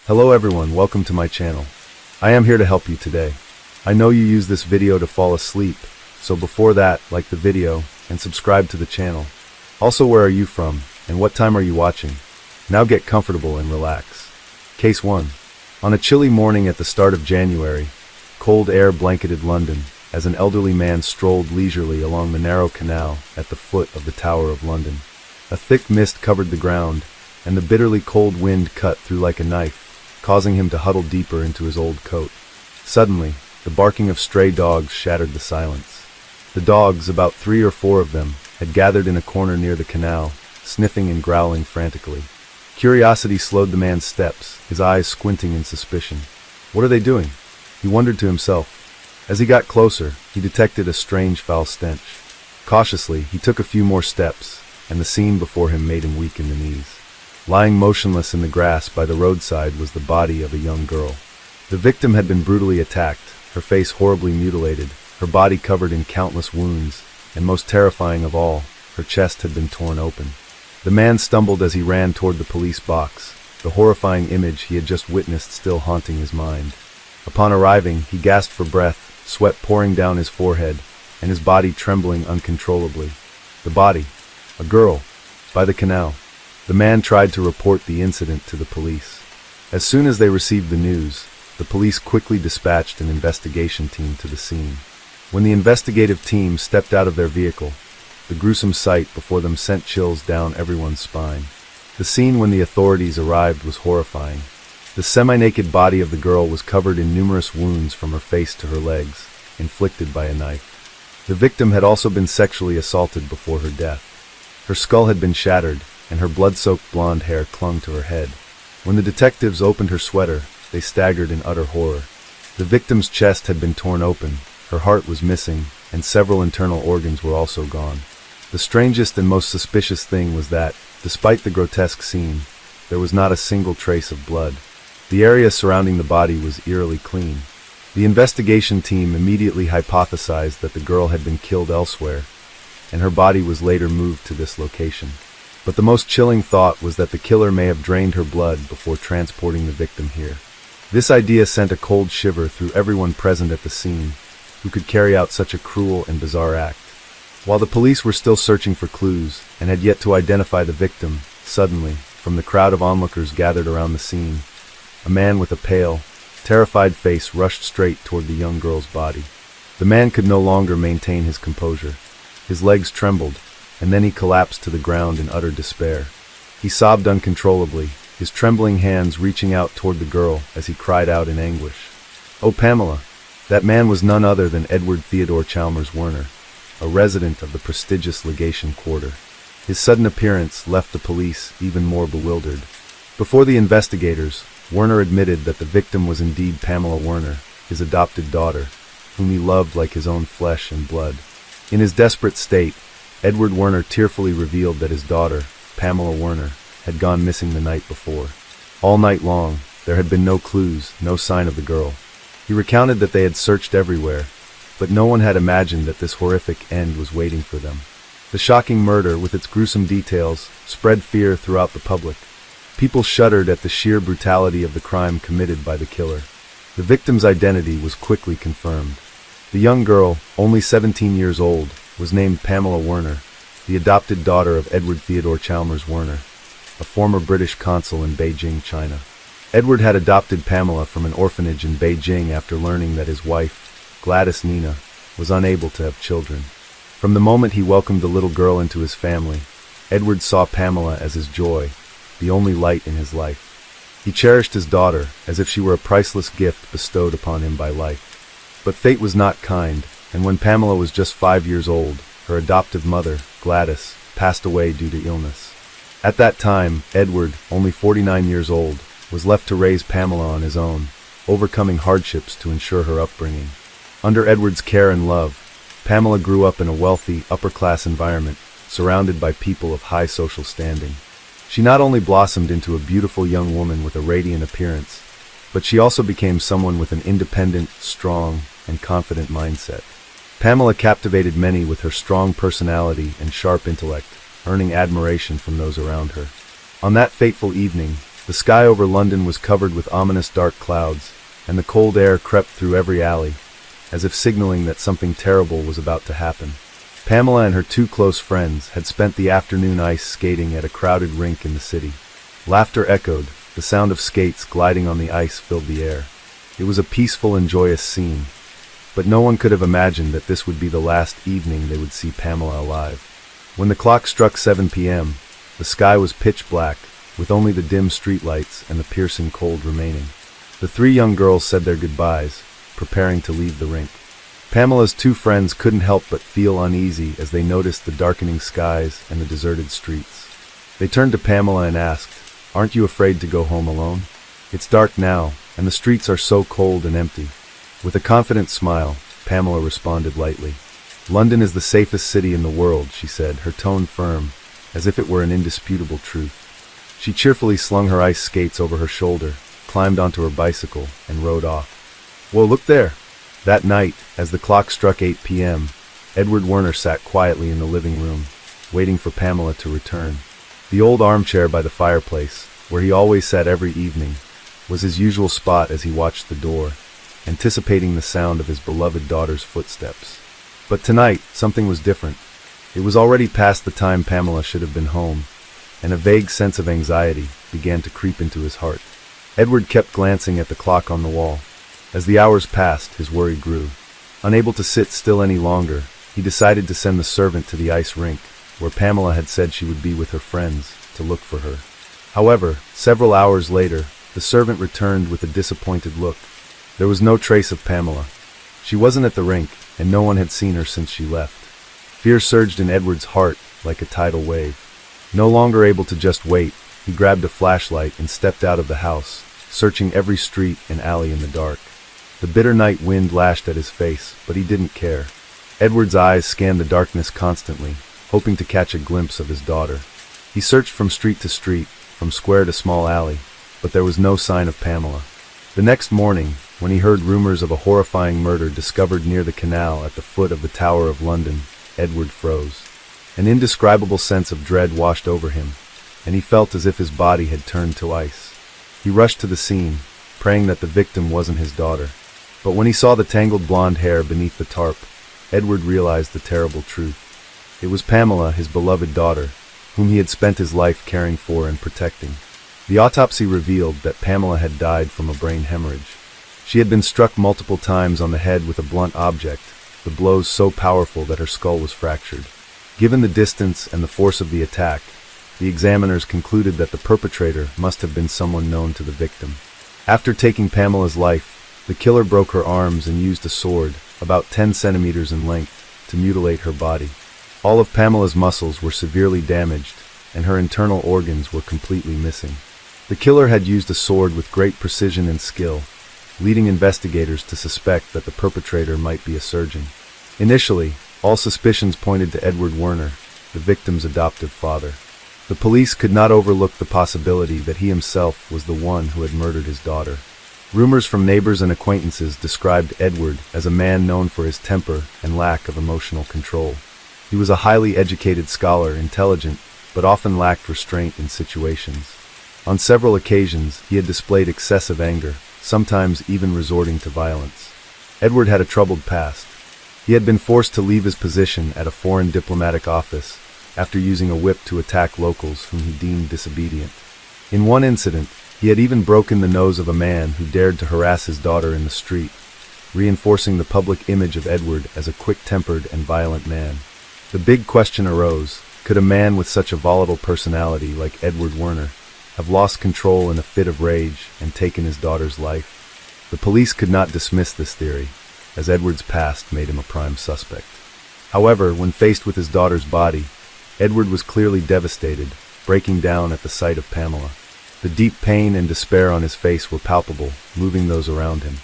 Hello everyone, welcome to my channel. I am here to help you today. I know you use this video to fall asleep, so before that, like the video and subscribe to the channel. Also, where are you from and what time are you watching? Now get comfortable and relax. Case 1. On a chilly morning at the start of January, cold air blanketed London as an elderly man strolled leisurely along the narrow canal at the foot of the Tower of London. A thick mist covered the ground, and the bitterly cold wind cut through like a knife, causing him to huddle deeper into his old coat. Suddenly, the barking of stray dogs shattered the silence. The dogs, about 3 or 4 of them, had gathered in a corner near the canal, sniffing and growling frantically. Curiosity slowed the man's steps, his eyes squinting in suspicion. What are they doing? He wondered to himself. As he got closer, he detected a strange foul stench. Cautiously, he took a few more steps, and the scene before him made him weak in the knees. Lying motionless in the grass by the roadside was the body of a young girl. The victim had been brutally attacked, her face horribly mutilated, her body covered in countless wounds, and most terrifying of all, her chest had been torn open. The man stumbled as he ran toward the police box, the horrifying image he had just witnessed still haunting his mind. Upon arriving, he gasped for breath, sweat pouring down his forehead, and his body trembling uncontrollably. The body, a girl, by the canal. The man tried to report the incident to the police. As soon as they received the news, the police quickly dispatched an investigation team to the scene. When the investigative team stepped out of their vehicle, the gruesome sight before them sent chills down everyone's spine. The scene when the authorities arrived was horrifying. The semi-naked body of the girl was covered in numerous wounds from her face to her legs, inflicted by a knife. The victim had also been sexually assaulted before her death. Her skull had been shattered, and her blood-soaked blonde hair clung to her head. When the detectives opened her sweater, they staggered in utter horror. The victim's chest had been torn open, her heart was missing, and several internal organs were also gone. The strangest and most suspicious thing was that, despite the grotesque scene, there was not a single trace of blood. The area surrounding the body was eerily clean. The investigation team immediately hypothesized that the girl had been killed elsewhere, and her body was later moved to this location. But the most chilling thought was that the killer may have drained her blood before transporting the victim here. This idea sent a cold shiver through everyone present at the scene, who could carry out such a cruel and bizarre act. While the police were still searching for clues and had yet to identify the victim, suddenly, from the crowd of onlookers gathered around the scene, a man with a pale, terrified face rushed straight toward the young girl's body. The man could no longer maintain his composure. His legs trembled, and then he collapsed to the ground in utter despair. He sobbed uncontrollably, his trembling hands reaching out toward the girl as he cried out in anguish. "Oh, Pamela!" That man was none other than Edward Theodore Chalmers Werner, a resident of the prestigious Legation Quarter. His sudden appearance left the police even more bewildered. Before the investigators, Werner admitted that the victim was indeed Pamela Werner, his adopted daughter, whom he loved like his own flesh and blood. In his desperate state, Edward Werner tearfully revealed that his daughter, Pamela Werner, had gone missing the night before. All night long, there had been no clues, no sign of the girl. He recounted that they had searched everywhere, but no one had imagined that this horrific end was waiting for them. The shocking murder, with its gruesome details, spread fear throughout the public. People shuddered at the sheer brutality of the crime committed by the killer. The victim's identity was quickly confirmed. The young girl, only 17 years old, was named Pamela Werner, the adopted daughter of Edward Theodore Chalmers Werner, a former British consul in Beijing, China. Edward had adopted Pamela from an orphanage in Beijing after learning that his wife, Gladys Nina, was unable to have children. From the moment he welcomed the little girl into his family, Edward saw Pamela as his joy, the only light in his life. He cherished his daughter as if she were a priceless gift bestowed upon him by life. But fate was not kind, and when Pamela was just 5 years old, her adoptive mother, Gladys, passed away due to illness. At that time, Edward, only 49 years old, was left to raise Pamela on his own, overcoming hardships to ensure her upbringing. Under Edward's care and love, Pamela grew up in a wealthy, upper-class environment, surrounded by people of high social standing. She not only blossomed into a beautiful young woman with a radiant appearance, but she also became someone with an independent, strong, and confident mindset. Pamela captivated many with her strong personality and sharp intellect, earning admiration from those around her. On that fateful evening, The sky over London was covered with ominous dark clouds, and the cold air crept through every alley, as if signaling that something terrible was about to happen. Pamela and her two close friends had spent the afternoon ice skating at a crowded rink in the city. Laughter echoed, the sound of skates gliding on the ice filled the air. It was a peaceful and joyous scene, but no one could have imagined that this would be the last evening they would see Pamela alive. When the clock struck 7 p.m., the sky was pitch black, with only the dim streetlights and the piercing cold remaining. The three young girls said their goodbyes, preparing to leave the rink. Pamela's two friends couldn't help but feel uneasy as they noticed the darkening skies and the deserted streets. They turned to Pamela and asked, "Aren't you afraid to go home alone? It's dark now, and the streets are so cold and empty." With a confident smile, Pamela responded lightly. "London is the safest city in the world," she said, her tone firm, as if it were an indisputable truth. She cheerfully slung her ice skates over her shoulder, climbed onto her bicycle, and rode off. "Whoa, look there!" That night, as the clock struck 8 p.m., Edward Werner sat quietly in the living room, waiting for Pamela to return. The old armchair by the fireplace, where he always sat every evening, was his usual spot as he watched the door, anticipating the sound of his beloved daughter's footsteps. But tonight, something was different. It was already past the time Pamela should have been home, and a vague sense of anxiety began to creep into his heart. Edward kept glancing at the clock on the wall. As the hours passed, his worry grew. Unable to sit still any longer, he decided to send the servant to the ice rink, where Pamela had said she would be with her friends, to look for her. However, several hours later, the servant returned with a disappointed look. There was no trace of Pamela. She wasn't at the rink, and no one had seen her since she left. Fear surged in Edward's heart like a tidal wave. No longer able to just wait, he grabbed a flashlight and stepped out of the house, searching every street and alley in the dark. The bitter night wind lashed at his face, but he didn't care. Edward's eyes scanned the darkness constantly, hoping to catch a glimpse of his daughter. He searched from street to street, from square to small alley, but there was no sign of Pamela. The next morning, when he heard rumors of a horrifying murder discovered near the canal at the foot of the Tower of London, Edward froze. An indescribable sense of dread washed over him, and he felt as if his body had turned to ice. He rushed to the scene, praying that the victim wasn't his daughter. But when he saw the tangled blonde hair beneath the tarp, Edward realized the terrible truth. It was Pamela, his beloved daughter, whom he had spent his life caring for and protecting. The autopsy revealed that Pamela had died from a brain hemorrhage. She had been struck multiple times on the head with a blunt object, the blows so powerful that her skull was fractured. Given the distance and the force of the attack, the examiners concluded that the perpetrator must have been someone known to the victim. After taking Pamela's life, the killer broke her arms and used a sword, about 10 centimeters in length, to mutilate her body. All of Pamela's muscles were severely damaged, and her internal organs were completely missing. The killer had used a sword with great precision and skill, leading investigators to suspect that the perpetrator might be a surgeon. Initially, all suspicions pointed to Edward Werner, the victim's adoptive father. The police could not overlook the possibility that he himself was the one who had murdered his daughter. Rumors from neighbors and acquaintances described Edward as a man known for his temper and lack of emotional control. He was a highly educated scholar, intelligent, but often lacked restraint in situations. On several occasions, he had displayed excessive anger, sometimes even resorting to violence. Edward had a troubled past. He had been forced to leave his position at a foreign diplomatic office after using a whip to attack locals whom he deemed disobedient. In one incident, he had even broken the nose of a man who dared to harass his daughter in the street, reinforcing the public image of Edward as a quick-tempered and violent man. The big question arose, could a man with such a volatile personality like Edward Werner have lost control in a fit of rage and taken his daughter's life? The police could not dismiss this theory, as Edward's past made him a prime suspect. However, when faced with his daughter's body, Edward was clearly devastated, breaking down at the sight of Pamela. The deep pain and despair on his face were palpable, moving those around him.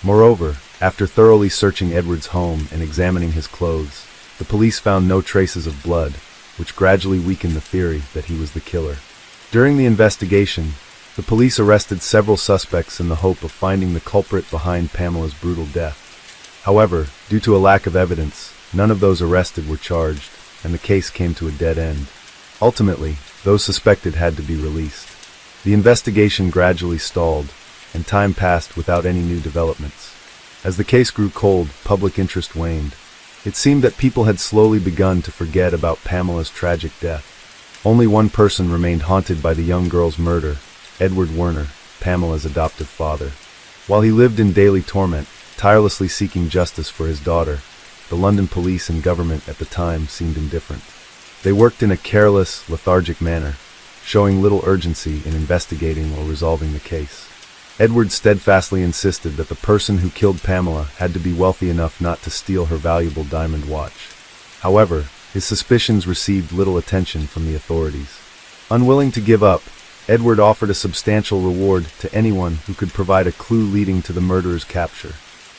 Moreover, after thoroughly searching Edward's home and examining his clothes, the police found no traces of blood, which gradually weakened the theory that he was the killer. During the investigation, the police arrested several suspects in the hope of finding the culprit behind Pamela's brutal death. However, due to a lack of evidence, none of those arrested were charged, and the case came to a dead end. Ultimately, those suspected had to be released. The investigation gradually stalled, and time passed without any new developments. As the case grew cold, public interest waned. It seemed that people had slowly begun to forget about Pamela's tragic death. Only one person remained haunted by the young girl's murder, Edward Werner, Pamela's adoptive father. While he lived in daily torment, tirelessly seeking justice for his daughter, the London police and government at the time seemed indifferent. They worked in a careless, lethargic manner, showing little urgency in investigating or resolving the case. Edward steadfastly insisted that the person who killed Pamela had to be wealthy enough not to steal her valuable diamond watch. However, his suspicions received little attention from the authorities. Unwilling to give up, Edward offered a substantial reward to anyone who could provide a clue leading to the murderer's capture.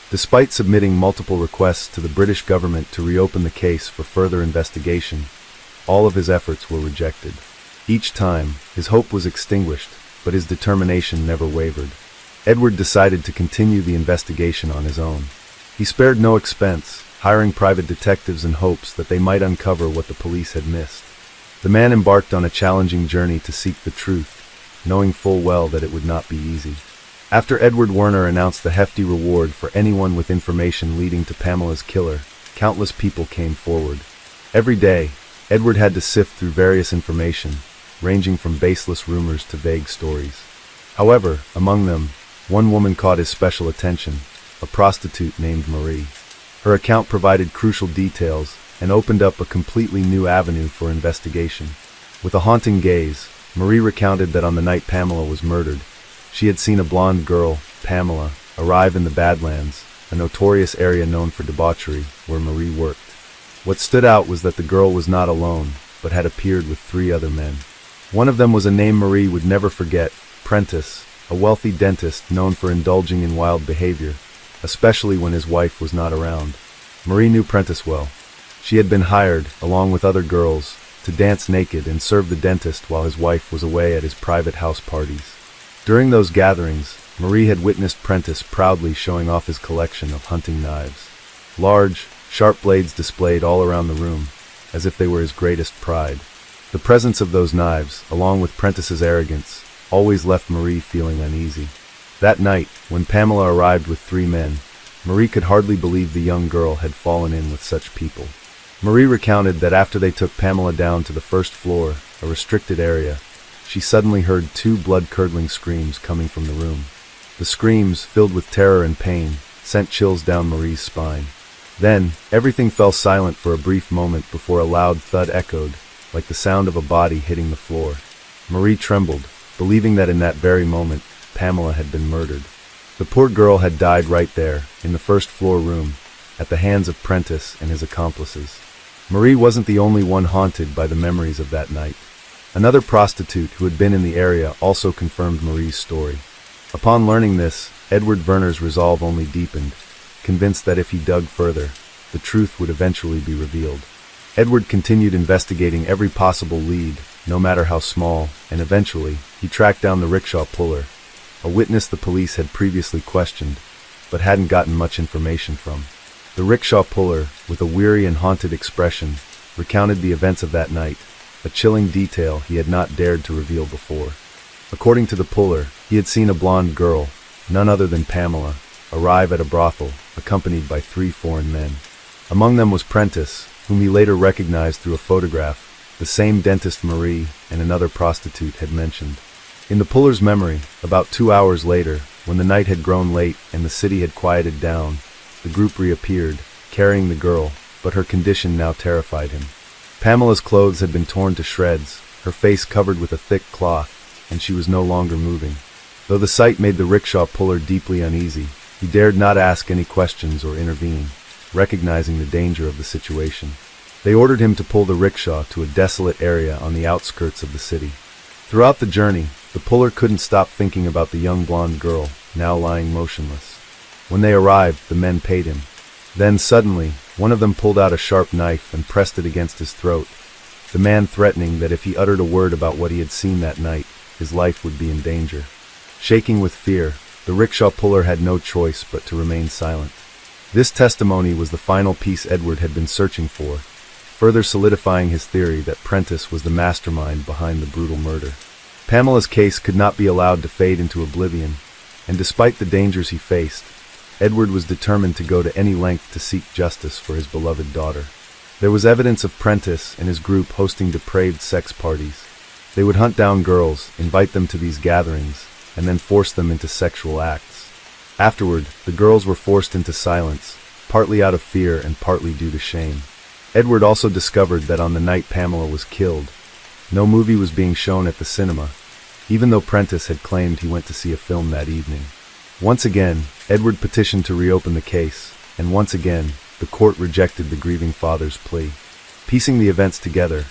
Despite submitting multiple requests to the British government to reopen the case for further investigation, all of his efforts were rejected. Each time, his hope was extinguished, but his determination never wavered. Edward decided to continue the investigation on his own. He spared no expense, hiring private detectives in hopes that they might uncover what the police had missed. The man embarked on a challenging journey to seek the truth, knowing full well that it would not be easy. After Edward Werner announced the hefty reward for anyone with information leading to Pamela's killer, countless people came forward. Every day, Edward had to sift through various information, ranging from baseless rumors to vague stories. However, among them, one woman caught his special attention, a prostitute named Marie. Her account provided crucial details and opened up a completely new avenue for investigation. With a haunting gaze, Marie recounted that on the night Pamela was murdered, she had seen a blonde girl, Pamela, arrive in the Badlands, a notorious area known for debauchery, where Marie worked. What stood out was that the girl was not alone, but had appeared with 3 other men. One of them was a name Marie would never forget, Prentice, a wealthy dentist known for indulging in wild behavior, especially when his wife was not around. Marie knew Prentice well. She had been hired, along with other girls, to dance naked and serve the dentist while his wife was away at his private house parties. During those gatherings, Marie had witnessed Prentice proudly showing off his collection of hunting knives. Large, sharp blades displayed all around the room, as if they were his greatest pride. The presence of those knives, along with Prentice's arrogance, always left Marie feeling uneasy. That night, when Pamela arrived with 3 men, Marie could hardly believe the young girl had fallen in with such people. Marie recounted that after they took Pamela down to the first floor, a restricted area, she suddenly heard 2 blood-curdling screams coming from the room. The screams, filled with terror and pain, sent chills down Marie's spine. Then, everything fell silent for a brief moment before a loud thud echoed, like the sound of a body hitting the floor. Marie trembled, believing that in that very moment, Pamela had been murdered. The poor girl had died right there, in the first-floor room, at the hands of Prentice and his accomplices. Marie wasn't the only one haunted by the memories of that night. Another prostitute who had been in the area also confirmed Marie's story. Upon learning this, Edward Werner's resolve only deepened, convinced that if he dug further, the truth would eventually be revealed. Edward continued investigating every possible lead, no matter how small, and eventually, he tracked down the rickshaw puller, a witness the police had previously questioned, but hadn't gotten much information from. The rickshaw puller, with a weary and haunted expression, recounted the events of that night, a chilling detail he had not dared to reveal before. According to the puller, he had seen a blonde girl, none other than Pamela, arrive at a brothel, accompanied by 3 foreign men. Among them was Prentice, whom he later recognized through a photograph, the same dentist Marie and another prostitute had mentioned. In the puller's memory, about 2 hours later, when the night had grown late and the city had quieted down, the group reappeared, carrying the girl, but her condition now terrified him. Pamela's clothes had been torn to shreds, her face covered with a thick cloth, and she was no longer moving. Though the sight made the rickshaw puller deeply uneasy, he dared not ask any questions or intervene, recognizing the danger of the situation. They ordered him to pull the rickshaw to a desolate area on the outskirts of the city. Throughout the journey, the puller couldn't stop thinking about the young blonde girl, now lying motionless. When they arrived, the men paid him. Then suddenly, one of them pulled out a sharp knife and pressed it against his throat, the man threatening that if he uttered a word about what he had seen that night, his life would be in danger. Shaking with fear, the rickshaw puller had no choice but to remain silent. This testimony was the final piece Edward had been searching for, further solidifying his theory that Prentice was the mastermind behind the brutal murder. Pamela's case could not be allowed to fade into oblivion, and despite the dangers he faced, Edward was determined to go to any length to seek justice for his beloved daughter. There was evidence of Prentice and his group hosting depraved sex parties. They would hunt down girls, invite them to these gatherings, and then force them into sexual acts. Afterward, the girls were forced into silence, partly out of fear and partly due to shame. Edward also discovered that on the night Pamela was killed, no movie was being shown at the cinema, even though Prentice had claimed he went to see a film that evening. Once again, Edward petitioned to reopen the case, and once again, the court rejected the grieving father's plea. Piecing the events together,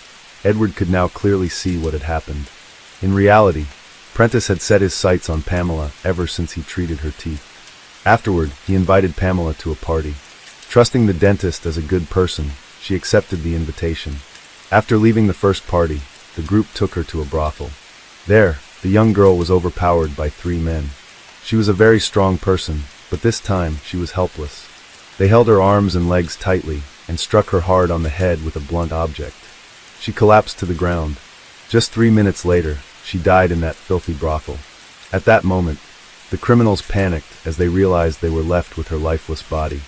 Edward could now clearly see what had happened. In reality, Prentice had set his sights on Pamela ever since he treated her teeth. Afterward, he invited Pamela to a party. Trusting the dentist as a good person, she accepted the invitation. After leaving the first party, the group took her to a brothel. There, the young girl was overpowered by 3 men. She was a very strong person, but this time she was helpless. They held her arms and legs tightly and struck her hard on the head with a blunt object. She collapsed to the ground. Just 3 minutes later, she died in that filthy brothel. At that moment, the criminals panicked as they realized they were left with her lifeless body.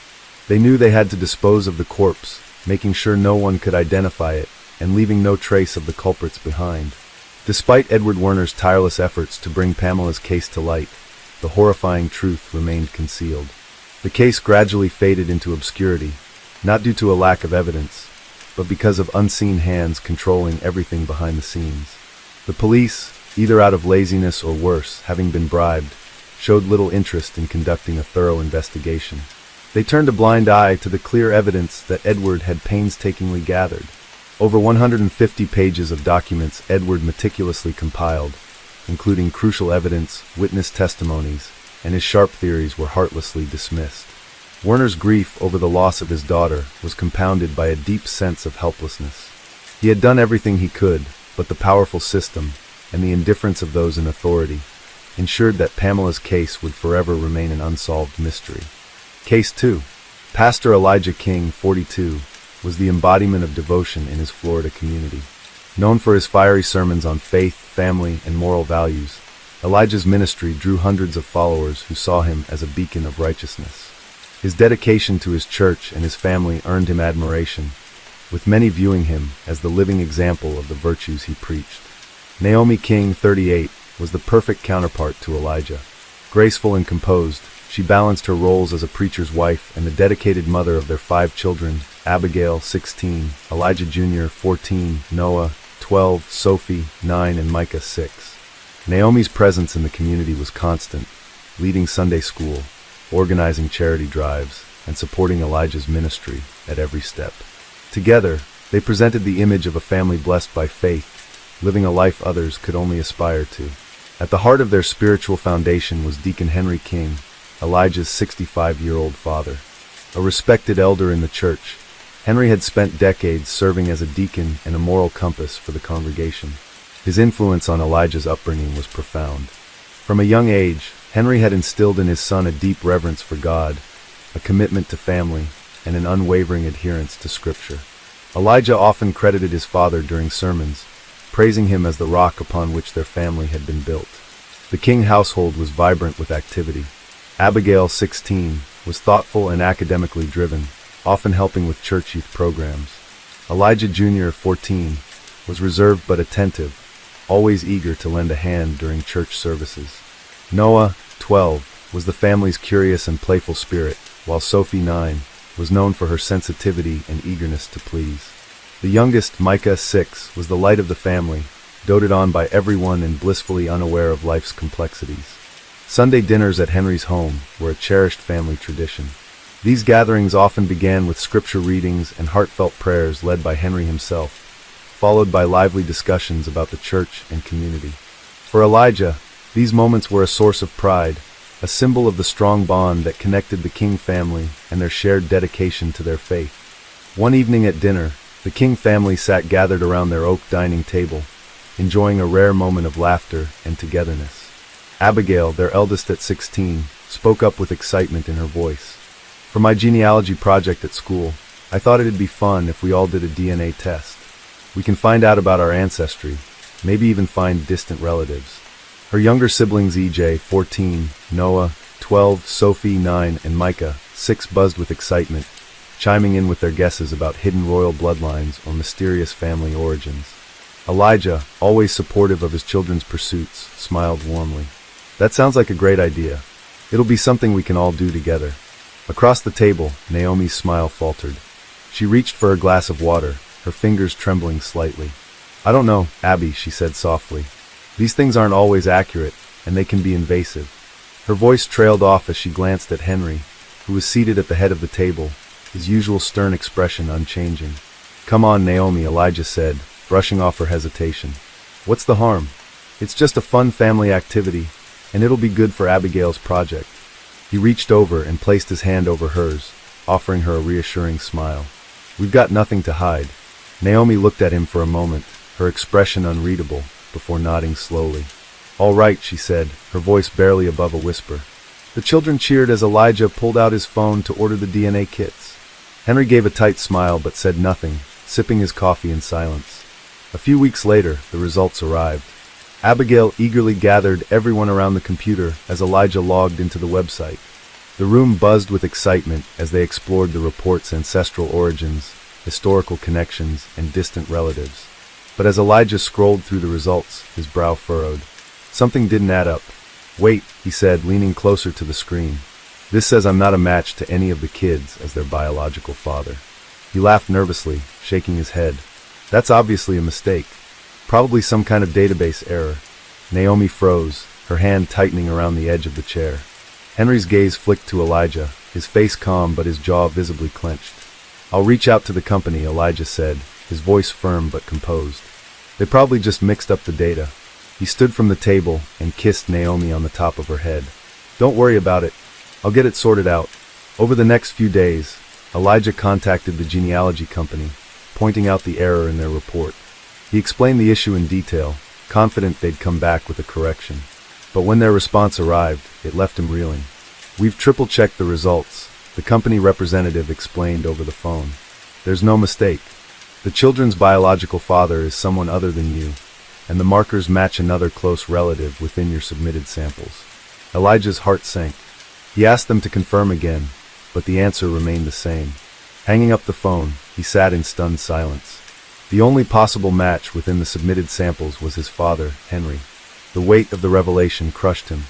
They knew they had to dispose of the corpse, making sure no one could identify it and leaving no trace of the culprits behind. Despite Edward Werner's tireless efforts to bring Pamela's case to light, the horrifying truth remained concealed. The case gradually faded into obscurity, not due to a lack of evidence, but because of unseen hands controlling everything behind the scenes. The police, either out of laziness or worse, having been bribed, showed little interest in conducting a thorough investigation. They turned a blind eye to the clear evidence that Edward had painstakingly gathered. Over 150 pages of documents Edward meticulously compiled, including crucial evidence, witness testimonies, and his sharp theories were heartlessly dismissed. Werner's grief over the loss of his daughter was compounded by a deep sense of helplessness. He had done everything he could, but the powerful system, and the indifference of those in authority, ensured that Pamela's case would forever remain an unsolved mystery. Case 2. Pastor Elijah King, 42, was the embodiment of devotion in his Florida community. Known for his fiery sermons on faith, family, and moral values, Elijah's ministry drew hundreds of followers who saw him as a beacon of righteousness. His dedication to his church and his family earned him admiration, with many viewing him as the living example of the virtues he preached. Naomi King, 38, was the perfect counterpart to Elijah. Graceful and composed, she balanced her roles as a preacher's wife and the dedicated mother of their 5 children, Abigail, 16, Elijah Jr., 14, Noah, 12, Sophie, 9, and Micah, 6. Naomi's presence in the community was constant, leading Sunday school, organizing charity drives, and supporting Elijah's ministry at every step. Together, they presented the image of a family blessed by faith, living a life others could only aspire to. At the heart of their spiritual foundation was Deacon Henry King, Elijah's 65-year-old father. A respected elder in the church, Henry had spent decades serving as a deacon and a moral compass for the congregation. His influence on Elijah's upbringing was profound. From a young age, Henry had instilled in his son a deep reverence for God, a commitment to family, and an unwavering adherence to Scripture. Elijah often credited his father during sermons, praising him as the rock upon which their family had been built. The King household was vibrant with activity. Abigail, 16, was thoughtful and academically driven, often helping with church youth programs. Elijah Jr., 14, was reserved but attentive, always eager to lend a hand during church services. Noah, 12, was the family's curious and playful spirit, while Sophie, 9, was known for her sensitivity and eagerness to please. The youngest, Micah, 6, was the light of the family, doted on by everyone and blissfully unaware of life's complexities. Sunday dinners at Henry's home were a cherished family tradition. These gatherings often began with scripture readings and heartfelt prayers led by Henry himself, followed by lively discussions about the church and community. For Elijah, these moments were a source of pride, a symbol of the strong bond that connected the King family and their shared dedication to their faith. One evening at dinner, the King family sat gathered around their oak dining table, enjoying a rare moment of laughter and togetherness. Abigail, their eldest at 16, spoke up with excitement in her voice. For my genealogy project at school, I thought it'd be fun if we all did a DNA test. We can find out about our ancestry, maybe even find distant relatives. Her younger siblings EJ, 14, Noah, 12, Sophie, 9, and Micah, 6 buzzed with excitement, chiming in with their guesses about hidden royal bloodlines or mysterious family origins. Elijah, always supportive of his children's pursuits, smiled warmly. That sounds like a great idea. It'll be something we can all do together. Across the table, Naomi's smile faltered. She reached for a glass of water, her fingers trembling slightly. I don't know, Abby, she said softly. These things aren't always accurate, and they can be invasive. Her voice trailed off as she glanced at Henry, who was seated at the head of the table, his usual stern expression unchanging. Come on, Naomi, Elijah said, brushing off her hesitation. What's the harm? It's just a fun family activity, and it'll be good for Abigail's project. He reached over and placed his hand over hers, offering her a reassuring smile. We've got nothing to hide. Naomi looked at him for a moment, her expression unreadable, before nodding slowly. All right, she said, her voice barely above a whisper. The children cheered as Elijah pulled out his phone to order the DNA kits. Henry gave a tight smile but said nothing, sipping his coffee in silence. A few weeks later, the results arrived. Abigail eagerly gathered everyone around the computer as Elijah logged into the website. The room buzzed with excitement as they explored the report's ancestral origins, historical connections, and distant relatives. But as Elijah scrolled through the results, his brow furrowed. Something didn't add up. Wait, he said, leaning closer to the screen. This says I'm not a match to any of the kids as their biological father. He laughed nervously, shaking his head. That's obviously a mistake. Probably some kind of database error. Naomi froze, her hand tightening around the edge of the chair. Henry's gaze flicked to Elijah, his face calm but his jaw visibly clenched. I'll reach out to the company, Elijah said, his voice firm but composed. They probably just mixed up the data. He stood from the table and kissed Naomi on the top of her head. Don't worry about it. I'll get it sorted out. Over the next few days, Elijah contacted the genealogy company, pointing out the error in their report. He explained the issue in detail, confident they'd come back with a correction. But when their response arrived, it left him reeling. We've triple-checked the results, the company representative explained over the phone. There's no mistake. The children's biological father is someone other than you, and the markers match another close relative within your submitted samples. Elijah's heart sank. He asked them to confirm again, but the answer remained the same. Hanging up the phone, he sat in stunned silence. The only possible match within the submitted samples was his father, Henry. The weight of the revelation crushed him.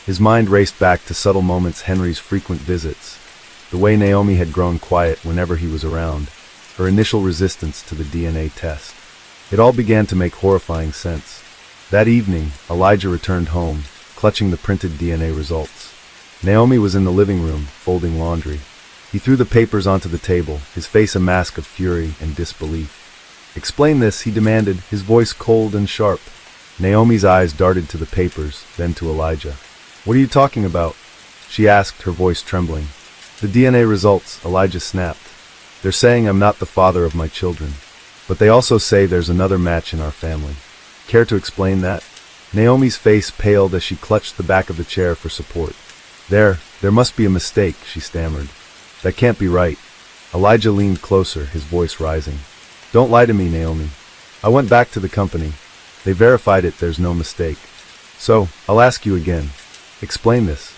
His mind raced back to subtle moments, Henry's frequent visits, the way Naomi had grown quiet whenever he was around, her initial resistance to the DNA test. It all began to make horrifying sense. That evening, Elijah returned home, clutching the printed DNA results. Naomi was in the living room, folding laundry. He threw the papers onto the table, his face a mask of fury and disbelief. Explain this, he demanded, his voice cold and sharp. Naomi's eyes darted to the papers, then to Elijah. What are you talking about? She asked, her voice trembling. The DNA results, Elijah snapped. They're saying I'm not the father of my children. But they also say there's another match in our family. Care to explain that? Naomi's face paled as she clutched the back of the chair for support. There must be a mistake, she stammered. That can't be right. Elijah leaned closer, his voice rising. Don't lie to me, Naomi. I went back to the company. They verified it, there's no mistake. So, I'll ask you again. Explain this.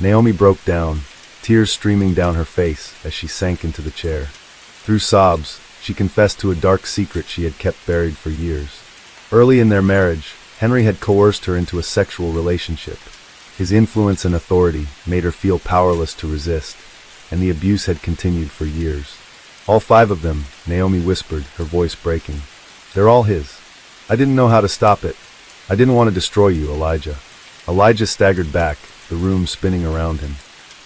Naomi broke down, tears streaming down her face as she sank into the chair. Through sobs, she confessed to a dark secret she had kept buried for years. Early in their marriage, Henry had coerced her into a sexual relationship. His influence and authority made her feel powerless to resist, and the abuse had continued for years. All 5 of them, Naomi whispered, her voice breaking. They're all his. I didn't know how to stop it. I didn't want to destroy you, Elijah. Elijah staggered back, the room spinning around him.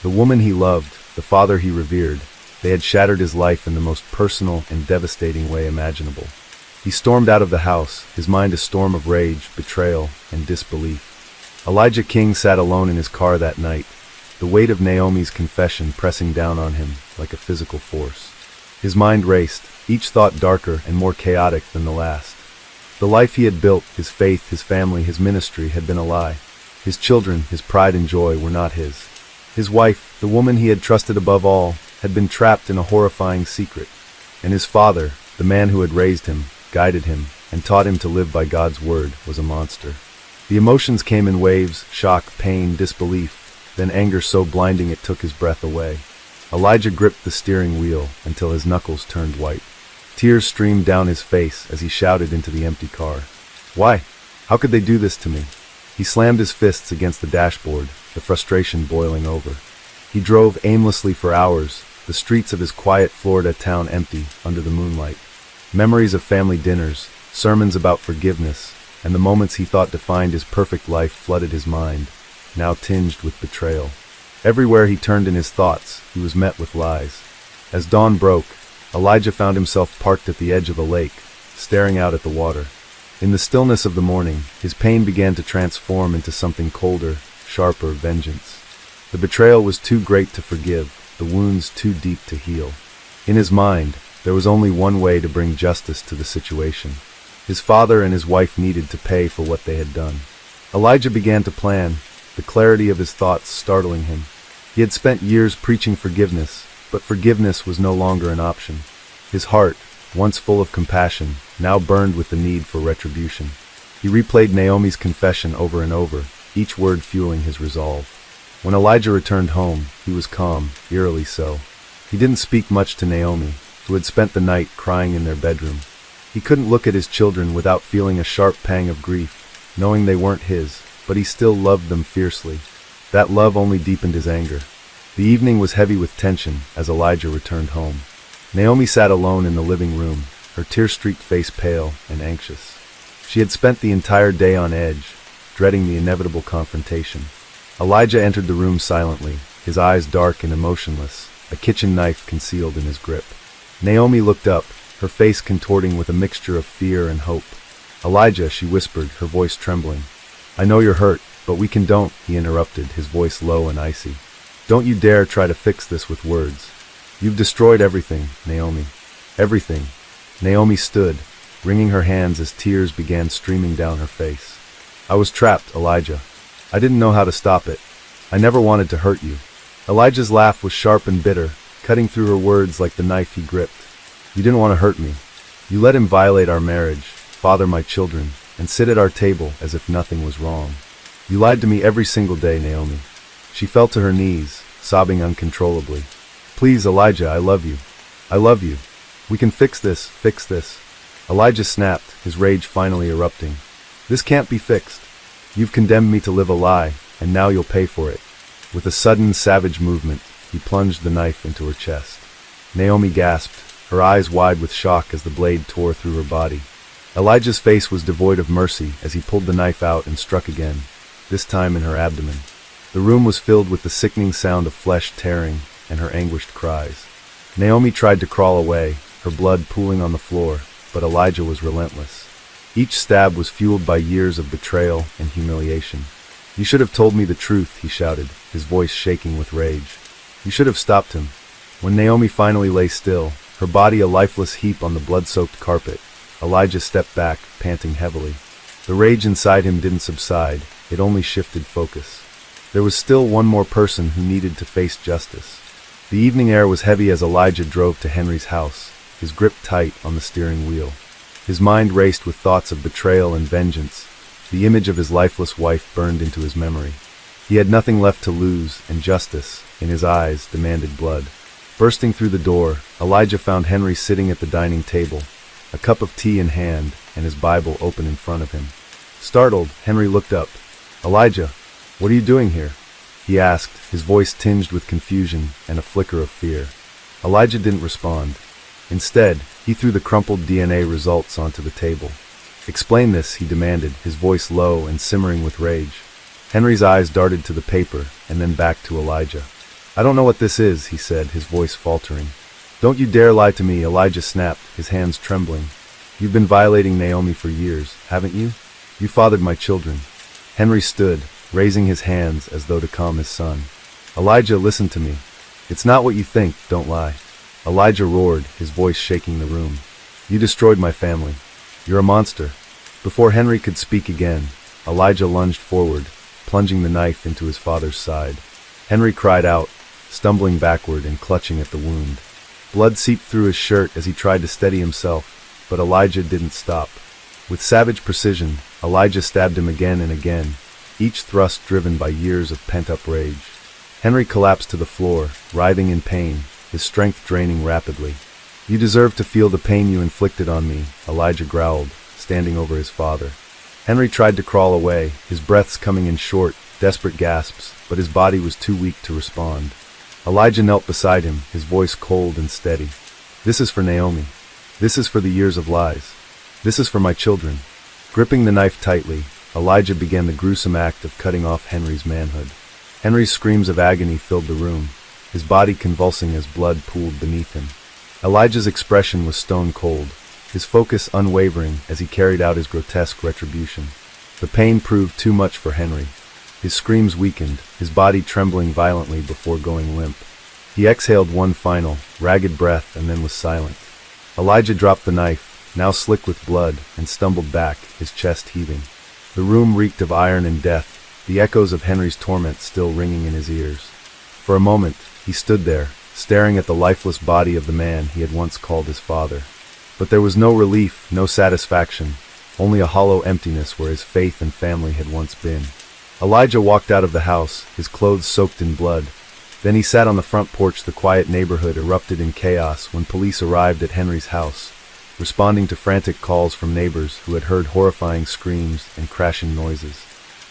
The woman he loved, the father he revered, they had shattered his life in the most personal and devastating way imaginable. He stormed out of the house, his mind a storm of rage, betrayal, and disbelief. Elijah King sat alone in his car that night, the weight of Naomi's confession pressing down on him like a physical force. His mind raced, each thought darker and more chaotic than the last. The life he had built, his faith, his family, his ministry, had been a lie. His children, his pride and joy, were not his. His wife, the woman he had trusted above all, had been trapped in a horrifying secret. And his father, the man who had raised him, guided him, and taught him to live by God's word, was a monster. The emotions came in waves: shock, pain, disbelief, then anger so blinding it took his breath away. Elijah gripped the steering wheel until his knuckles turned white. Tears streamed down his face as he shouted into the empty car. Why? How could they do this to me? He slammed his fists against the dashboard, the frustration boiling over. He drove aimlessly for hours, the streets of his quiet Florida town empty under the moonlight. Memories of family dinners, sermons about forgiveness, and the moments he thought defined his perfect life flooded his mind, now tinged with betrayal. Everywhere he turned in his thoughts, he was met with lies. As dawn broke, Elijah found himself parked at the edge of a lake, staring out at the water. In the stillness of the morning, his pain began to transform into something colder, sharper: vengeance. The betrayal was too great to forgive, the wounds too deep to heal. In his mind, there was only one way to bring justice to the situation. His father and his wife needed to pay for what they had done. Elijah began to plan, the clarity of his thoughts startling him. He had spent years preaching forgiveness, but forgiveness was no longer an option. His heart, once full of compassion, now burned with the need for retribution. He replayed Naomi's confession over and over, each word fueling his resolve. When Elijah returned home, he was calm, eerily so. He didn't speak much to Naomi, who had spent the night crying in their bedroom. He couldn't look at his children without feeling a sharp pang of grief, knowing they weren't his, but he still loved them fiercely. That love only deepened his anger. The evening was heavy with tension as Elijah returned home. Naomi sat alone in the living room, her tear-streaked face pale and anxious. She had spent the entire day on edge, dreading the inevitable confrontation. Elijah entered the room silently, his eyes dark and emotionless, a kitchen knife concealed in his grip. Naomi looked up, her face contorting with a mixture of fear and hope. "Elijah," she whispered, her voice trembling. "I know you're hurt, but we don't," he interrupted, his voice low and icy. "Don't you dare try to fix this with words. You've destroyed everything, Naomi. Everything." Naomi stood, wringing her hands as tears began streaming down her face. "I was trapped, Elijah. I didn't know how to stop it. I never wanted to hurt you." Elijah's laugh was sharp and bitter, cutting through her words like the knife he gripped. "You didn't want to hurt me. You let him violate our marriage, father my children, and sit at our table as if nothing was wrong. You lied to me every single day, Naomi." She fell to her knees, sobbing uncontrollably. "Please, Elijah, I love you. I love you. We can fix this, fix this." Elijah snapped, his rage finally erupting. "This can't be fixed. You've condemned me to live a lie, and now you'll pay for it." With a sudden, savage movement, he plunged the knife into her chest. Naomi gasped, her eyes wide with shock as the blade tore through her body. Elijah's face was devoid of mercy as he pulled the knife out and struck again, this time in her abdomen. The room was filled with the sickening sound of flesh tearing and her anguished cries. Naomi tried to crawl away, her blood pooling on the floor, but Elijah was relentless. Each stab was fueled by years of betrayal and humiliation. "You should have told me the truth," he shouted, his voice shaking with rage. "You should have stopped him." When Naomi finally lay still, her body a lifeless heap on the blood-soaked carpet, Elijah stepped back, panting heavily. The rage inside him didn't subside, it only shifted focus. There was still one more person who needed to face justice. The evening air was heavy as Elijah drove to Henry's house, his grip tight on the steering wheel. His mind raced with thoughts of betrayal and vengeance. The image of his lifeless wife burned into his memory. He had nothing left to lose, and justice, in his eyes, demanded blood. Bursting through the door, Elijah found Henry sitting at the dining table, a cup of tea in hand, and his Bible open in front of him. Startled, Henry looked up. "Elijah, what are you doing here?" he asked, his voice tinged with confusion and a flicker of fear. Elijah didn't respond. Instead, he threw the crumpled DNA results onto the table. "Explain this," he demanded, his voice low and simmering with rage. Henry's eyes darted to the paper and then back to Elijah. "I don't know what this is," he said, his voice faltering. "Don't you dare lie to me," Elijah snapped, his hands trembling. "You've been violating Naomi for years, haven't you? You fathered my children." Henry stood, raising his hands as though to calm his son. "Elijah, listen to me. It's not what you think, don't lie." Elijah roared, his voice shaking the room. "You destroyed my family. You're a monster." Before Henry could speak again, Elijah lunged forward, plunging the knife into his father's side. Henry cried out, stumbling backward and clutching at the wound. Blood seeped through his shirt as he tried to steady himself, but Elijah didn't stop. With savage precision, Elijah stabbed him again and again, each thrust driven by years of pent-up rage. Henry collapsed to the floor, writhing in pain, his strength draining rapidly. "You deserve to feel the pain you inflicted on me," Elijah growled, standing over his father. Henry tried to crawl away, his breaths coming in short, desperate gasps, but his body was too weak to respond. Elijah knelt beside him, his voice cold and steady. "This is for Naomi. This is for the years of lies. This is for my children." Gripping the knife tightly, Elijah began the gruesome act of cutting off Henry's manhood. Henry's screams of agony filled the room, his body convulsing as blood pooled beneath him. Elijah's expression was stone cold, his focus unwavering as he carried out his grotesque retribution. The pain proved too much for Henry. His screams weakened, his body trembling violently before going limp. He exhaled one final, ragged breath and then was silent. Elijah dropped the knife, now slick with blood, and stumbled back, his chest heaving. The room reeked of iron and death, the echoes of Henry's torment still ringing in his ears. For a moment, he stood there, staring at the lifeless body of the man he had once called his father. But there was no relief, no satisfaction, only a hollow emptiness where his faith and family had once been. Elijah walked out of the house, his clothes soaked in blood. Then he sat on the front porch. The quiet neighborhood erupted in chaos when police arrived at Henry's house, responding to frantic calls from neighbors who had heard horrifying screams and crashing noises.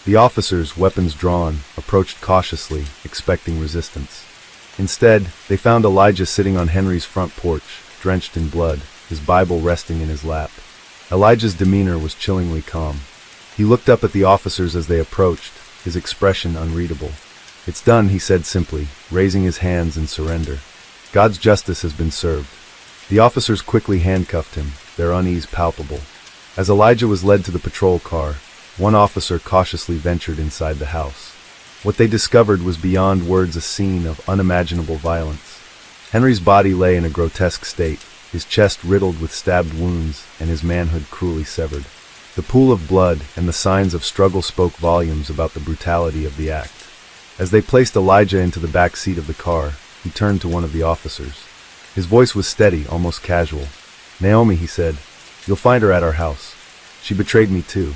The officers, weapons drawn, approached cautiously, expecting resistance. Instead, they found Elijah sitting on Henry's front porch, drenched in blood, his Bible resting in his lap. Elijah's demeanor was chillingly calm. He looked up at the officers as they approached, his expression unreadable. "It's done," he said simply, raising his hands in surrender. "God's justice has been served." The officers quickly handcuffed him, their unease palpable. As Elijah was led to the patrol car, one officer cautiously ventured inside the house. What they discovered was beyond words, a scene of unimaginable violence. Henry's body lay in a grotesque state, his chest riddled with stabbed wounds and his manhood cruelly severed. The pool of blood and the signs of struggle spoke volumes about the brutality of the act. As they placed Elijah into the back seat of the car, he turned to one of the officers. His voice was steady, almost casual. "Naomi," he said, "you'll find her at our house. She betrayed me too."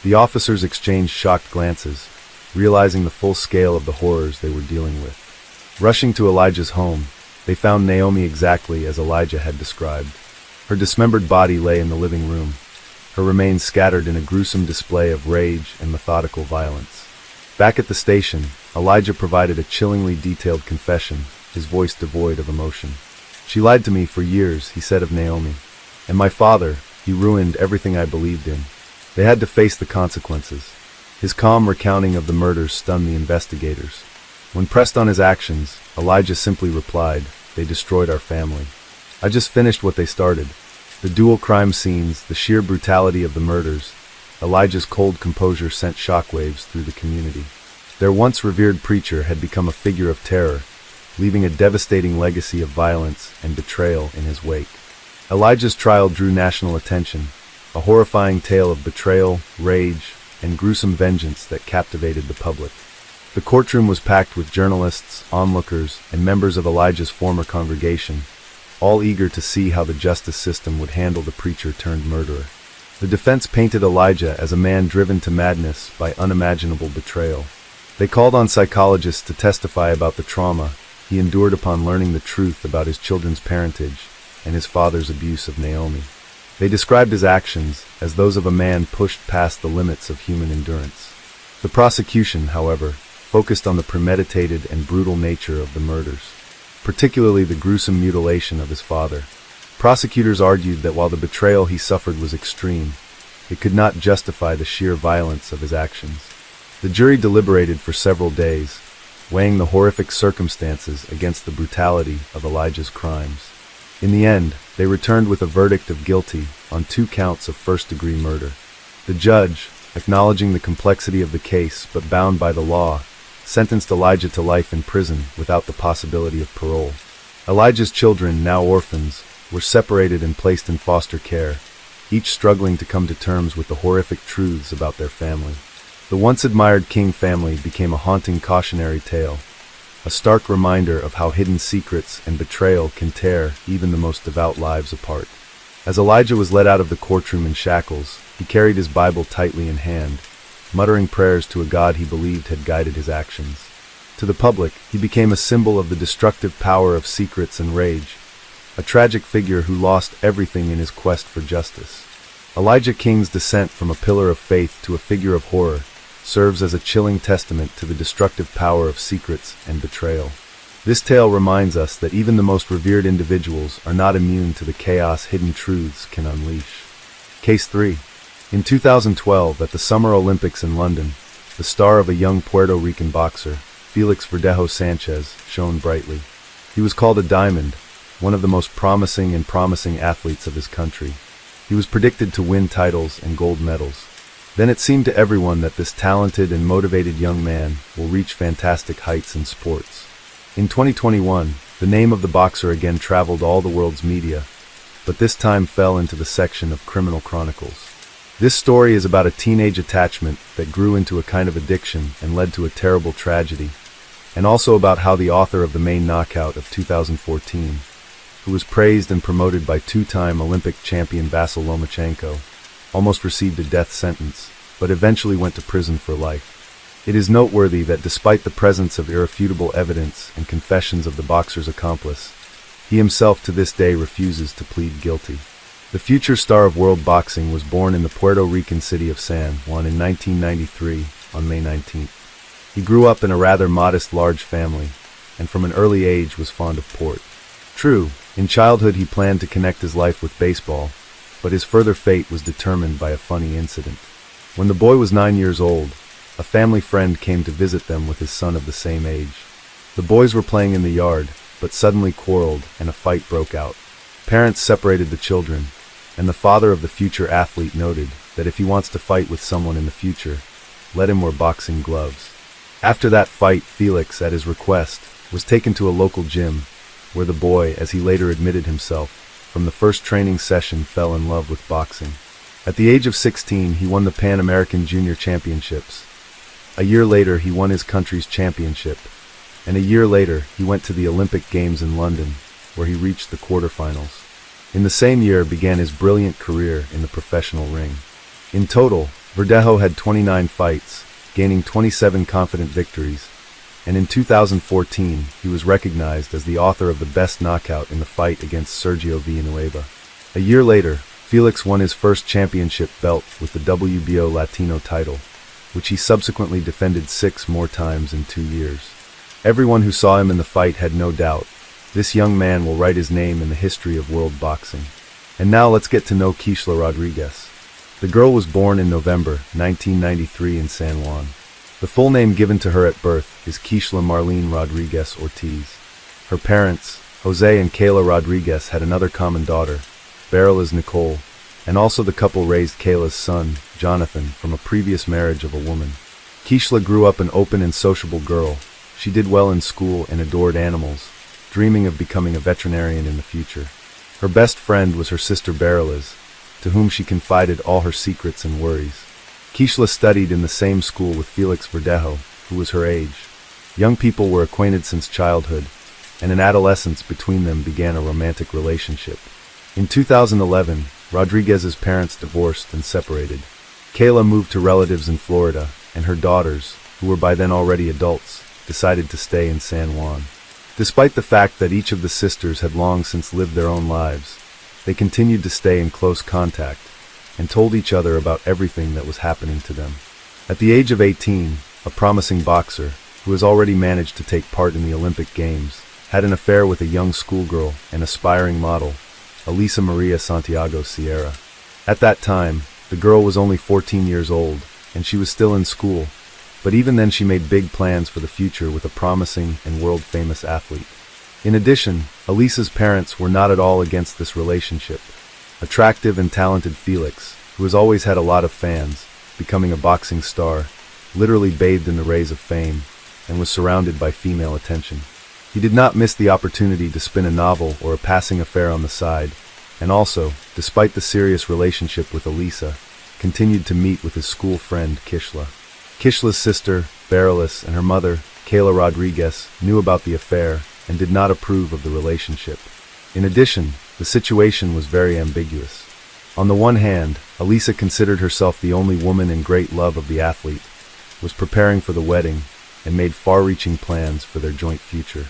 The officers exchanged shocked glances, realizing the full scale of the horrors they were dealing with. Rushing to Elijah's home, they found Naomi exactly as Elijah had described. Her dismembered body lay in the living room, her remains scattered in a gruesome display of rage and methodical violence. Back at the station, Elijah provided a chillingly detailed confession, his voice devoid of emotion. "She lied to me for years," he said of Naomi. "And my father, he ruined everything I believed in. They had to face the consequences." His calm recounting of the murders stunned the investigators. When pressed on his actions, Elijah simply replied, "They destroyed our family. I just finished what they started." The dual crime scenes, the sheer brutality of the murders, Elijah's cold composure sent shockwaves through the community. Their once revered preacher had become a figure of terror, leaving a devastating legacy of violence and betrayal in his wake. Elijah's trial drew national attention, a horrifying tale of betrayal, rage, and gruesome vengeance that captivated the public. The courtroom was packed with journalists, onlookers, and members of Elijah's former congregation, all eager to see how the justice system would handle the preacher-turned-murderer. The defense painted Elijah as a man driven to madness by unimaginable betrayal. They called on psychologists to testify about the trauma he endured upon learning the truth about his children's parentage and his father's abuse of Naomi. They described his actions as those of a man pushed past the limits of human endurance. The prosecution, however, focused on the premeditated and brutal nature of the murders, particularly the gruesome mutilation of his father. Prosecutors argued that while the betrayal he suffered was extreme, it could not justify the sheer violence of his actions. The jury deliberated for several days, weighing the horrific circumstances against the brutality of Elijah's crimes. In the end, they returned with a verdict of guilty on 2 counts of first-degree murder. The judge, acknowledging the complexity of the case but bound by the law, sentenced Elijah to life in prison without the possibility of parole. Elijah's children, now orphans, were separated and placed in foster care, each struggling to come to terms with the horrific truths about their family. The once-admired King family became a haunting cautionary tale, a stark reminder of how hidden secrets and betrayal can tear even the most devout lives apart. As Elijah was led out of the courtroom in shackles, He carried his Bible tightly in hand, muttering prayers to a God he believed had guided his actions. To the public, he became a symbol of the destructive power of secrets and rage, a tragic figure who lost everything in his quest for justice. Elijah King's descent from a pillar of faith to a figure of horror serves as a chilling testament to the destructive power of secrets and betrayal. This tale reminds us that even the most revered individuals are not immune to the chaos hidden truths can unleash. Case 3. In 2012, at the Summer Olympics in London, the star of a young Puerto Rican boxer, Felix Verdejo Sanchez, shone brightly. He was called a diamond, one of the most promising athletes of his country. He was predicted to win titles and gold medals. Then it seemed to everyone that this talented and motivated young man will reach fantastic heights in sports. In 2021, the name of the boxer again traveled all the world's media, but this time fell into the section of criminal chronicles. This story is about a teenage attachment that grew into a kind of addiction and led to a terrible tragedy, and also about how the author of the main knockout of 2014, who was praised and promoted by two-time Olympic champion Vasyl Lomachenko, almost received a death sentence, but eventually went to prison for life. It is noteworthy that despite the presence of irrefutable evidence and confessions of the boxer's accomplice, he himself to this day refuses to plead guilty. The future star of world boxing was born in the Puerto Rican city of San Juan in 1993 on May 19th. He grew up in a rather modest large family, and from an early age was fond of port. True, in childhood he planned to connect his life with baseball, but his further fate was determined by a funny incident. When the boy was 9 years old, a family friend came to visit them with his son of the same age. The boys were playing in the yard, but suddenly quarreled and a fight broke out. Parents separated the children, and the father of the future athlete noted that if he wants to fight with someone in the future, let him wear boxing gloves. After that fight, Felix, at his request, was taken to a local gym, where the boy, as he later admitted himself, from the first training session fell in love with boxing. At the age of 16, he won the Pan American Junior Championships. A year later, he won his country's championship, and a year later, he went to the Olympic Games in London, where he reached the quarterfinals. In the same year began his brilliant career in the professional ring. In total, Verdejo had 29 fights, gaining 27 confident victories, and in 2014 he was recognized as the author of the best knockout in the fight against Sergio Villanueva. A year later, Felix won his first championship belt with the WBO Latino title, which he subsequently defended 6 more times in 2 years. Everyone who saw him in the fight had no doubt this young man will write his name in the history of world boxing. And now let's get to know Keishla Rodriguez. The girl was born in November 1993 in San Juan. The full name given to her at birth is Keishla Marlene Rodriguez Ortiz. Her parents, Jose and Kayla Rodriguez, had another common daughter, Beryl Nicole, and also the couple raised Kayla's son, Jonathan, from a previous marriage of a woman. Keishla grew up an open and sociable girl. She did well in school and adored animals, dreaming of becoming a veterinarian in the future. Her best friend was her sister Beryl, to whom she confided all her secrets and worries. Keishla studied in the same school with Felix Verdejo, who was her age. Young people were acquainted since childhood, and in adolescence between them began a romantic relationship. In 2011, Rodriguez's parents divorced and separated. Kayla moved to relatives in Florida, and her daughters, who were by then already adults, decided to stay in San Juan. Despite the fact that each of the sisters had long since lived their own lives, they continued to stay in close contact and told each other about everything that was happening to them. At the age of 18, a promising boxer, who has already managed to take part in the Olympic Games, had an affair with a young schoolgirl and aspiring model, Elisa Maria Santiago Sierra. At that time, the girl was only 14 years old, and she was still in school, but even then she made big plans for the future with a promising and world-famous athlete. In addition, Elisa's parents were not at all against this relationship. Attractive and talented Felix, who has always had a lot of fans, becoming a boxing star, literally bathed in the rays of fame, and was surrounded by female attention. He did not miss the opportunity to spin a novel or a passing affair on the side, and also, despite the serious relationship with Elisa, continued to meet with his school friend Keishla. Keishla's sister, Berylis, and her mother, Kayla Rodriguez, knew about the affair and did not approve of the relationship. In addition, the situation was very ambiguous. On the one hand, Elisa considered herself the only woman in great love of the athlete, was preparing for the wedding, and made far-reaching plans for their joint future.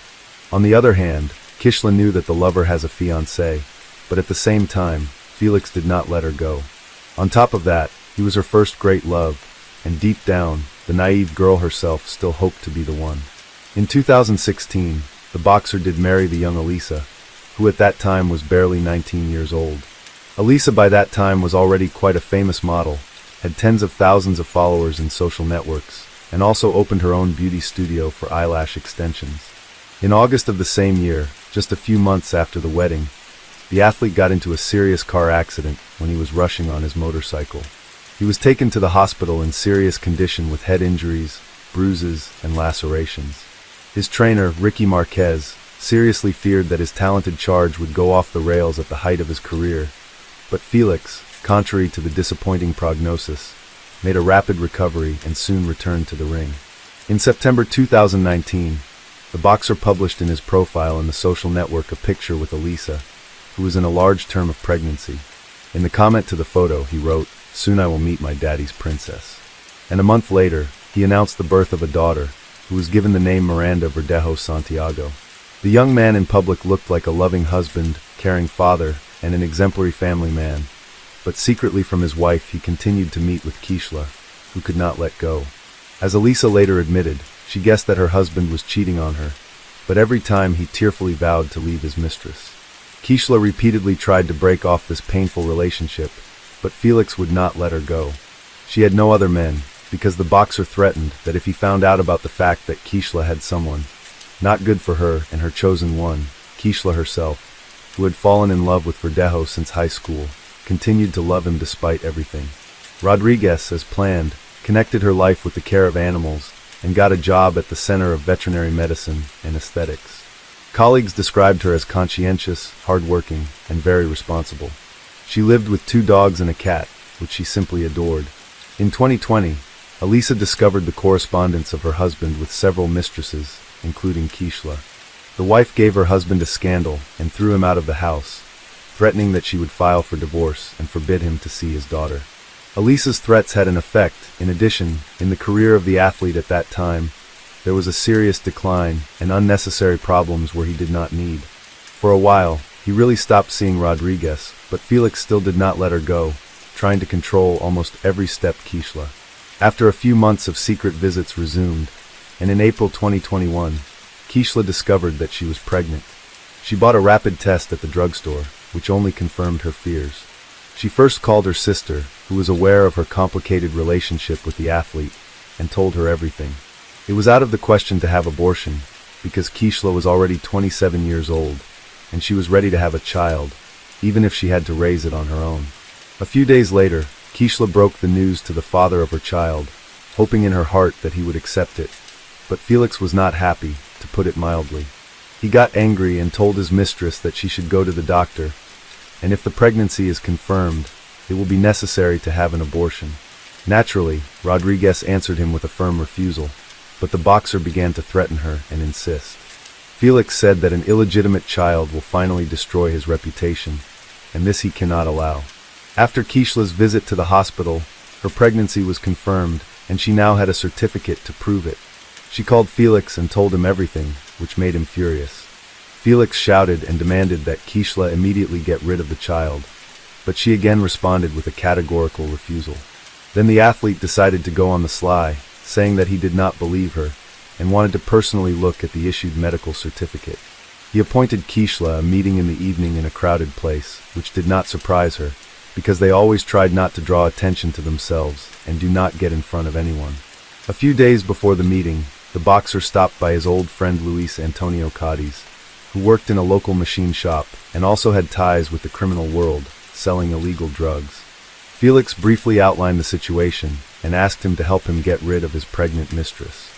On the other hand, Kishla knew that the lover has a fiancé, but at the same time, Felix did not let her go. On top of that, he was her first great love, and deep down, the naive girl herself still hoped to be the one. In 2016, the boxer did marry the young Elisa, who at that time was barely 19 years old. Elisa by that time was already quite a famous model, had tens of thousands of followers in social networks, and also opened her own beauty studio for eyelash extensions. In August of the same year, just a few months after the wedding, the athlete got into a serious car accident when he was rushing on his motorcycle. He was taken to the hospital in serious condition with head injuries, bruises, and lacerations. His trainer, Ricky Marquez, seriously feared that his talented charge would go off the rails at the height of his career, but Felix, contrary to the disappointing prognosis, made a rapid recovery and soon returned to the ring. In September 2019, the boxer published in his profile in the social network a picture with Elisa, who was in a large term of pregnancy. In the comment to the photo, he wrote, "Soon I will meet my daddy's princess." And a month later, he announced the birth of a daughter, who was given the name Miranda Verdejo Santiago. The young man in public looked like a loving husband, caring father, and an exemplary family man, but secretly from his wife he continued to meet with Kishla, who could not let go. As Elisa later admitted, she guessed that her husband was cheating on her, but every time he tearfully vowed to leave his mistress. Kishla repeatedly tried to break off this painful relationship, but Felix would not let her go. She had no other men, because the boxer threatened that if he found out about the fact that Kishla had someone not good for her and her chosen one, Kishla herself, who had fallen in love with Verdejo since high school, continued to love him despite everything. Rodriguez, as planned, connected her life with the care of animals and got a job at the Center of Veterinary Medicine and Aesthetics. Colleagues described her as conscientious, hardworking, and very responsible. She lived with 2 dogs and a cat, which she simply adored. In 2020, Elisa discovered the correspondence of her husband with several mistresses, including Kishla. The wife gave her husband a scandal and threw him out of the house, threatening that she would file for divorce and forbid him to see his daughter. Elisa's threats had an effect. In addition, in the career of the athlete at that time, there was a serious decline and unnecessary problems where he did not need. For a while, he really stopped seeing Rodriguez, but Felix still did not let her go, trying to control almost every step Kishla. After a few months of secret visits resumed, and in April 2021, Kishla discovered that she was pregnant. She bought a rapid test at the drugstore, which only confirmed her fears. She first called her sister, who was aware of her complicated relationship with the athlete, and told her everything. It was out of the question to have abortion, because Kishla was already 27 years old, and she was ready to have a child, even if she had to raise it on her own. A few days later, Kishla broke the news to the father of her child, hoping in her heart that he would accept it. But Felix was not happy, to put it mildly. He got angry and told his mistress that she should go to the doctor, and if the pregnancy is confirmed, it will be necessary to have an abortion. Naturally, Rodriguez answered him with a firm refusal, but the boxer began to threaten her and insist. Felix said that an illegitimate child will finally destroy his reputation, and this he cannot allow. After Kishla's visit to the hospital, her pregnancy was confirmed, and she now had a certificate to prove it. She called Felix and told him everything, which made him furious. Felix shouted and demanded that Kishla immediately get rid of the child, but she again responded with a categorical refusal. Then the athlete decided to go on the sly, saying that he did not believe her, and wanted to personally look at the issued medical certificate. He appointed Kishla a meeting in the evening in a crowded place, which did not surprise her, because they always tried not to draw attention to themselves and do not get in front of anyone. A few days before the meeting, the boxer stopped by his old friend Luis Antonio Cadiz, who worked in a local machine shop and also had ties with the criminal world, selling illegal drugs. Felix briefly outlined the situation and asked him to help him get rid of his pregnant mistress.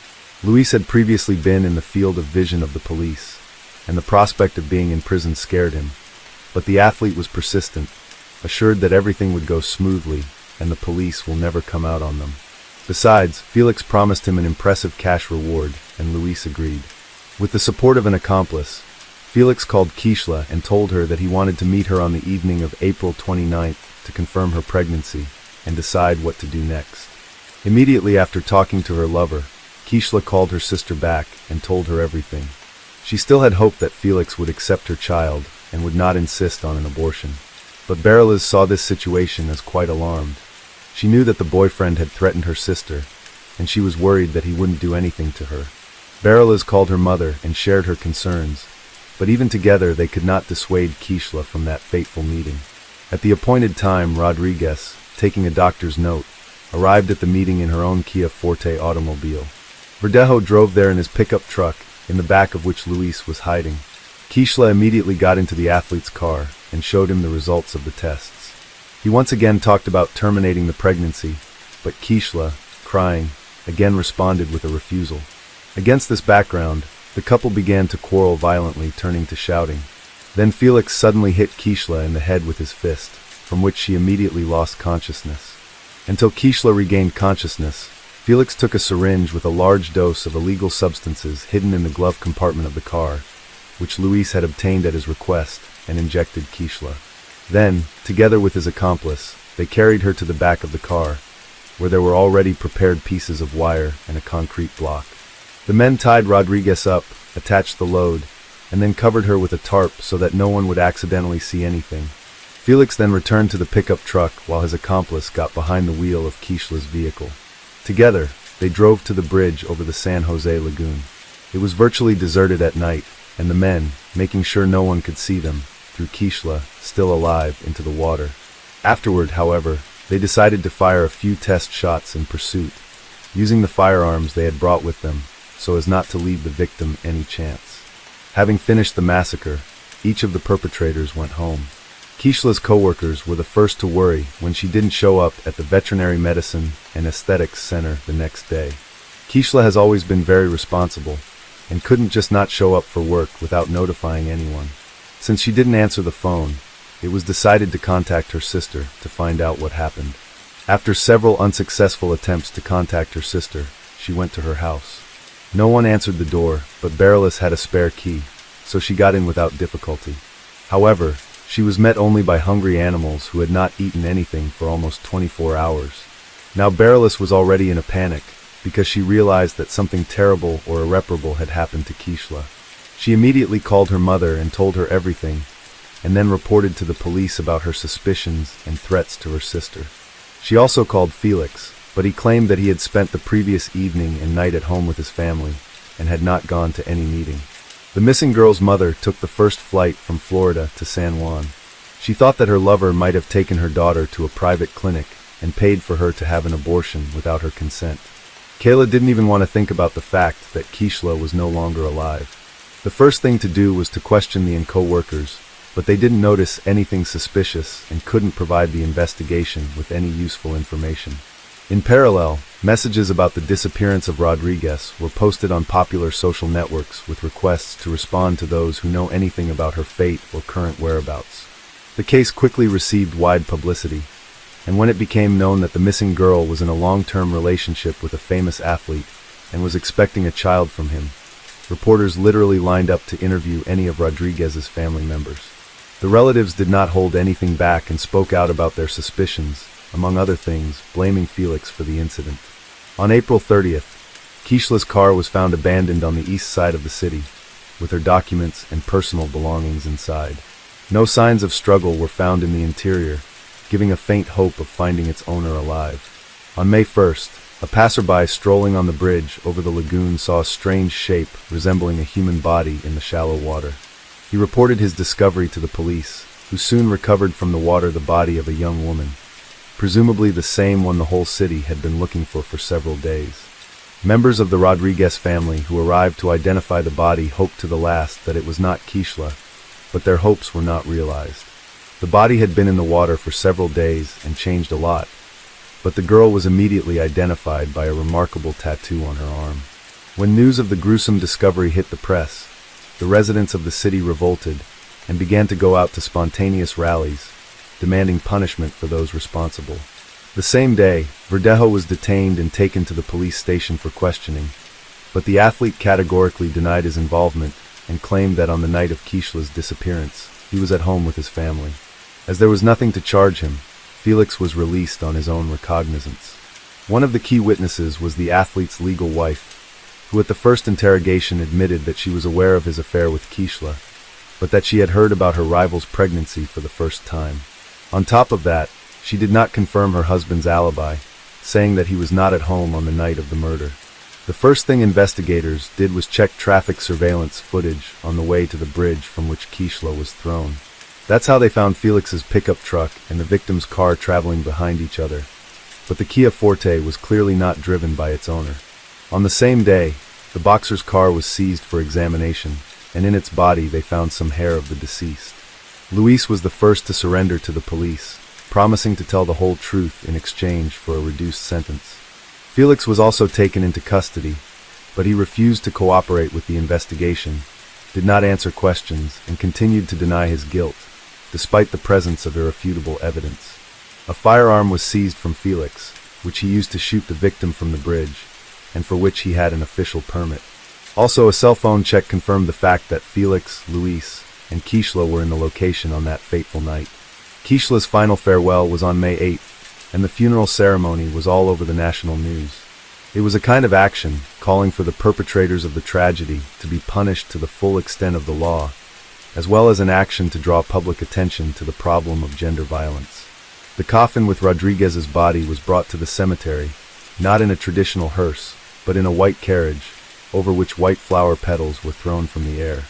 Luis had previously been in the field of vision of the police, and the prospect of being in prison scared him, but the athlete was persistent, assured that everything would go smoothly and the police will never come out on them. Besides, Felix promised him an impressive cash reward, and Luis agreed. With the support of an accomplice, Felix called Kishla and told her that he wanted to meet her on the evening of April 29th to confirm her pregnancy and decide what to do next. Immediately after talking to her lover, Kishla called her sister back and told her everything. She still had hope that Felix would accept her child and would not insist on an abortion. But Bereliz saw this situation as quite alarmed. She knew that the boyfriend had threatened her sister, and she was worried that he wouldn't do anything to her. Bereliz called her mother and shared her concerns, but even together they could not dissuade Kishla from that fateful meeting. At the appointed time, Rodriguez, taking a doctor's note, arrived at the meeting in her own Kia Forte automobile. Verdejo drove there in his pickup truck, in the back of which Luis was hiding. Kishla immediately got into the athlete's car and showed him the results of the tests. He once again talked about terminating the pregnancy, but Kishla, crying, again responded with a refusal. Against this background, the couple began to quarrel violently, turning to shouting. Then Felix suddenly hit Kishla in the head with his fist, from which she immediately lost consciousness. Until Kishla regained consciousness, Felix took a syringe with a large dose of illegal substances hidden in the glove compartment of the car, which Luis had obtained at his request, and injected Kishla. Then, together with his accomplice, they carried her to the back of the car, where there were already prepared pieces of wire and a concrete block. The men tied Rodriguez up, attached the load, and then covered her with a tarp so that no one would accidentally see anything. Felix then returned to the pickup truck while his accomplice got behind the wheel of Kishla's vehicle. Together, they drove to the bridge over the San Jose Lagoon. It was virtually deserted at night, and the men, making sure no one could see them, threw Kishla, still alive, into the water. Afterward, however, they decided to fire a few test shots in pursuit, using the firearms they had brought with them, so as not to leave the victim any chance. Having finished the massacre, each of the perpetrators went home. Kishla's co-workers were the first to worry when she didn't show up at the Veterinary Medicine and Aesthetics Center the next day. Kishla has always been very responsible, and couldn't just not show up for work without notifying anyone. Since she didn't answer the phone, it was decided to contact her sister to find out what happened. After several unsuccessful attempts to contact her sister, she went to her house. No one answered the door, but Bereliz had a spare key, so she got in without difficulty. However, she was met only by hungry animals who had not eaten anything for almost 24 hours. Now Bereliz was already in a panic, because she realized that something terrible or irreparable had happened to Kishla. She immediately called her mother and told her everything, and then reported to the police about her suspicions and threats to her sister. She also called Felix, but he claimed that he had spent the previous evening and night at home with his family, and had not gone to any meeting. The missing girl's mother took the first flight from Florida to San Juan. She thought that her lover might have taken her daughter to a private clinic and paid for her to have an abortion without her consent. Kayla didn't even want to think about the fact that Kishla was no longer alive. The first thing to do was to question the co-workers, but they didn't notice anything suspicious and couldn't provide the investigation with any useful information. In parallel, messages about the disappearance of Rodriguez were posted on popular social networks with requests to respond to those who know anything about her fate or current whereabouts. The case quickly received wide publicity, and when it became known that the missing girl was in a long-term relationship with a famous athlete and was expecting a child from him, reporters literally lined up to interview any of Rodriguez's family members. The relatives did not hold anything back and spoke out about their suspicions, among other things, blaming Felix for the incident. On April 30th, Kishla's car was found abandoned on the east side of the city, with her documents and personal belongings inside. No signs of struggle were found in the interior, giving a faint hope of finding its owner alive. On May 1st, a passerby strolling on the bridge over the lagoon saw a strange shape resembling a human body in the shallow water. He reported his discovery to the police, who soon recovered from the water the body of a young woman, presumably the same one the whole city had been looking for several days. Members of the Rodriguez family who arrived to identify the body hoped to the last that it was not Kishla, but their hopes were not realized. The body had been in the water for several days and changed a lot, but the girl was immediately identified by a remarkable tattoo on her arm. When news of the gruesome discovery hit the press, the residents of the city revolted and began to go out to spontaneous rallies, demanding punishment for those responsible. The same day, Verdejo was detained and taken to the police station for questioning, but the athlete categorically denied his involvement and claimed that on the night of Kishla's disappearance, he was at home with his family. As there was nothing to charge him, Felix was released on his own recognizance. One of the key witnesses was the athlete's legal wife, who at the first interrogation admitted that she was aware of his affair with Kishla, but that she had heard about her rival's pregnancy for the first time. On top of that, she did not confirm her husband's alibi, saying that he was not at home on the night of the murder. The first thing investigators did was check traffic surveillance footage on the way to the bridge from which Kishla was thrown. That's how they found Felix's pickup truck and the victim's car traveling behind each other. But the Kia Forte was clearly not driven by its owner. On the same day, the boxer's car was seized for examination, and in its body they found some hair of the deceased. Luis was the first to surrender to the police, promising to tell the whole truth in exchange for a reduced sentence. Felix was also taken into custody, but he refused to cooperate with the investigation, did not answer questions, and continued to deny his guilt, despite the presence of irrefutable evidence. A firearm was seized from Felix, which he used to shoot the victim from the bridge, and for which he had an official permit. Also, a cell phone check confirmed the fact that Felix, Luis, and Kishla were in the location on that fateful night. Kishla's final farewell was on May 8th, and the funeral ceremony was all over the national news. It was a kind of action, calling for the perpetrators of the tragedy to be punished to the full extent of the law, as well as an action to draw public attention to the problem of gender violence. The coffin with Rodriguez's body was brought to the cemetery, not in a traditional hearse, but in a white carriage, over which white flower petals were thrown from the air.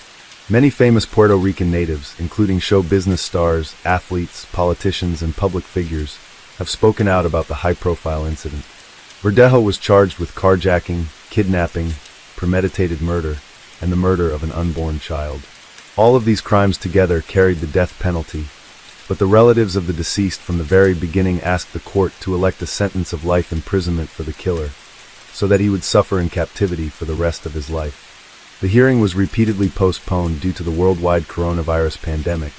Many famous Puerto Rican natives, including show business stars, athletes, politicians, and public figures, have spoken out about the high-profile incident. Verdejo was charged with carjacking, kidnapping, premeditated murder, and the murder of an unborn child. All of these crimes together carried the death penalty, but the relatives of the deceased from the very beginning asked the court to elect a sentence of life imprisonment for the killer, so that he would suffer in captivity for the rest of his life. The hearing was repeatedly postponed due to the worldwide coronavirus pandemic,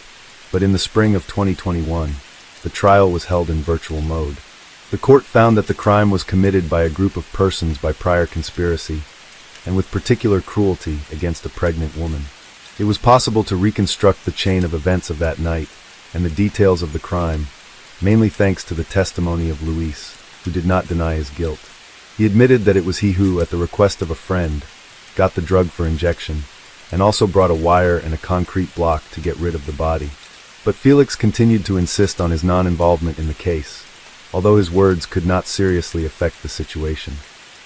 but in the spring of 2021, the trial was held in virtual mode. The court found that the crime was committed by a group of persons by prior conspiracy, and with particular cruelty against a pregnant woman. It was possible to reconstruct the chain of events of that night, and the details of the crime, mainly thanks to the testimony of Luis, who did not deny his guilt. He admitted that it was he who, at the request of a friend, got the drug for injection, and also brought a wire and a concrete block to get rid of the body. But Felix continued to insist on his non-involvement in the case, although his words could not seriously affect the situation.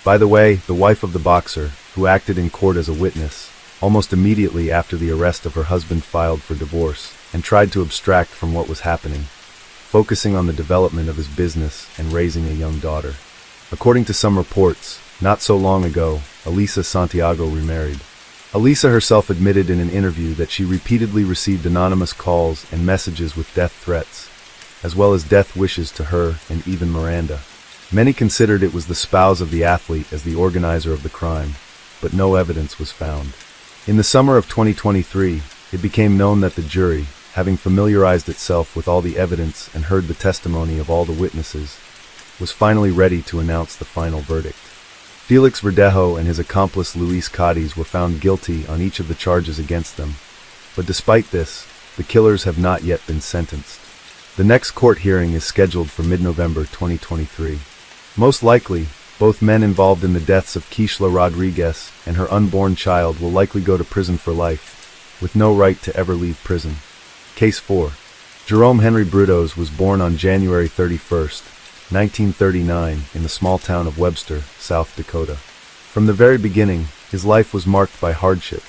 By the way, the wife of the boxer, who acted in court as a witness, almost immediately after the arrest of her husband filed for divorce, and tried to abstract from what was happening, focusing on the development of his business and raising a young daughter. According to some reports, not so long ago, Elisa Santiago remarried. Elisa herself admitted in an interview that she repeatedly received anonymous calls and messages with death threats, as well as death wishes to her and even Miranda. Many considered it was the spouse of the athlete as the organizer of the crime, but no evidence was found. In the summer of 2023, it became known that the jury, having familiarized itself with all the evidence and heard the testimony of all the witnesses, was finally ready to announce the final verdict. Felix Verdejo and his accomplice Luis Cadiz were found guilty on each of the charges against them, but despite this, the killers have not yet been sentenced. The next court hearing is scheduled for mid-November 2023. Most likely, both men involved in the deaths of Kishla Rodriguez and her unborn child will likely go to prison for life, with no right to ever leave prison. Case 4. Jerome Henry Brudos was born on January 31st, 1939, in the small town of Webster, South Dakota. From the very beginning, his life was marked by hardship.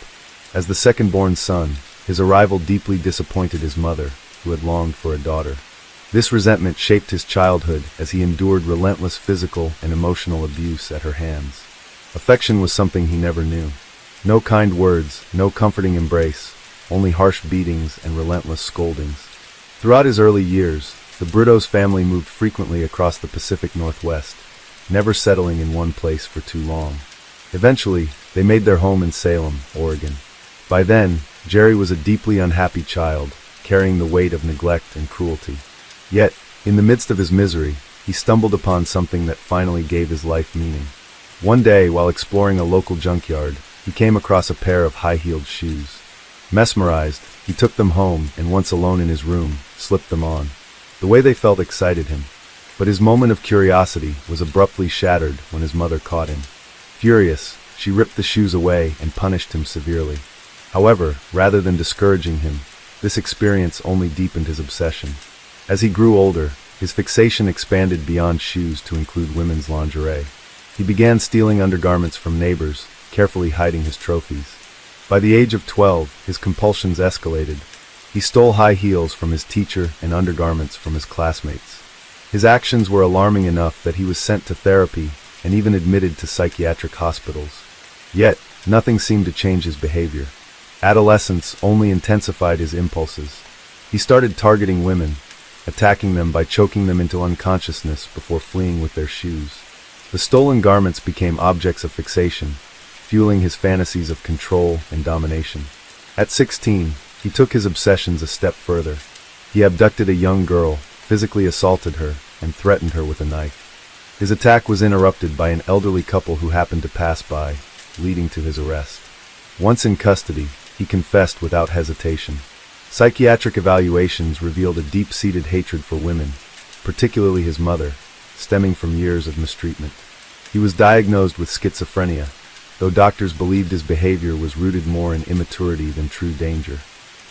As the second-born son, his arrival deeply disappointed his mother, who had longed for a daughter. This resentment shaped his childhood as he endured relentless physical and emotional abuse at her hands. Affection was something he never knew. No kind words, no comforting embrace, only harsh beatings and relentless scoldings. Throughout his early years, the Brudos family moved frequently across the Pacific Northwest, never settling in one place for too long. Eventually, they made their home in Salem, Oregon. By then, Jerry was a deeply unhappy child, carrying the weight of neglect and cruelty. Yet, in the midst of his misery, he stumbled upon something that finally gave his life meaning. One day, while exploring a local junkyard, he came across a pair of high-heeled shoes. Mesmerized, he took them home and once alone in his room, slipped them on. The way they felt excited him, but his moment of curiosity was abruptly shattered when his mother caught him. Furious, she ripped the shoes away and punished him severely. However, rather than discouraging him, this experience only deepened his obsession. As he grew older, his fixation expanded beyond shoes to include women's lingerie. He began stealing undergarments from neighbors, carefully hiding his trophies. By the age of 12, his compulsions escalated. He stole high heels from his teacher and undergarments from his classmates. His actions were alarming enough that he was sent to therapy and even admitted to psychiatric hospitals. Yet, nothing seemed to change his behavior. Adolescence only intensified his impulses. He started targeting women, attacking them by choking them into unconsciousness before fleeing with their shoes. The stolen garments became objects of fixation, fueling his fantasies of control and domination. At 16, he took his obsessions a step further. He abducted a young girl, physically assaulted her, and threatened her with a knife. His attack was interrupted by an elderly couple who happened to pass by, leading to his arrest. Once in custody, he confessed without hesitation. Psychiatric evaluations revealed a deep-seated hatred for women, particularly his mother, stemming from years of mistreatment. He was diagnosed with schizophrenia, though doctors believed his behavior was rooted more in immaturity than true danger.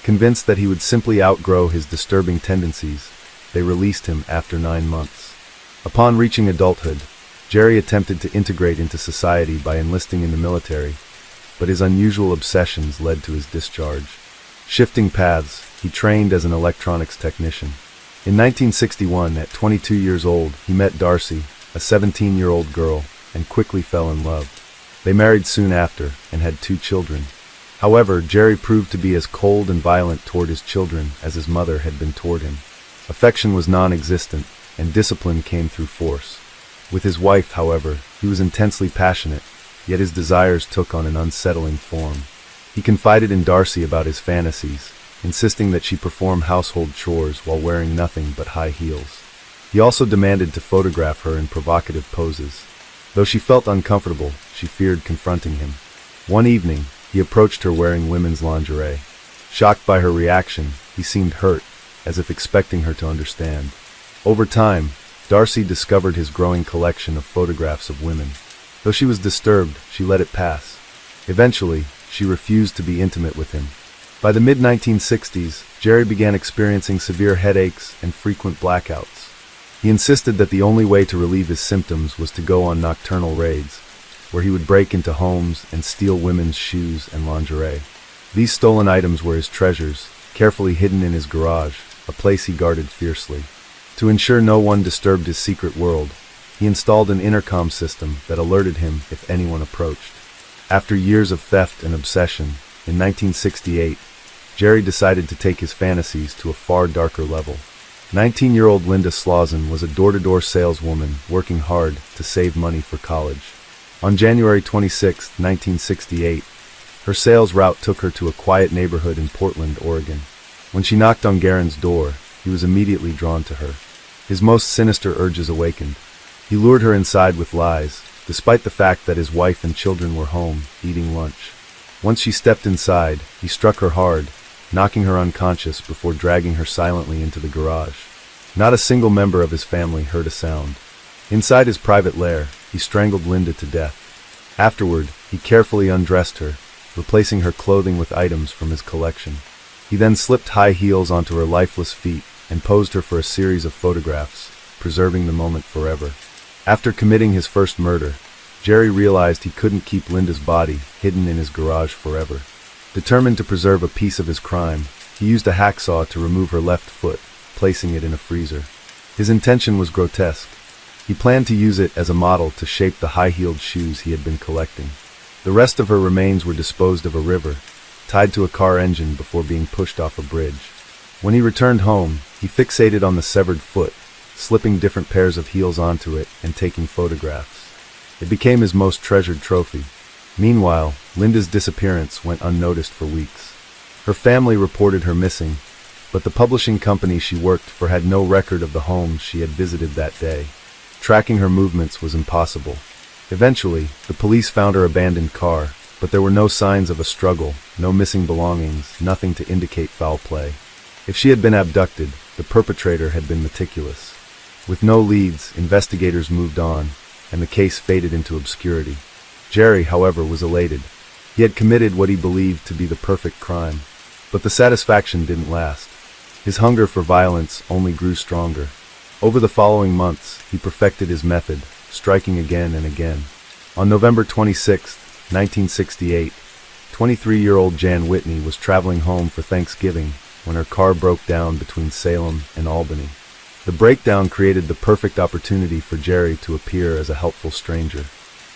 Convinced that he would simply outgrow his disturbing tendencies, they released him after 9 months. Upon reaching adulthood, Jerry attempted to integrate into society by enlisting in the military, but his unusual obsessions led to his discharge. Shifting paths, he trained as an electronics technician. In 1961, at 22 years old, he met Darcy, a 17-year-old girl, and quickly fell in love. They married soon after and had 2 children. However, Jerry proved to be as cold and violent toward his children as his mother had been toward him. Affection was non-existent, and discipline came through force. With his wife, however, he was intensely passionate, yet his desires took on an unsettling form. He confided in Darcy about his fantasies, insisting that she perform household chores while wearing nothing but high heels. He also demanded to photograph her in provocative poses. Though she felt uncomfortable, she feared confronting him. One evening, he approached her wearing women's lingerie. Shocked by her reaction, he seemed hurt, as if expecting her to understand. Over time, Darcy discovered his growing collection of photographs of women. Though she was disturbed, she let it pass. Eventually, she refused to be intimate with him. By the mid-1960s, Jerry began experiencing severe headaches and frequent blackouts. He insisted that the only way to relieve his symptoms was to go on nocturnal raids, where he would break into homes and steal women's shoes and lingerie. These stolen items were his treasures, carefully hidden in his garage, a place he guarded fiercely. To ensure no one disturbed his secret world, he installed an intercom system that alerted him if anyone approached. After years of theft and obsession, in 1968, Jerry decided to take his fantasies to a far darker level. 19-year-old Linda Slauson was a door-to-door saleswoman working hard to save money for college. On January 26, 1968, her sales route took her to a quiet neighborhood in Portland, Oregon. When she knocked on Garen's door, he was immediately drawn to her. His most sinister urges awakened. He lured her inside with lies, despite the fact that his wife and children were home, eating lunch. Once she stepped inside, he struck her hard, knocking her unconscious before dragging her silently into the garage. Not a single member of his family heard a sound. Inside his private lair, he strangled Linda to death. Afterward, he carefully undressed her, replacing her clothing with items from his collection. He then slipped high heels onto her lifeless feet and posed her for a series of photographs, preserving the moment forever. After committing his first murder, Jerry realized he couldn't keep Linda's body hidden in his garage forever. Determined to preserve a piece of his crime, he used a hacksaw to remove her left foot, placing it in a freezer. His intention was grotesque. He planned to use it as a model to shape the high-heeled shoes he had been collecting. The rest of her remains were disposed of a river, tied to a car engine before being pushed off a bridge. When he returned home, he fixated on the severed foot, slipping different pairs of heels onto it and taking photographs. It became his most treasured trophy. Meanwhile, Linda's disappearance went unnoticed for weeks. Her family reported her missing, but the publishing company she worked for had no record of the homes she had visited that day. Tracking her movements was impossible. Eventually, the police found her abandoned car, but there were no signs of a struggle, no missing belongings, nothing to indicate foul play. If she had been abducted, the perpetrator had been meticulous. With no leads, investigators moved on, and the case faded into obscurity. Jerry, however, was elated. He had committed what he believed to be the perfect crime. But the satisfaction didn't last. His hunger for violence only grew stronger. Over the following months, he perfected his method, striking again and again. On November 26, 1968, 23-year-old Jan Whitney was traveling home for Thanksgiving when her car broke down between Salem and Albany. The breakdown created the perfect opportunity for Jerry to appear as a helpful stranger.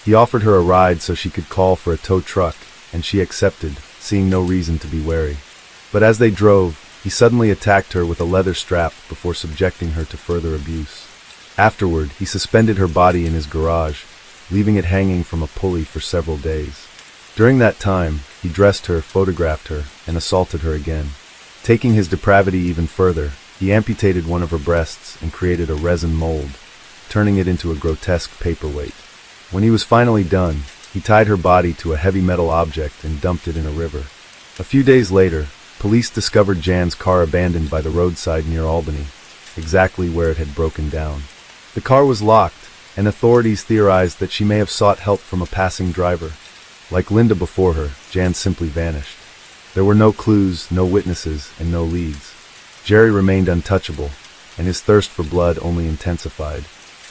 He offered her a ride so she could call for a tow truck, and she accepted, seeing no reason to be wary. But as they drove, he suddenly attacked her with a leather strap before subjecting her to further abuse. Afterward, he suspended her body in his garage, leaving it hanging from a pulley for several days. During that time, he dressed her, photographed her, and assaulted her again. Taking his depravity even further, he amputated one of her breasts and created a resin mold, turning it into a grotesque paperweight. When he was finally done, he tied her body to a heavy metal object and dumped it in a river. A few days later, police discovered Jan's car abandoned by the roadside near Albany, exactly where it had broken down. The car was locked, and authorities theorized that she may have sought help from a passing driver. Like Linda before her, Jan simply vanished. There were no clues, no witnesses, and no leads. Jerry remained untouchable, and his thirst for blood only intensified.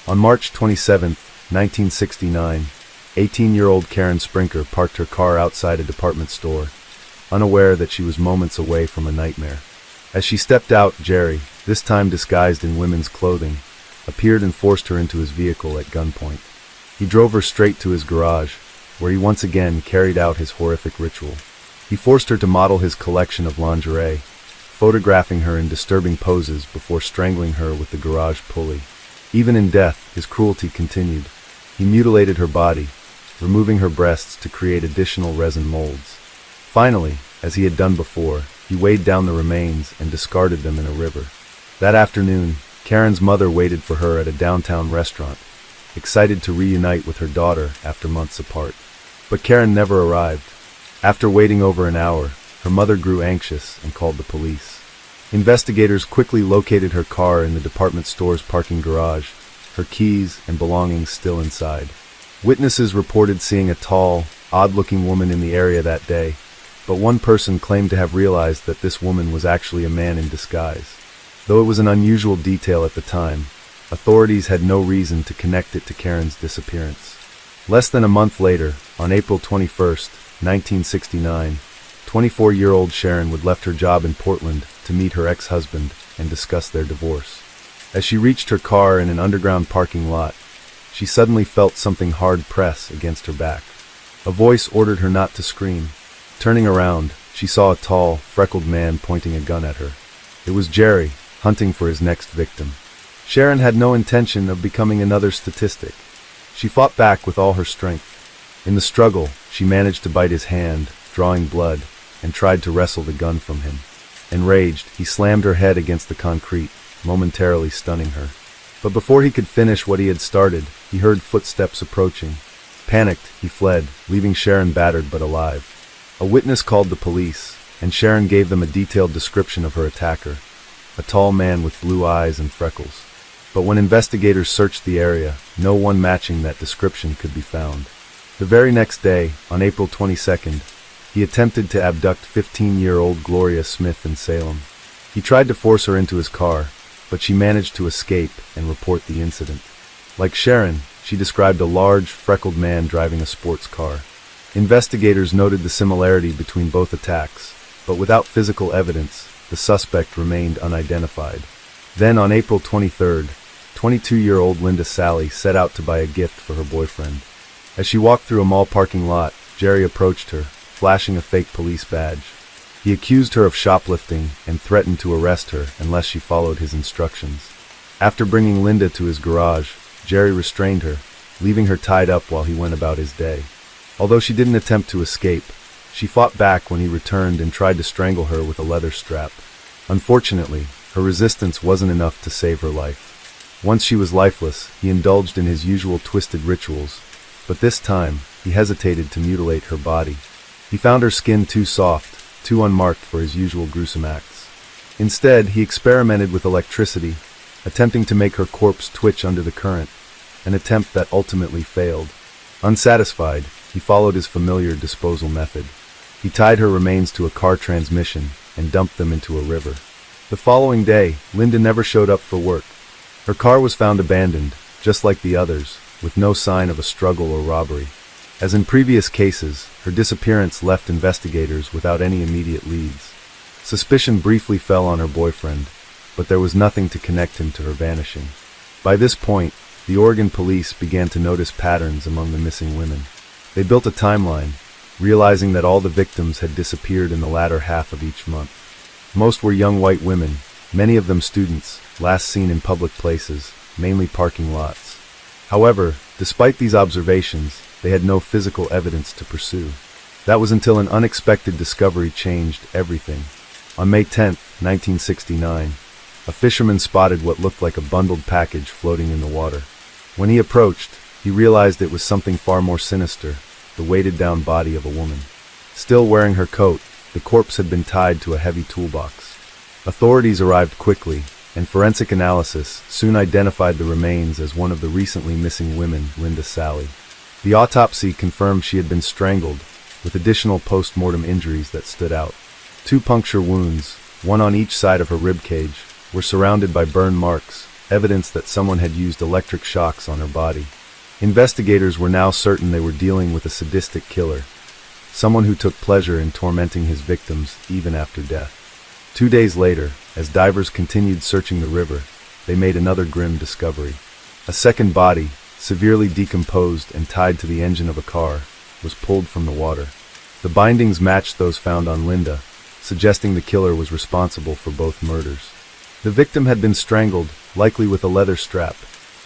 On March 27, 1969, 18-year-old Karen Sprinker parked her car outside a department store, unaware that she was moments away from a nightmare. As she stepped out, Jerry, this time disguised in women's clothing, appeared and forced her into his vehicle at gunpoint. He drove her straight to his garage, where he once again carried out his horrific ritual. He forced her to model his collection of lingerie, photographing her in disturbing poses before strangling her with the garage pulley. Even in death, his cruelty continued. He mutilated her body, removing her breasts to create additional resin molds. Finally, as he had done before, he weighed down the remains and discarded them in a river. That afternoon, Karen's mother waited for her at a downtown restaurant, excited to reunite with her daughter after months apart. But Karen never arrived. After waiting over an hour, her mother grew anxious and called the police. Investigators quickly located her car in the department store's parking garage, her keys and belongings still inside. Witnesses reported seeing a tall, odd-looking woman in the area that day, but one person claimed to have realized that this woman was actually a man in disguise. Though it was an unusual detail at the time, authorities had no reason to connect it to Karen's disappearance. Less than a month later, on April 21, 1969, 24-year-old Sharon would left her job in Portland to meet her ex-husband and discuss their divorce. As she reached her car in an underground parking lot, she suddenly felt something hard press against her back. A voice ordered her not to scream. Turning around, she saw a tall, freckled man pointing a gun at her. It was Jerry, hunting for his next victim. Sharon had no intention of becoming another statistic. She fought back with all her strength. In the struggle, she managed to bite his hand, drawing blood, and tried to wrestle the gun from him. Enraged, he slammed her head against the concrete, momentarily stunning her. But before he could finish what he had started, he heard footsteps approaching. Panicked, he fled, leaving Sharon battered but alive. A witness called the police, and Sharon gave them a detailed description of her attacker, a tall man with blue eyes and freckles. But when investigators searched the area, no one matching that description could be found. The very next day, on April 22nd, he attempted to abduct 15-year-old Gloria Smith in Salem. He tried to force her into his car, but she managed to escape and report the incident. Like Sharon, she described a large, freckled man driving a sports car. Investigators noted the similarity between both attacks, but without physical evidence, the suspect remained unidentified. Then on April 23rd, 22-year-old Linda Sally set out to buy a gift for her boyfriend. As she walked through a mall parking lot, Jerry approached her, flashing a fake police badge. He accused her of shoplifting and threatened to arrest her unless she followed his instructions. After bringing Linda to his garage, Jerry restrained her, leaving her tied up while he went about his day. Although she didn't attempt to escape, she fought back when he returned and tried to strangle her with a leather strap. Unfortunately, her resistance wasn't enough to save her life. Once she was lifeless, he indulged in his usual twisted rituals, but this time, he hesitated to mutilate her body. He found her skin too soft, too unmarked for his usual gruesome acts. Instead, he experimented with electricity, attempting to make her corpse twitch under the current, an attempt that ultimately failed. Unsatisfied, he followed his familiar disposal method. He tied her remains to a car transmission and dumped them into a river. The following day, Linda never showed up for work. Her car was found abandoned, just like the others, with no sign of a struggle or robbery. As in previous cases, her disappearance left investigators without any immediate leads. Suspicion briefly fell on her boyfriend, but there was nothing to connect him to her vanishing. By this point, the Oregon police began to notice patterns among the missing women. They built a timeline, realizing that all the victims had disappeared in the latter half of each month. Most were young white women, many of them students, last seen in public places, mainly parking lots. However, despite these observations, they had no physical evidence to pursue. That was until an unexpected discovery changed everything. On May 10, 1969, a fisherman spotted what looked like a bundled package floating in the water. When he approached, he realized it was something far more sinister, the weighted-down body of a woman. Still wearing her coat, the corpse had been tied to a heavy toolbox. Authorities arrived quickly, and forensic analysis soon identified the remains as one of the recently missing women, Linda Sally. The autopsy confirmed she had been strangled, with additional post-mortem injuries that stood out. 2 puncture wounds, one on each side of her rib cage, were surrounded by burn marks, evidence that someone had used electric shocks on her body. Investigators were now certain they were dealing with a sadistic killer, someone who took pleasure in tormenting his victims even after death. 2 days later, as divers continued searching the river, they made another grim discovery. A second body, severely decomposed and tied to the engine of a car, was pulled from the water. The bindings matched those found on Linda, suggesting the killer was responsible for both murders. The victim had been strangled, likely with a leather strap.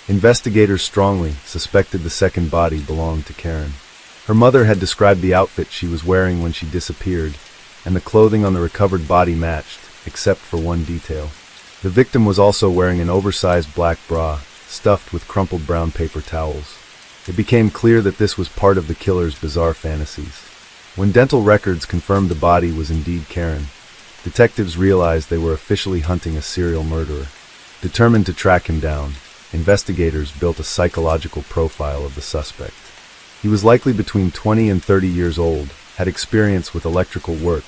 Investigators strongly suspected the second body belonged to Karen. Her mother had described the outfit she was wearing when she disappeared, and the clothing on the recovered body matched, except for one detail. The victim was also wearing an oversized black bra, stuffed with crumpled brown paper towels. It became clear that this was part of the killer's bizarre fantasies. When dental records confirmed the body was indeed Karen, detectives realized they were officially hunting a serial murderer. Determined to track him down, investigators built a psychological profile of the suspect. He was likely between 20 and 30 years old, had experience with electrical work,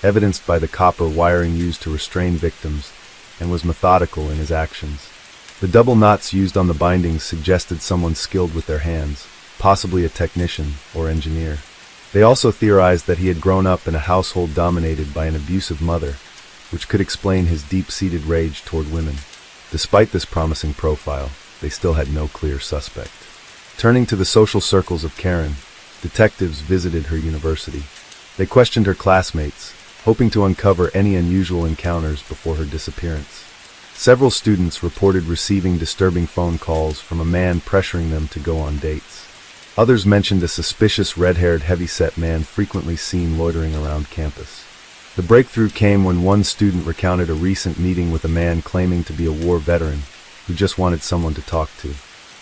evidenced by the copper wiring used to restrain victims, and was methodical in his actions. The double knots used on the bindings suggested someone skilled with their hands, possibly a technician or engineer. They also theorized that he had grown up in a household dominated by an abusive mother, which could explain his deep-seated rage toward women. Despite this promising profile, they still had no clear suspect. Turning to the social circles of Karen, detectives visited her university. They questioned her classmates, hoping to uncover any unusual encounters before her disappearance. Several students reported receiving disturbing phone calls from a man pressuring them to go on dates. Others mentioned a suspicious red-haired heavy-set man frequently seen loitering around campus. The breakthrough came when one student recounted a recent meeting with a man claiming to be a war veteran who just wanted someone to talk to.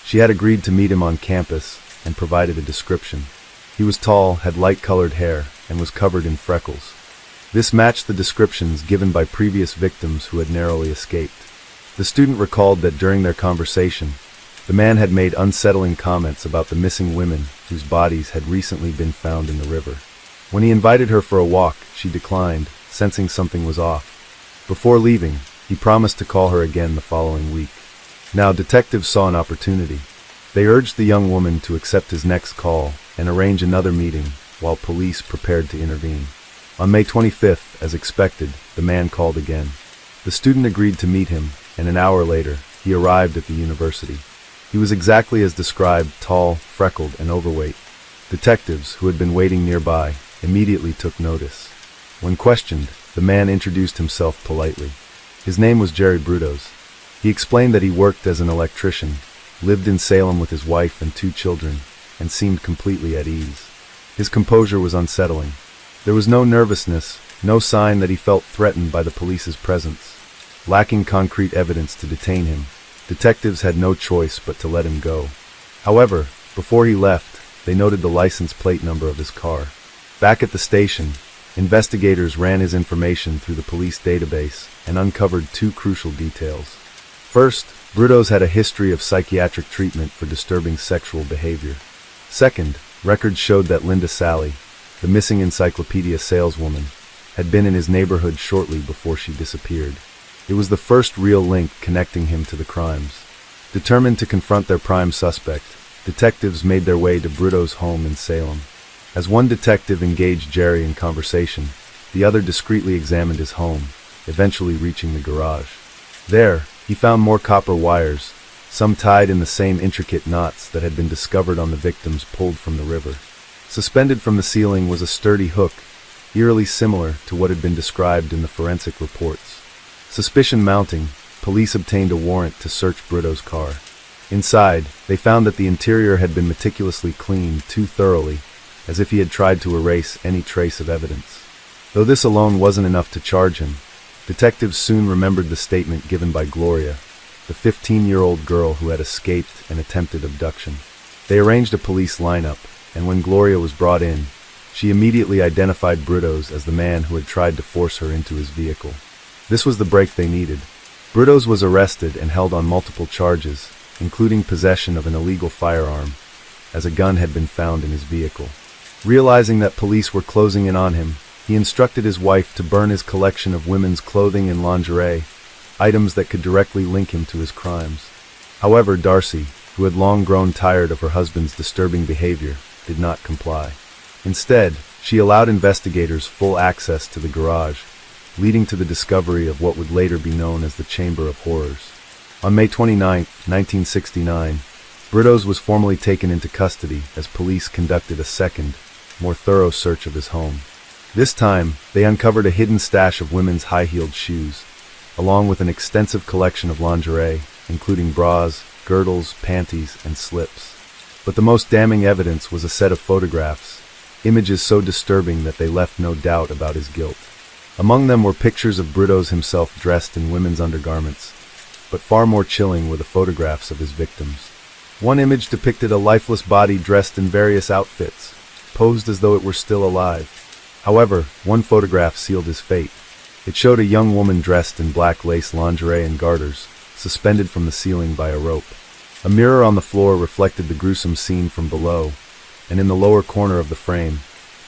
She had agreed to meet him on campus and provided a description. He was tall, had light-colored hair, and was covered in freckles. This matched the descriptions given by previous victims who had narrowly escaped. The student recalled that during their conversation, the man had made unsettling comments about the missing women whose bodies had recently been found in the river. When he invited her for a walk, she declined, sensing something was off. Before leaving, he promised to call her again the following week. Now, detectives saw an opportunity. They urged the young woman to accept his next call and arrange another meeting while police prepared to intervene. On May 25th, as expected, the man called again. The student agreed to meet him, and an hour later, he arrived at the university. He was exactly as described, tall, freckled, and overweight. Detectives, who had been waiting nearby, immediately took notice. When questioned, the man introduced himself politely. His name was Jerry Brutos. He explained that he worked as an electrician, lived in Salem with his wife and 2 children, and seemed completely at ease. His composure was unsettling. There was no nervousness, no sign that he felt threatened by the police's presence. Lacking concrete evidence to detain him, detectives had no choice but to let him go. However, before he left, they noted the license plate number of his car. Back at the station, investigators ran his information through the police database and uncovered two crucial details. First, Brudos had a history of psychiatric treatment for disturbing sexual behavior. Second, records showed that Linda Sally, the missing encyclopedia saleswoman, had been in his neighborhood shortly before she disappeared. It was the first real link connecting him to the crimes. Determined to confront their prime suspect, detectives made their way to Brudos' home in Salem. As one detective engaged Jerry in conversation, the other discreetly examined his home, eventually reaching the garage. There, he found more copper wires, some tied in the same intricate knots that had been discovered on the victims pulled from the river. Suspended from the ceiling was a sturdy hook, eerily similar to what had been described in the forensic reports. Suspicion mounting, police obtained a warrant to search Brudos' car. Inside, they found that the interior had been meticulously cleaned too thoroughly, as if he had tried to erase any trace of evidence. Though this alone wasn't enough to charge him, detectives soon remembered the statement given by Gloria, the 15-year-old girl who had escaped an attempted abduction. They arranged a police lineup, and when Gloria was brought in, she immediately identified Brudos as the man who had tried to force her into his vehicle. This was the break they needed. Brudos was arrested and held on multiple charges, including possession of an illegal firearm, as a gun had been found in his vehicle. Realizing that police were closing in on him, he instructed his wife to burn his collection of women's clothing and lingerie, items that could directly link him to his crimes. However, Darcy, who had long grown tired of her husband's disturbing behavior, did not comply. Instead, she allowed investigators full access to the garage, leading to the discovery of what would later be known as the Chamber of Horrors. On May 29, 1969, Brudos was formally taken into custody as police conducted a second, more thorough search of his home. This time, they uncovered a hidden stash of women's high-heeled shoes, along with an extensive collection of lingerie, including bras, girdles, panties, and slips. But the most damning evidence was a set of photographs, images so disturbing that they left no doubt about his guilt. Among them were pictures of Brudos himself dressed in women's undergarments, but far more chilling were the photographs of his victims. One image depicted a lifeless body dressed in various outfits, posed as though it were still alive. However, one photograph sealed his fate. It showed a young woman dressed in black lace lingerie and garters, suspended from the ceiling by a rope. A mirror on the floor reflected the gruesome scene from below, and in the lower corner of the frame,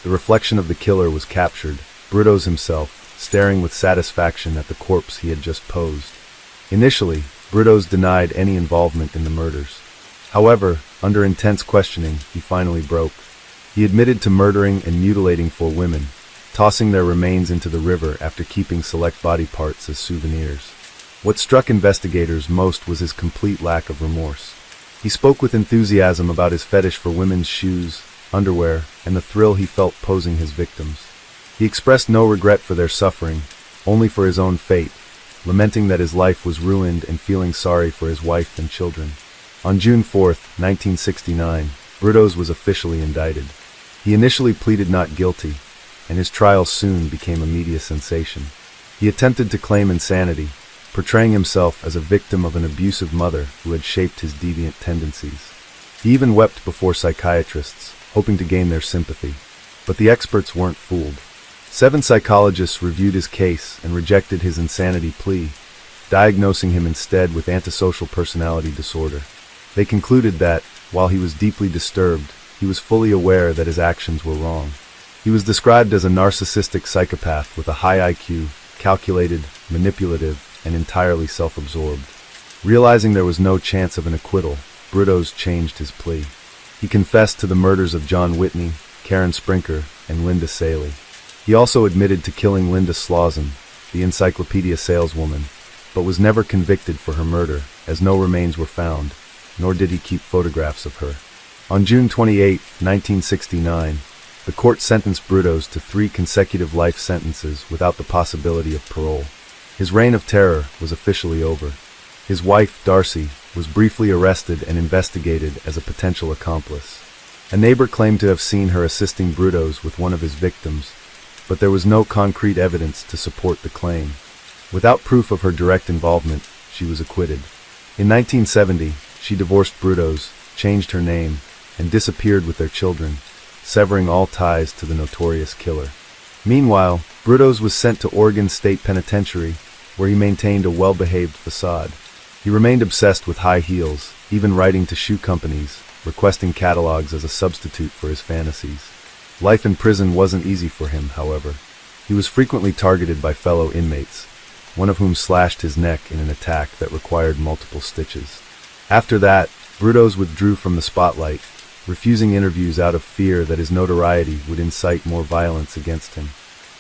the reflection of the killer was captured, Brudos himself, staring with satisfaction at the corpse he had just posed. Initially, Brudos denied any involvement in the murders. However, under intense questioning, he finally broke. He admitted to murdering and mutilating 4 women, tossing their remains into the river after keeping select body parts as souvenirs. What struck investigators most was his complete lack of remorse. He spoke with enthusiasm about his fetish for women's shoes, underwear, and the thrill he felt posing his victims. He expressed no regret for their suffering, only for his own fate, lamenting that his life was ruined and feeling sorry for his wife and children. On June 4, 1969, Brudos was officially indicted. He initially pleaded not guilty, and his trial soon became a media sensation. He attempted to claim insanity, portraying himself as a victim of an abusive mother who had shaped his deviant tendencies. He even wept before psychiatrists, hoping to gain their sympathy. But the experts weren't fooled. 7 psychologists reviewed his case and rejected his insanity plea, diagnosing him instead with antisocial personality disorder. They concluded that, while he was deeply disturbed, he was fully aware that his actions were wrong. He was described as a narcissistic psychopath with a high IQ, calculated, manipulative, and entirely self-absorbed. Realizing there was no chance of an acquittal, Brudos changed his plea. He confessed to the murders of John Whitney, Karen Sprinker, and Linda Saley. He also admitted to killing Linda Slauson, the encyclopedia saleswoman, but was never convicted for her murder, as no remains were found, nor did he keep photographs of her. On June 28, 1969, the court sentenced Brudos to 3 consecutive life sentences without the possibility of parole. His reign of terror was officially over. His wife, Darcy, was briefly arrested and investigated as a potential accomplice. A neighbor claimed to have seen her assisting Brudos with one of his victims, but there was no concrete evidence to support the claim. Without proof of her direct involvement, she was acquitted. In 1970, she divorced Brudos, changed her name, and disappeared with their children, severing all ties to the notorious killer. Meanwhile, Brutos was sent to Oregon State Penitentiary, where he maintained a well-behaved facade. He remained obsessed with high heels, even writing to shoe companies, requesting catalogs as a substitute for his fantasies. Life in prison wasn't easy for him, however. He was frequently targeted by fellow inmates, one of whom slashed his neck in an attack that required multiple stitches. After that, Brutos withdrew from the spotlight, refusing interviews out of fear that his notoriety would incite more violence against him.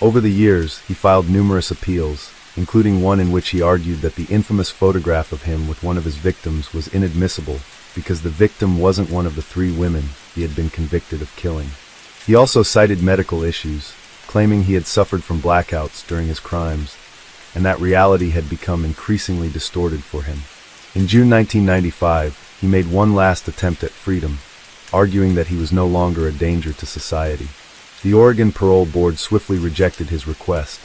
Over the years, he filed numerous appeals, including one in which he argued that the infamous photograph of him with one of his victims was inadmissible because the victim wasn't one of the 3 women he had been convicted of killing. He also cited medical issues, claiming he had suffered from blackouts during his crimes, and that reality had become increasingly distorted for him. In June 1995, he made one last attempt at freedom, arguing that he was no longer a danger to society. The Oregon Parole Board swiftly rejected his request,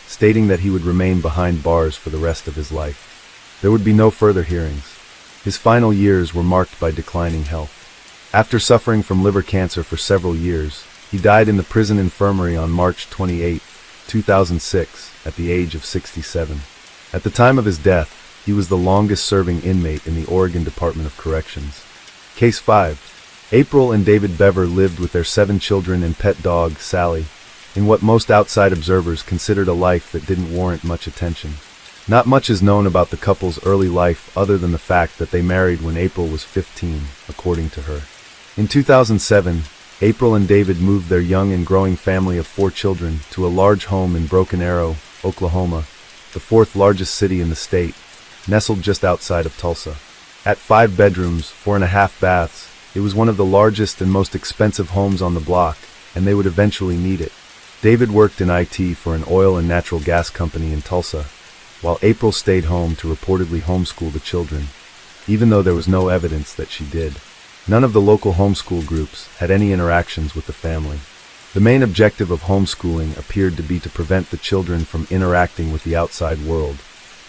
stating that he would remain behind bars for the rest of his life. There would be no further hearings. His final years were marked by declining health. After suffering from liver cancer for several years, he died in the prison infirmary on March 28, 2006, at the age of 67. At the time of his death, he was the longest-serving inmate in the Oregon Department of Corrections. Case 5. April and David Bever lived with their 7 children and pet dog, Sally, in what most outside observers considered a life that didn't warrant much attention. Not much is known about the couple's early life other than the fact that they married when April was 15, according to her. In 2007, April and David moved their young and growing family of 4 children to a large home in Broken Arrow, Oklahoma, the 4th largest city in the state, nestled just outside of Tulsa. At 5 bedrooms, 4.5 baths, it was one of the largest and most expensive homes on the block, and they would eventually need it. David worked in IT for an oil and natural gas company in Tulsa, while April stayed home to reportedly homeschool the children, even though there was no evidence that she did. None of the local homeschool groups had any interactions with the family. The main objective of homeschooling appeared to be to prevent the children from interacting with the outside world,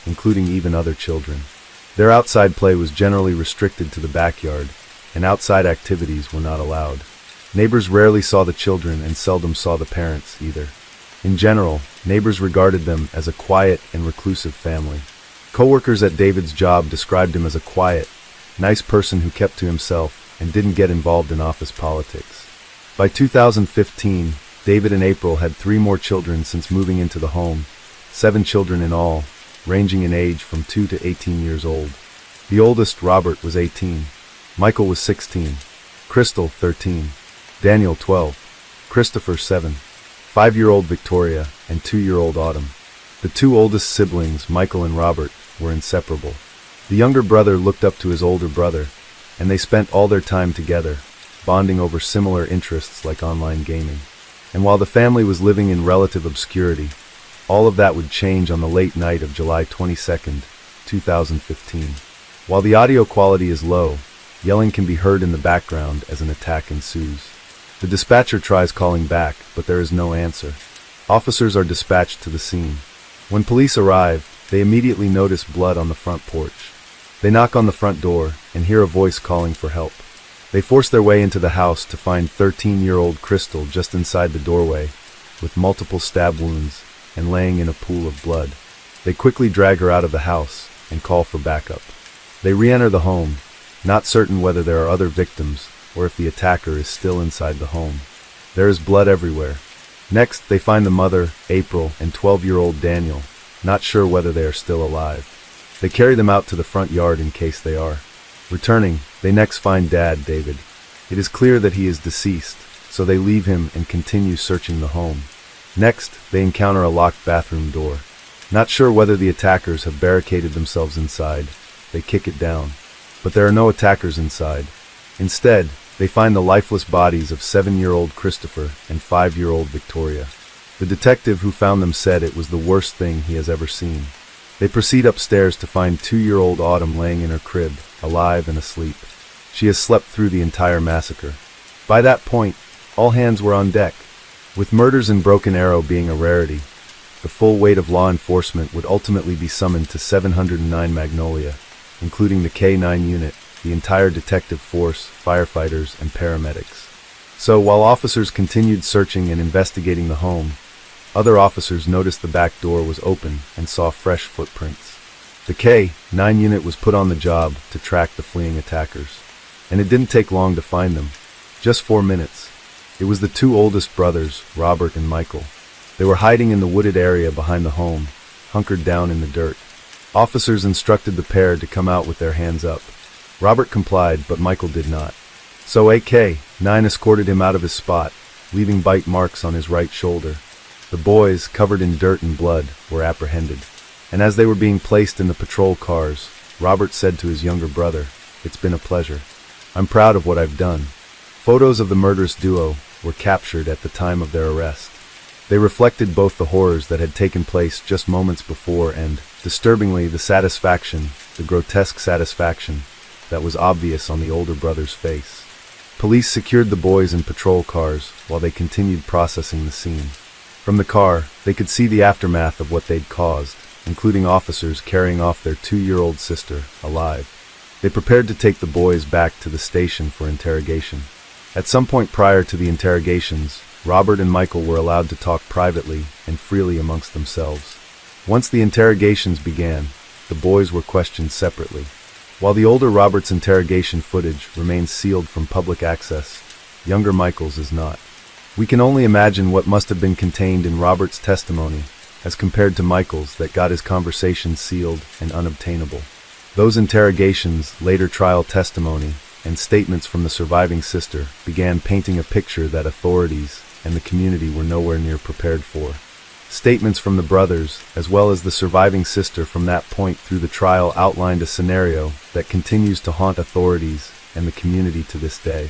including even other children. Their outside play was generally restricted to the backyard, and outside activities were not allowed. Neighbors rarely saw the children and seldom saw the parents either. In general, neighbors regarded them as a quiet and reclusive family. Coworkers at David's job described him as a quiet, nice person who kept to himself and didn't get involved in office politics. By 2015, David and April had 3 more children since moving into the home, 7 children in all, ranging in age from 2 to 18 years old. The oldest, Robert, was 18. Michael was 16. Crystal, 13. Daniel, 12. Christopher, 7. 5-year-old Victoria, and 2-year-old Autumn. The 2 oldest siblings, Michael and Robert, were inseparable. The younger brother looked up to his older brother, and they spent all their time together, bonding over similar interests like online gaming. And while the family was living in relative obscurity, all of that would change on the late night of July 22, 2015. While the audio quality is low, yelling can be heard in the background as an attack ensues. The dispatcher tries calling back, but there is no answer. Officers are dispatched to the scene. When police arrive, they immediately notice blood on the front porch. They knock on the front door and hear a voice calling for help. They force their way into the house to find 13-year-old Crystal just inside the doorway, with multiple stab wounds and laying in a pool of blood. They quickly drag her out of the house and call for backup. They re-enter the home, not certain whether there are other victims or if the attacker is still inside the home. There is blood everywhere. Next, they find the mother, April, and 12-year-old Daniel, not sure whether they are still alive. They carry them out to the front yard in case they are. Returning, they next find Dad, David. It is clear that he is deceased, so they leave him and continue searching the home. Next, they encounter a locked bathroom door. Not sure whether the attackers have barricaded themselves inside, they kick it down. But there are no attackers inside. Instead, they find the lifeless bodies of 7-year-old Christopher and 5-year-old Victoria. The detective who found them said it was the worst thing he has ever seen. They proceed upstairs to find 2-year-old Autumn laying in her crib, alive and asleep. She has slept through the entire massacre. By that point, all hands were on deck. With murders in Broken Arrow being a rarity, the full weight of law enforcement would ultimately be summoned to 709 Magnolia, including the K-9 unit, the entire detective force, firefighters, and paramedics. So, while officers continued searching and investigating the home, other officers noticed the back door was open and saw fresh footprints. The K-9 unit was put on the job to track the fleeing attackers. And it didn't take long to find them. Just 4 minutes. It was the two oldest brothers, Robert and Michael. They were hiding in the wooded area behind the home, hunkered down in the dirt. Officers instructed the pair to come out with their hands up. Robert complied, but Michael did not. So AK-9 escorted him out of his spot, leaving bite marks on his right shoulder. The boys, covered in dirt and blood, were apprehended. And as they were being placed in the patrol cars, Robert said to his younger brother, "It's been a pleasure. I'm proud of what I've done." Photos of the murderous duo were captured at the time of their arrest. They reflected both the horrors that had taken place just moments before and, disturbingly, the grotesque satisfaction that was obvious on the older brother's face. Police secured the boys in patrol cars while they continued processing the scene. From the car, they could see the aftermath of what they'd caused, including officers carrying off their 2-year-old sister, alive. They prepared to take the boys back to the station for interrogation. At some point prior to the interrogations, Robert and Michael were allowed to talk privately and freely amongst themselves. Once the interrogations began, the boys were questioned separately. While the older Robert's interrogation footage remains sealed from public access, younger Michael's is not. We can only imagine what must have been contained in Robert's testimony as compared to Michael's that got his conversation sealed and unobtainable. Those interrogations, later trial testimony, and statements from the surviving sister began painting a picture that authorities and the community were nowhere near prepared for. Statements from the brothers, as well as the surviving sister from that point through the trial, outlined a scenario that continues to haunt authorities and the community to this day.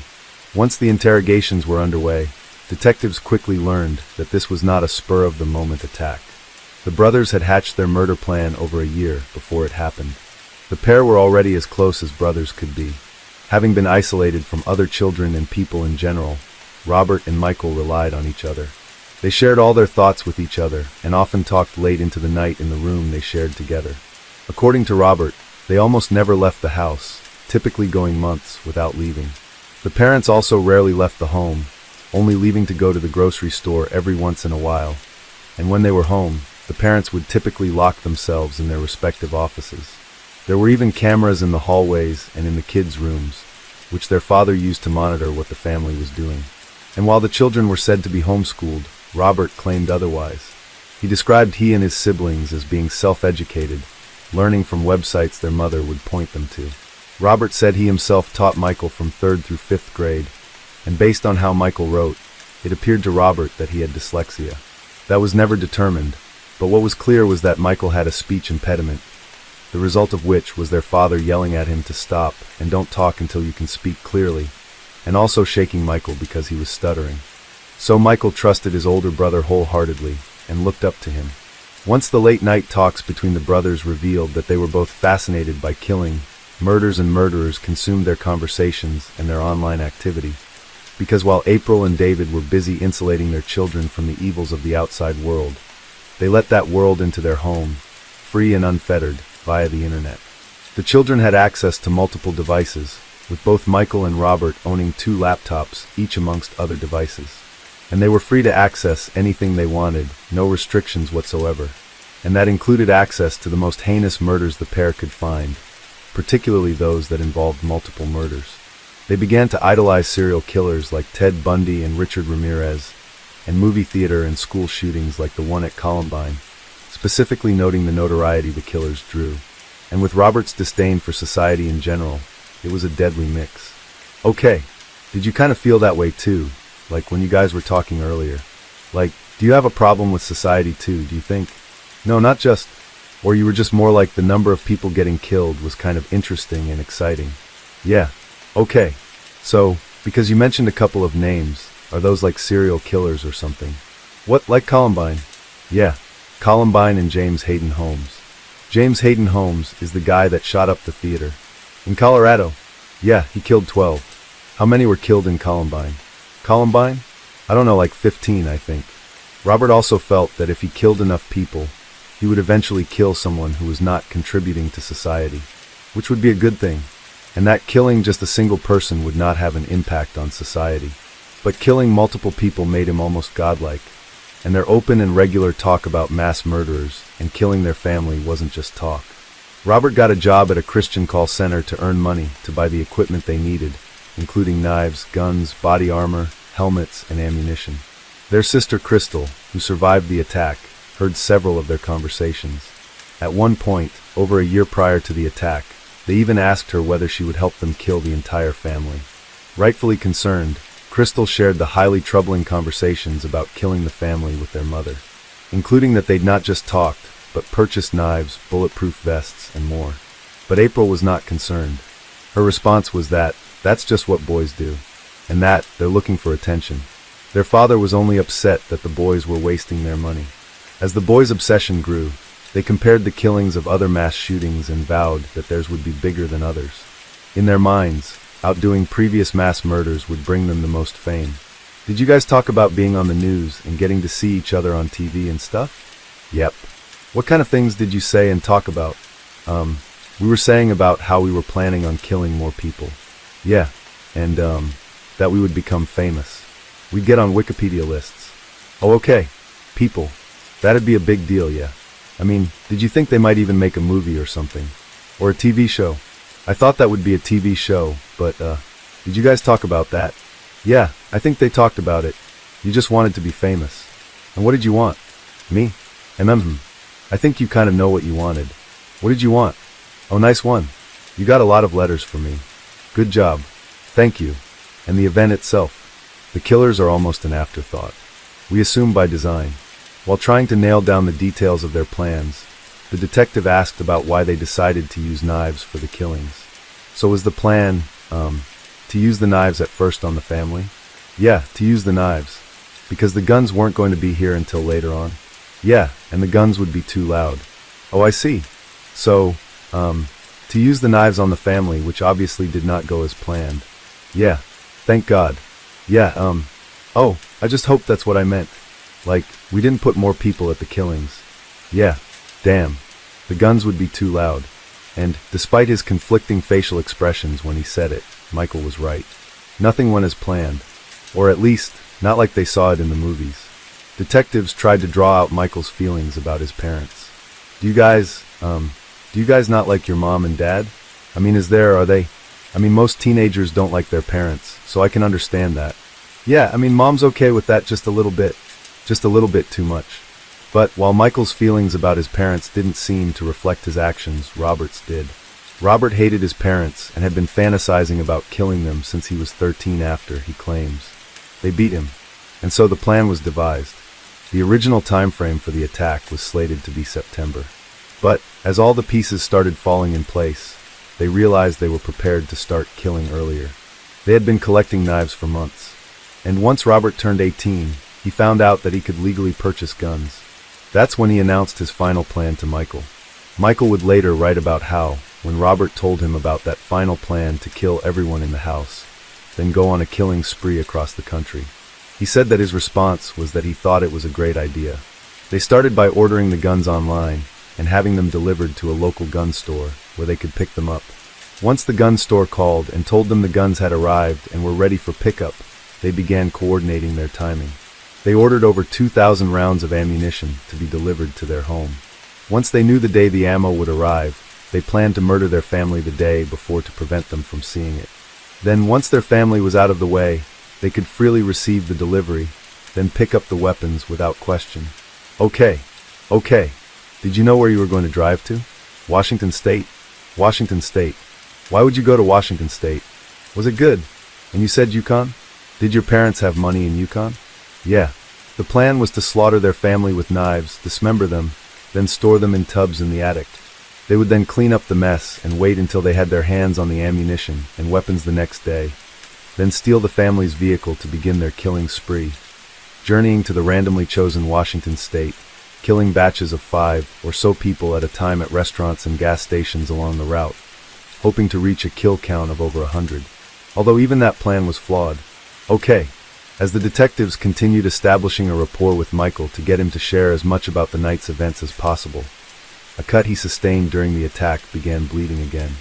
Once the interrogations were underway, detectives quickly learned that this was not a spur-of-the-moment attack. The brothers had hatched their murder plan over a year before it happened. The pair were already as close as brothers could be. Having been isolated from other children and people in general, Robert and Michael relied on each other. They shared all their thoughts with each other and often talked late into the night in the room they shared together. According to Robert, they almost never left the house, typically going months without leaving. The parents also rarely left the home, only leaving to go to the grocery store every once in a while. And when they were home, the parents would typically lock themselves in their respective offices. There were even cameras in the hallways and in the kids' rooms, which their father used to monitor what the family was doing. And while the children were said to be homeschooled, Robert claimed otherwise. He described he and his siblings as being self-educated, learning from websites their mother would point them to. Robert said he himself taught Michael from 3rd through 5th grade, and based on how Michael wrote, it appeared to Robert that he had dyslexia. That was never determined, but what was clear was that Michael had a speech impediment, the result of which was their father yelling at him to stop and don't talk until you can speak clearly, and also shaking Michael because he was stuttering. So Michael trusted his older brother wholeheartedly and looked up to him. Once the late-night talks between the brothers revealed that they were both fascinated by killing, murders and murderers consumed their conversations and their online activity. Because while April and David were busy insulating their children from the evils of the outside world, they let that world into their home, free and unfettered, via the internet. The children had access to multiple devices, with both Michael and Robert owning 2 laptops, each amongst other devices. And they were free to access anything they wanted, no restrictions whatsoever. And that included access to the most heinous murders the pair could find, particularly those that involved multiple murders. They began to idolize serial killers like Ted Bundy and Richard Ramirez, and movie theater and school shootings like the one at Columbine, specifically noting the notoriety the killers drew. And with Robert's disdain for society in general, it was a deadly mix. Okay, did you kind of feel that way too? Like when you guys were talking earlier. Like, do you have a problem with society too, do you think? No, not just, or you were just more like the number of people getting killed was kind of interesting and exciting. Yeah, okay. So, because you mentioned a couple of names, are those like serial killers or something? What, like Columbine? Yeah, Columbine and James Hayden Holmes. James Hayden Holmes is the guy that shot up the theater. In Colorado? Yeah, he killed 12. How many were killed in Columbine? Columbine? I don't know, like 15, I think. Robert also felt that if he killed enough people, he would eventually kill someone who was not contributing to society, which would be a good thing. and that killing just a single person would not have an impact on society. But killing multiple people made him almost godlike, and their open and regular talk about mass murderers and killing their family wasn't just talk. Robert got a job at a Christian call center to earn money to buy the equipment they needed, including knives, guns, body armor, helmets, and ammunition. Their sister Crystal, who survived the attack, heard several of their conversations. At one point, over a year prior to the attack, they even asked her whether she would help them kill the entire family. Rightfully concerned, Crystal shared the highly troubling conversations about killing the family with their mother, including that they'd not just talked, but purchased knives, bulletproof vests, and more. But April was not concerned. Her response was that, that's just what boys do, and that, they're looking for attention. Their father was only upset that the boys were wasting their money. As the boys' obsession grew, they compared the killings of other mass shootings and vowed that theirs would be bigger than others. In their minds, outdoing previous mass murders would bring them the most fame. Did you guys talk about being on the news and getting to see each other on TV and stuff? Yep. What kind of things did you say and talk about? We were saying about how we were planning on killing more people. Yeah, and, that we would become famous. We'd get on Wikipedia lists. Oh, okay. People. That'd be a big deal, yeah. I mean, did you think they might even make a movie or something? Or a TV show? I thought that would be a TV show, but, did you guys talk about that? Yeah, I think they talked about it. You just wanted to be famous. And what did you want? Me? I think you kind of know what you wanted. What did you want? Oh, nice one. You got a lot of letters for me. Good job. Thank you. And the event itself. The killers are almost an afterthought. We assume by design. While trying to nail down the details of their plans, the detective asked about why they decided to use knives for the killings. So was the plan, to use the knives at first on the family? Yeah, to use the knives. Because the guns weren't going to be here until later on. Yeah, and the guns would be too loud. Oh, I see. So, to use the knives on the family, which obviously did not go as planned. Yeah, thank God. Yeah, oh, I just hope that's what I meant. Like, we didn't put more people at the killings. Yeah, damn. The guns would be too loud. And, despite his conflicting facial expressions when he said it, Michael was right. Nothing went as planned. Or at least, not like they saw it in the movies. Detectives tried to draw out Michael's feelings about his parents. Do you guys not like your mom and dad? I mean, most teenagers don't like their parents, so I can understand that. Yeah, I mean, mom's okay with that just a little bit too much. But while Michael's feelings about his parents didn't seem to reflect his actions, Robert's did. Robert hated his parents and had been fantasizing about killing them since he was 13 after, he claims. They beat him, and so the plan was devised. The original time frame for the attack was slated to be September. But, as all the pieces started falling in place, they realized they were prepared to start killing earlier. They had been collecting knives for months. And once Robert turned 18, he found out that he could legally purchase guns. That's when he announced his final plan to Michael. Michael would later write about how, when Robert told him about that final plan to kill everyone in the house, then go on a killing spree across the country. He said that his response was that he thought it was a great idea. They started by ordering the guns online and having them delivered to a local gun store where they could pick them up. Once the gun store called and told them the guns had arrived and were ready for pickup, they began coordinating their timing. They ordered over 2,000 rounds of ammunition to be delivered to their home. Once they knew the day the ammo would arrive, they planned to murder their family the day before to prevent them from seeing it. Then, once their family was out of the way, they could freely receive the delivery, then pick up the weapons without question. Okay. Did you know where you were going to drive to? Washington State. Washington State. Why would you go to Washington State? Was it good? And you said Yukon? Did your parents have money in Yukon? Yeah. The plan was to slaughter their family with knives, dismember them, then store them in tubs in the attic. They would then clean up the mess and wait until they had their hands on the ammunition and weapons the next day, then steal the family's vehicle to begin their killing spree, journeying to the randomly chosen Washington State, killing batches of 5 or so people at a time at restaurants and gas stations along the route, hoping to reach a kill count of over 100. Although even that plan was flawed. Okay. As the detectives continued establishing a rapport with Michael to get him to share as much about the night's events as possible, a cut he sustained during the attack began bleeding again.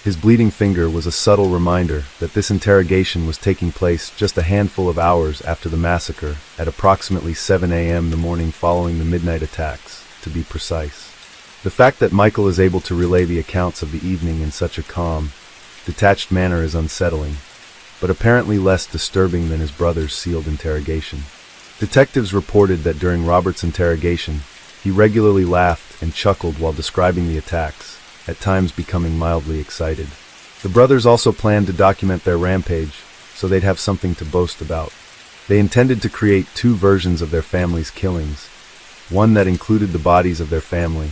His bleeding finger was a subtle reminder that this interrogation was taking place just a handful of hours after the massacre, at approximately 7 a.m. the morning following the midnight attacks, to be precise. The fact that Michael is able to relay the accounts of the evening in such a calm, detached manner is unsettling, but apparently less disturbing than his brother's sealed interrogation. Detectives reported that during Robert's interrogation, he regularly laughed and chuckled while describing the attacks, at times becoming mildly excited. The brothers also planned to document their rampage, so they'd have something to boast about. They intended to create two versions of their family's killings, one that included the bodies of their family,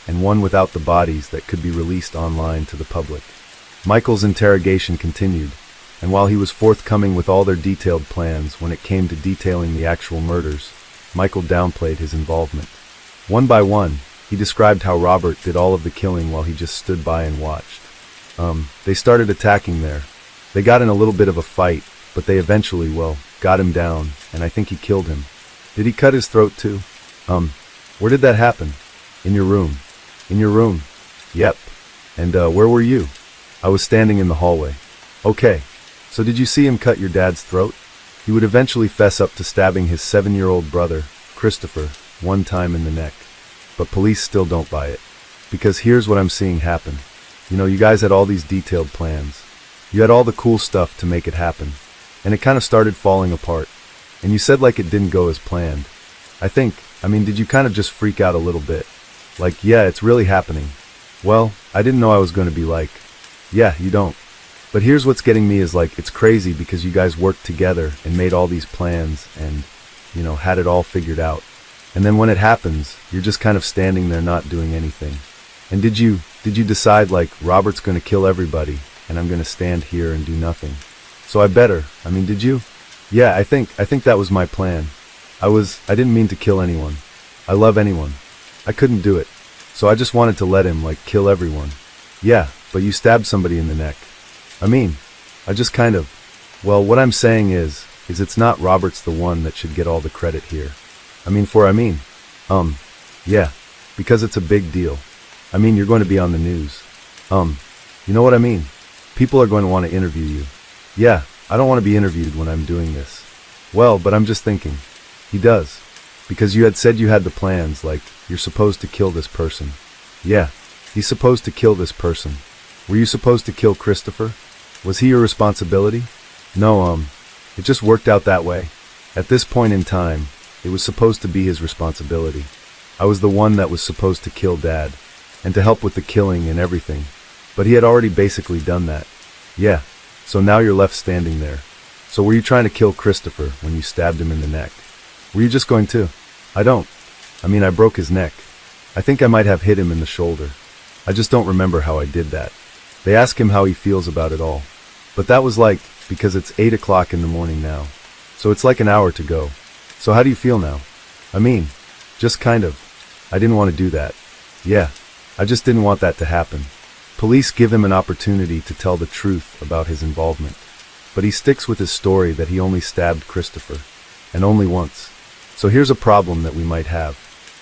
and one without the bodies that could be released online to the public. Michael's interrogation continued, and while he was forthcoming with all their detailed plans when it came to detailing the actual murders, Michael downplayed his involvement. One by one, he described how Robert did all of the killing while he just stood by and watched. They started attacking there. They got in a little bit of a fight, but they eventually, got him down, and I think he killed him. Did he cut his throat too? Where did that happen? In your room. In your room? Yep. And, where were you? I was standing in the hallway. Okay. So did you see him cut your dad's throat? He would eventually fess up to stabbing his 7-year-old brother, Christopher, one time in the neck. But police still don't buy it. Because here's what I'm seeing happen. You guys had all these detailed plans. You had all the cool stuff to make it happen. And it kind of started falling apart. And you said like it didn't go as planned. Did you kind of just freak out a little bit? Like, yeah, it's really happening. Well, I didn't know I was going to be like, yeah, you don't. But here's what's getting me is like, it's crazy because you guys worked together and made all these plans and, had it all figured out. And then when it happens, you're just kind of standing there not doing anything. And did you decide like, Robert's going to kill everybody and I'm going to stand here and do nothing? So did you? Yeah, I think that was my plan. I didn't mean to kill anyone. I love anyone. I couldn't do it. So I just wanted to let him like kill everyone. Yeah, but you stabbed somebody in the neck. I just kind of, what I'm saying is it's not Robert's the one that should get all the credit here. Yeah, because it's a big deal. You're going to be on the news. You know what I mean? People are going to want to interview you. Yeah, I don't want to be interviewed when I'm doing this. Well, but I'm just thinking. He does. Because you had said you had the plans, like, you're supposed to kill this person. Yeah, he's supposed to kill this person. Were you supposed to kill Christopher? Was he your responsibility? No, it just worked out that way. At this point in time, it was supposed to be his responsibility. I was the one that was supposed to kill Dad, and to help with the killing and everything. But he had already basically done that. Yeah, so now you're left standing there. So were you trying to kill Christopher when you stabbed him in the neck? Were you just going to? I broke his neck. I think I might have hit him in the shoulder. I just don't remember how I did that. They ask him how he feels about it all. But that was like, because it's 8 o'clock in the morning now. So it's like an hour to go. So how do you feel now? Just kind of. I didn't want to do that. Yeah, I just didn't want that to happen. Police give him an opportunity to tell the truth about his involvement. But he sticks with his story that he only stabbed Christopher. And only once. So here's a problem that we might have.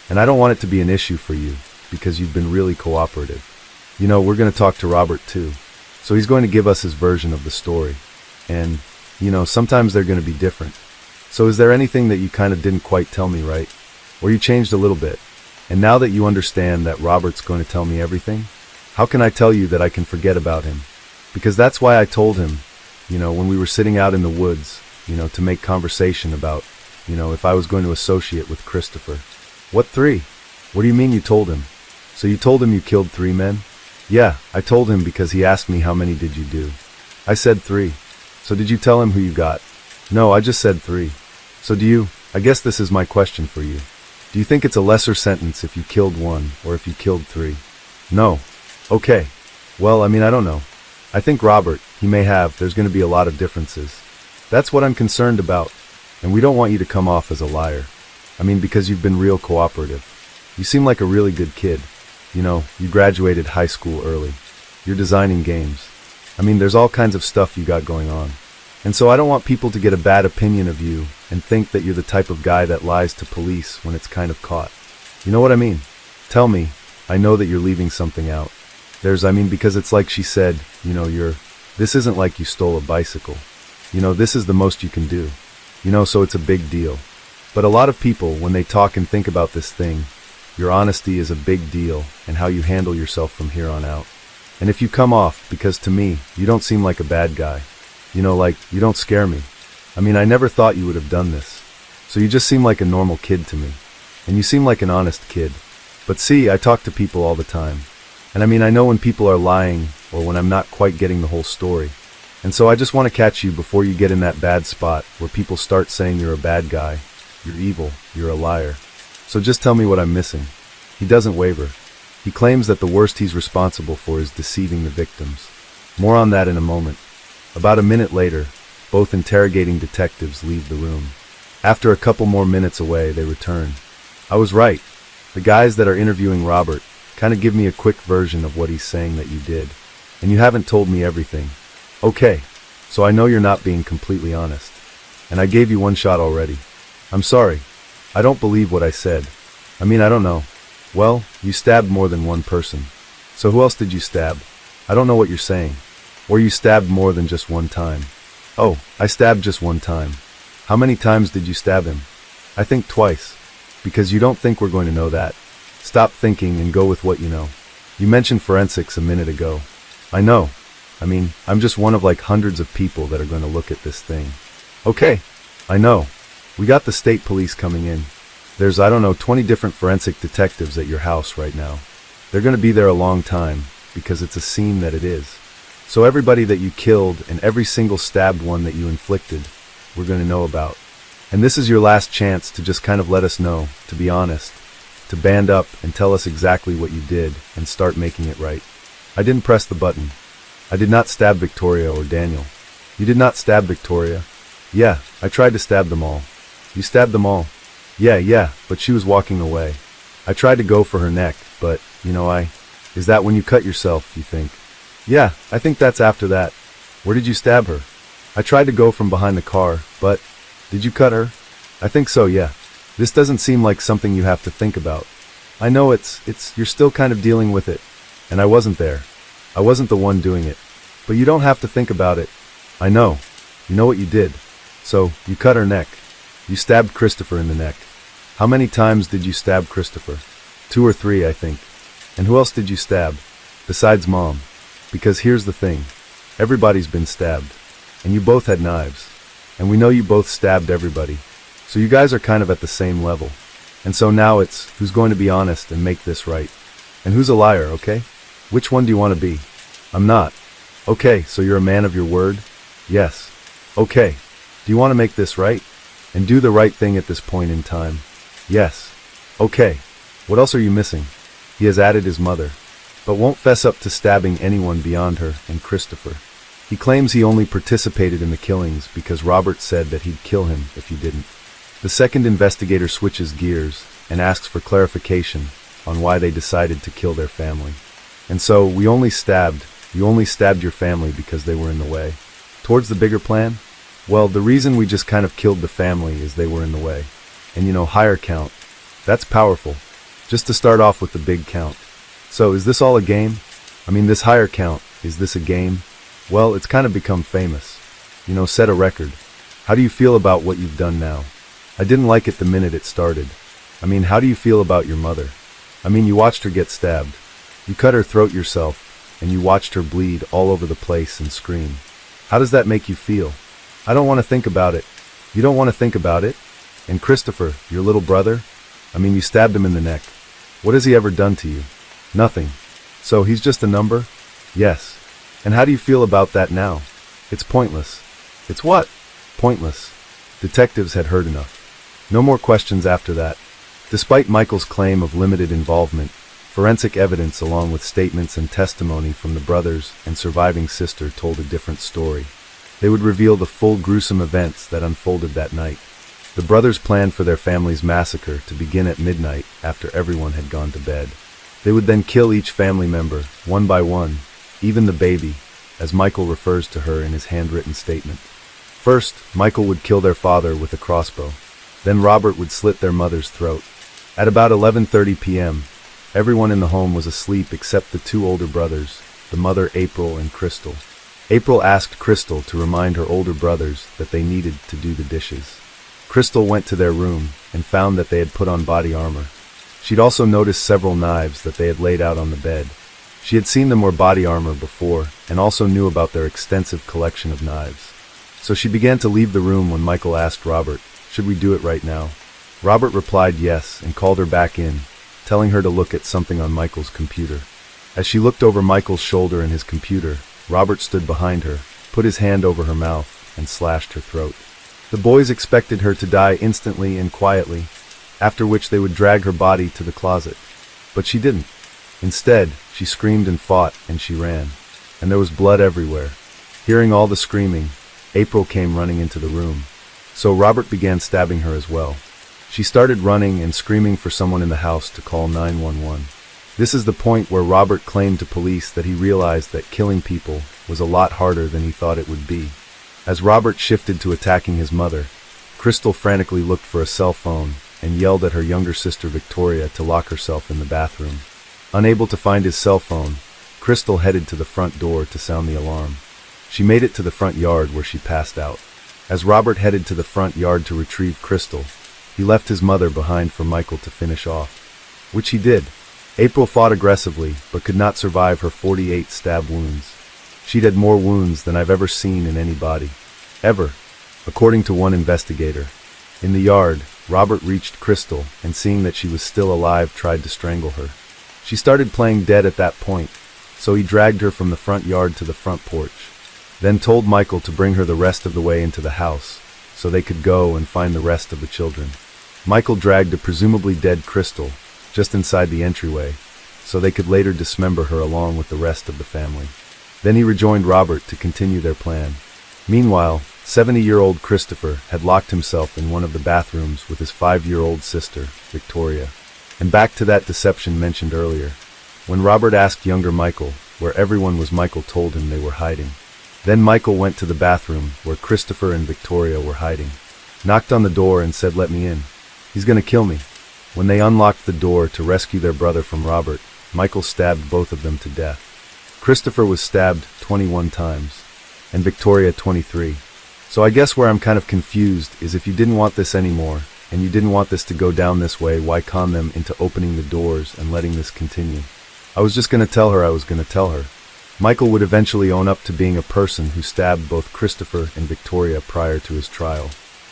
And I don't want it to be an issue for you, because you've been really cooperative. We're going to talk to Robert too. So he's going to give us his version of the story. And, sometimes they're going to be different. So is there anything that you kind of didn't quite tell me, right? Or you changed a little bit? And now that you understand that Robert's going to tell me everything, how can I tell you that I can forget about him? Because that's why I told him, when we were sitting out in the woods, to make conversation about, if I was going to associate with Christopher. What 3? What do you mean you told him? So you told him you killed 3 men? Yeah, I told him because he asked me how many did you do. I said 3. So did you tell him who you got? No, I just said 3. So I guess this is my question for you. Do you think it's a lesser sentence if you killed 1 or if you killed 3? No. Okay. Well, I don't know. I think Robert, there's going to be a lot of differences. That's what I'm concerned about. And we don't want you to come off as a liar. Because you've been real cooperative. You seem like a really good kid. You graduated high school early. You're designing games. There's all kinds of stuff you got going on. And so I don't want people to get a bad opinion of you and think that you're the type of guy that lies to police when it's kind of caught. You know what I mean? Tell me, I know that you're leaving something out. Because it's like she said, this isn't like you stole a bicycle. This is the most you can do. So it's a big deal. But a lot of people, when they talk and think about this thing, your honesty is a big deal and how you handle yourself from here on out. And if you come off, because to me, you don't seem like a bad guy. You don't scare me. I never thought you would have done this. So you just seem like a normal kid to me. And you seem like an honest kid. But see, I talk to people all the time. And I know when people are lying or when I'm not quite getting the whole story. And so I just want to catch you before you get in that bad spot where people start saying you're a bad guy, you're evil, you're a liar. So just tell me what I'm missing. He doesn't waver. He claims that the worst he's responsible for is deceiving the victims. More on that in a moment. About a minute later, both interrogating detectives leave the room. After a couple more minutes away, they return. I was right. The guys that are interviewing Robert kind of give me a quick version of what he's saying that you did. And you haven't told me everything. Okay, so I know you're not being completely honest. And I gave you one shot already. I'm sorry. I don't believe what I said. I don't know. Well, you stabbed more than one person. So who else did you stab? I don't know what you're saying. Or you stabbed more than just one time. Oh, I stabbed just one time. How many times did you stab him? I think twice. Because you don't think we're going to know that. Stop thinking and go with what you know. You mentioned forensics a minute ago. I know. I'm just one of like hundreds of people that are going to look at this thing. Okay, I know. We got the state police coming in. There's, 20 different forensic detectives at your house right now. They're going to be there a long time, because it's a scene that it is. So everybody that you killed and every single stabbed one that you inflicted, we're going to know about. And this is your last chance to just kind of let us know, to be honest, to band up and tell us exactly what you did and start making it right. I didn't press the button. I did not stab Victoria or Daniel. You did not stab Victoria? Yeah, I tried to stab them all. You stabbed them all? Yeah, but she was walking away. I tried to go for her neck, but, Is that when you cut yourself, you think? Yeah, I think that's after that. Where did you stab her? I tried to go from behind the car, but... Did you cut her? I think so, yeah. This doesn't seem like something you have to think about. I know you're still kind of dealing with it. And I wasn't there. I wasn't the one doing it. But you don't have to think about it. I know. You know what you did. So, you cut her neck. You stabbed Christopher in the neck. How many times did you stab Christopher? 2 or 3, I think. And who else did you stab? Besides Mom. Because here's the thing. Everybody's been stabbed. And you both had knives. And we know you both stabbed everybody. So you guys are kind of at the same level. And so now it's, who's going to be honest and make this right? And who's a liar, okay? Which one do you want to be? I'm not. Okay, so you're a man of your word? Yes. Okay. Do you want to make this right? And do the right thing at this point in time? Yes. Okay. What else are you missing? He has added his mother, but won't fess up to stabbing anyone beyond her and Christopher. He claims he only participated in the killings because Robert said that he'd kill him if he didn't. The second investigator switches gears and asks for clarification on why they decided to kill their family. And so, you only stabbed your family because they were in the way. Towards the bigger plan? Well, the reason we just kind of killed the family is they were in the way. And higher count. That's powerful. Just to start off with the big count. So, is this all a game? This higher count, is this a game? Well, it's kind of become famous. Set a record. How do you feel about what you've done now? I didn't like it the minute it started. How do you feel about your mother? You watched her get stabbed. You cut her throat yourself, and you watched her bleed all over the place and scream. How does that make you feel? I don't want to think about it. You don't want to think about it? And Christopher, your little brother? You stabbed him in the neck. What has he ever done to you? Nothing. So he's just a number? Yes. And how do you feel about that now? It's pointless. It's what? Pointless. Detectives had heard enough. No more questions after that. Despite Michael's claim of limited involvement, forensic evidence along with statements and testimony from the brothers and surviving sister told a different story. They would reveal the full gruesome events that unfolded that night. The brothers planned for their family's massacre to begin at midnight after everyone had gone to bed. They would then kill each family member, one by one, even the baby, as Michael refers to her in his handwritten statement. First, Michael would kill their father with a crossbow. Then Robert would slit their mother's throat. At about 11:30 p.m., Everyone in the home was asleep except the two older brothers, the mother April and Crystal. April asked Crystal to remind her older brothers that they needed to do the dishes. Crystal went to their room and found that they had put on body armor. She'd also noticed several knives that they had laid out on the bed. She had seen them wear body armor before and also knew about their extensive collection of knives. So she began to leave the room when Michael asked Robert, "Should we do it right now?" Robert replied yes and called her back in, telling her to look at something on Michael's computer. As she looked over Michael's shoulder in his computer, Robert stood behind her, put his hand over her mouth, and slashed her throat. The boys expected her to die instantly and quietly, after which they would drag her body to the closet. But she didn't. Instead, she screamed and fought, and she ran. And there was blood everywhere. Hearing all the screaming, April came running into the room. So Robert began stabbing her as well. She started running and screaming for someone in the house to call 911. This is the point where Robert claimed to police that he realized that killing people was a lot harder than he thought it would be. As Robert shifted to attacking his mother, Crystal frantically looked for a cell phone and yelled at her younger sister Victoria to lock herself in the bathroom. Unable to find his cell phone, Crystal headed to the front door to sound the alarm. She made it to the front yard where she passed out. As Robert headed to the front yard to retrieve Crystal, he left his mother behind for Michael to finish off, which he did. April fought aggressively, but could not survive her 48 stab wounds. She'd had more wounds than I've ever seen in any body. Ever, according to one investigator. In the yard, Robert reached Crystal and seeing that she was still alive tried to strangle her. She started playing dead at that point, so he dragged her from the front yard to the front porch, then told Michael to bring her the rest of the way into the house, so they could go and find the rest of the children. Michael dragged a presumably dead Crystal just inside the entryway, so they could later dismember her along with the rest of the family. Then he rejoined Robert to continue their plan. Meanwhile, 70-year-old Christopher had locked himself in one of the bathrooms with his 5-year-old sister, Victoria. And back to that deception mentioned earlier. When Robert asked younger Michael where everyone was, Michael told him they were hiding. Then Michael went to the bathroom where Christopher and Victoria were hiding, knocked on the door and said, "Let me in. He's gonna kill me." When they unlocked the door to rescue their brother from Robert, Michael stabbed both of them to death. Christopher was stabbed 21 times, and Victoria 23. So I guess where I'm kind of confused is if you didn't want this anymore, and you didn't want this to go down this way, why con them into opening the doors and letting this continue? I was just gonna tell her I was gonna tell her. Michael would eventually own up to being a person who stabbed both Christopher and Victoria prior to his trial.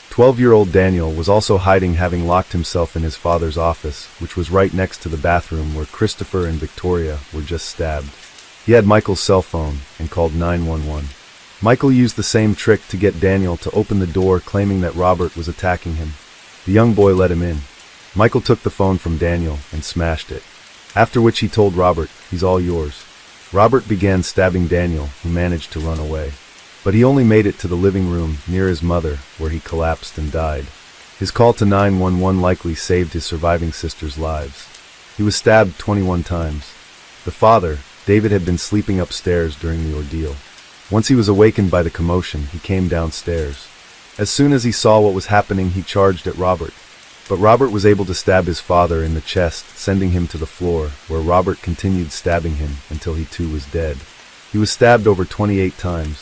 12-year-old Daniel was also hiding, having locked himself in his father's office, which was right next to the bathroom where Christopher and Victoria were just stabbed. He had Michael's cell phone and called 911. Michael used the same trick to get Daniel to open the door, claiming that Robert was attacking him. The young boy let him in. Michael took the phone from Daniel and smashed it, after which he told Robert, "He's all yours." Robert began stabbing Daniel, who managed to run away. But he only made it to the living room near his mother, where he collapsed and died. His call to 911 likely saved his surviving sisters' lives. He was stabbed 21 times. The father, David, had been sleeping upstairs during the ordeal. Once he was awakened by the commotion, he came downstairs. As soon as he saw what was happening, he charged at Robert. But Robert was able to stab his father in the chest, sending him to the floor, where Robert continued stabbing him until he too was dead. He was stabbed over 28 times.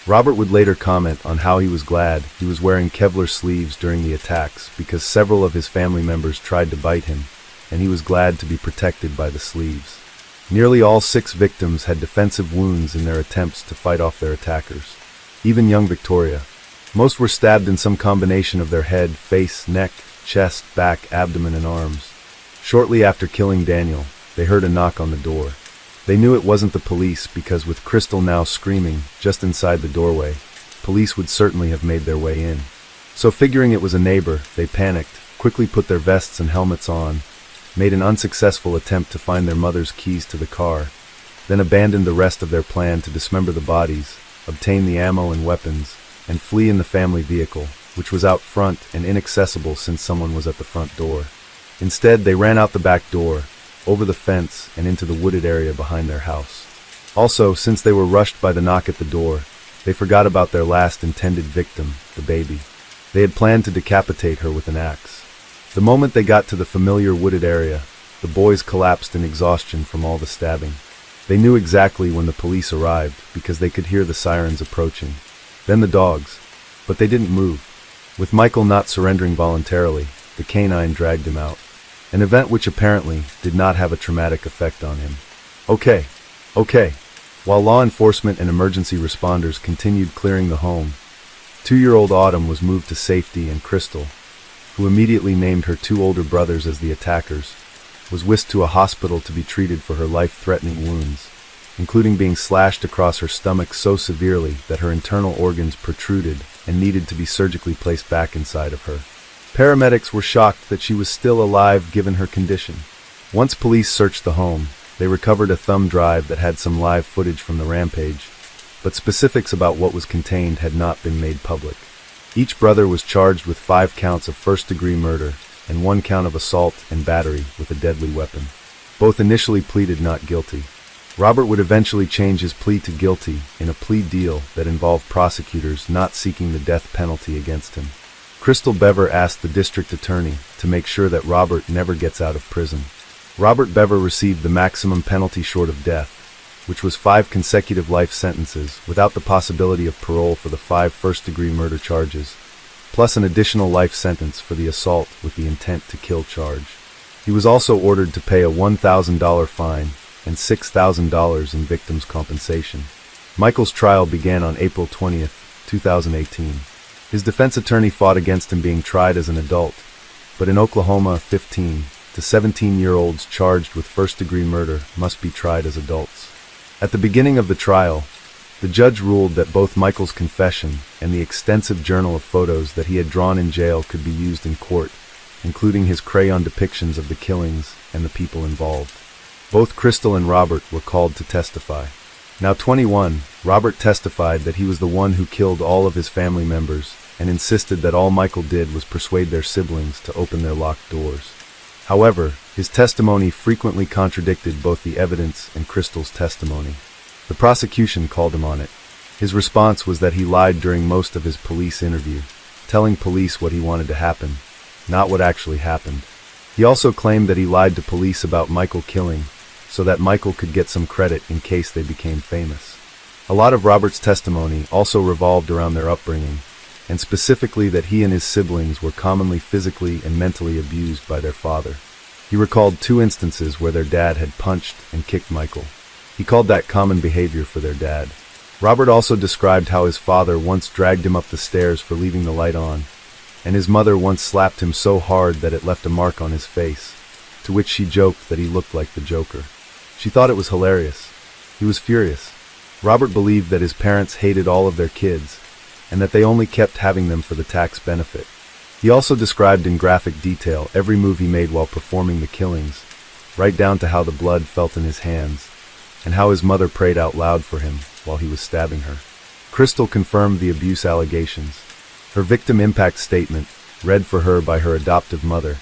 Robert would later comment on how he was glad he was wearing Kevlar sleeves during the attacks because several of his family members tried to bite him, and he was glad to be protected by the sleeves. Nearly all 6 victims had defensive wounds in their attempts to fight off their attackers, even young Victoria. Most were stabbed in some combination of their head, face, neck, chest, back, abdomen, and arms. Shortly after killing Daniel, they heard a knock on the door. They knew it wasn't the police because with Crystal now screaming just inside the doorway, police would certainly have made their way in. So figuring it was a neighbor, they panicked, quickly put their vests and helmets on, made an unsuccessful attempt to find their mother's keys to the car, then abandoned the rest of their plan to dismember the bodies, obtain the ammo and weapons, and flee in the family vehicle, which was out front and inaccessible since someone was at the front door. Instead, they ran out the back door, over the fence, and into the wooded area behind their house. Also, since they were rushed by the knock at the door, they forgot about their last intended victim, the baby. They had planned to decapitate her with an axe. The moment they got to the familiar wooded area, The boys collapsed in exhaustion from all the stabbing. They knew exactly when the police arrived because they could hear the sirens approaching. Then the dogs. But they didn't move. With Michael not surrendering voluntarily, the canine dragged him out. An event which apparently did not have a traumatic effect on him. Okay. While law enforcement and emergency responders continued clearing the home, 2-year-old Autumn was moved to safety, and Crystal, who immediately named her 2 older brothers as the attackers, was whisked to a hospital to be treated for her life-threatening wounds, including being slashed across her stomach so severely that her internal organs protruded and needed to be surgically placed back inside of her. Paramedics were shocked that she was still alive given her condition. Once police searched the home, they recovered a thumb drive that had some live footage from the rampage, but specifics about what was contained had not been made public. Each brother was charged with 5 counts of first-degree murder and 1 count of assault and battery with a deadly weapon. Both initially pleaded not guilty. Robert would eventually change his plea to guilty in a plea deal that involved prosecutors not seeking the death penalty against him. Crystal Bever asked the district attorney to make sure that Robert never gets out of prison. Robert Bever received the maximum penalty short of death, which was 5 consecutive life sentences without the possibility of parole for the 5 first-degree murder charges, plus an additional life sentence for the assault with the intent to kill charge. He was also ordered to pay a $1,000 fine and $6,000 in victims' compensation. Michael's trial began on April 20th, 2018. His defense attorney fought against him being tried as an adult, but in Oklahoma, 15 to 17-year-olds charged with first-degree murder must be tried as adults. At the beginning of the trial, the judge ruled that both Michael's confession and the extensive journal of photos that he had drawn in jail could be used in court, including his crayon depictions of the killings and the people involved. Both Crystal and Robert were called to testify. Now 21, Robert testified that he was the one who killed all of his family members and insisted that all Michael did was persuade their siblings to open their locked doors. However, his testimony frequently contradicted both the evidence and Crystal's testimony. The prosecution called him on it. His response was that he lied during most of his police interview, telling police what he wanted to happen, not what actually happened. He also claimed that he lied to police about Michael killing, so that Michael could get some credit in case they became famous. A lot of Robert's testimony also revolved around their upbringing, and specifically that he and his siblings were commonly physically and mentally abused by their father. He recalled 2 instances where their dad had punched and kicked Michael. He called that common behavior for their dad. Robert also described how his father once dragged him up the stairs for leaving the light on, and his mother once slapped him so hard that it left a mark on his face, to which she joked that he looked like the Joker. She thought it was hilarious. He was furious. Robert believed that his parents hated all of their kids, and that they only kept having them for the tax benefit. He also described in graphic detail every move he made while performing the killings, right down to how the blood felt in his hands, and how his mother prayed out loud for him while he was stabbing her. Crystal confirmed the abuse allegations. Her victim impact statement, read for her by her adoptive mother,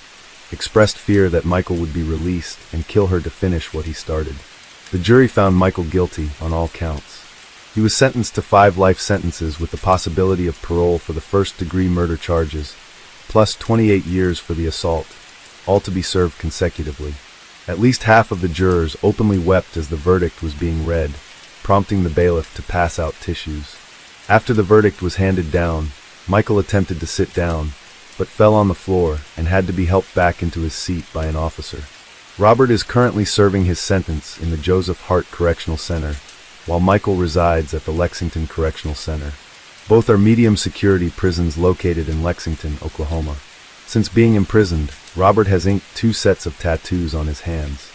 expressed fear that Michael would be released and kill her to finish what he started. The jury found Michael guilty on all counts. He was sentenced to 5 life sentences with the possibility of parole for the first-degree murder charges, plus 28 years for the assault, all to be served consecutively. At least half of the jurors openly wept as the verdict was being read, prompting the bailiff to pass out tissues. After the verdict was handed down, Michael attempted to sit down, but fell on the floor and had to be helped back into his seat by an officer. Robert is currently serving his sentence in the Joseph Hart Correctional Center, while Michael resides at the Lexington Correctional Center. Both are medium-security prisons located in Lexington, Oklahoma. Since being imprisoned, Robert has inked 2 sets of tattoos on his hands.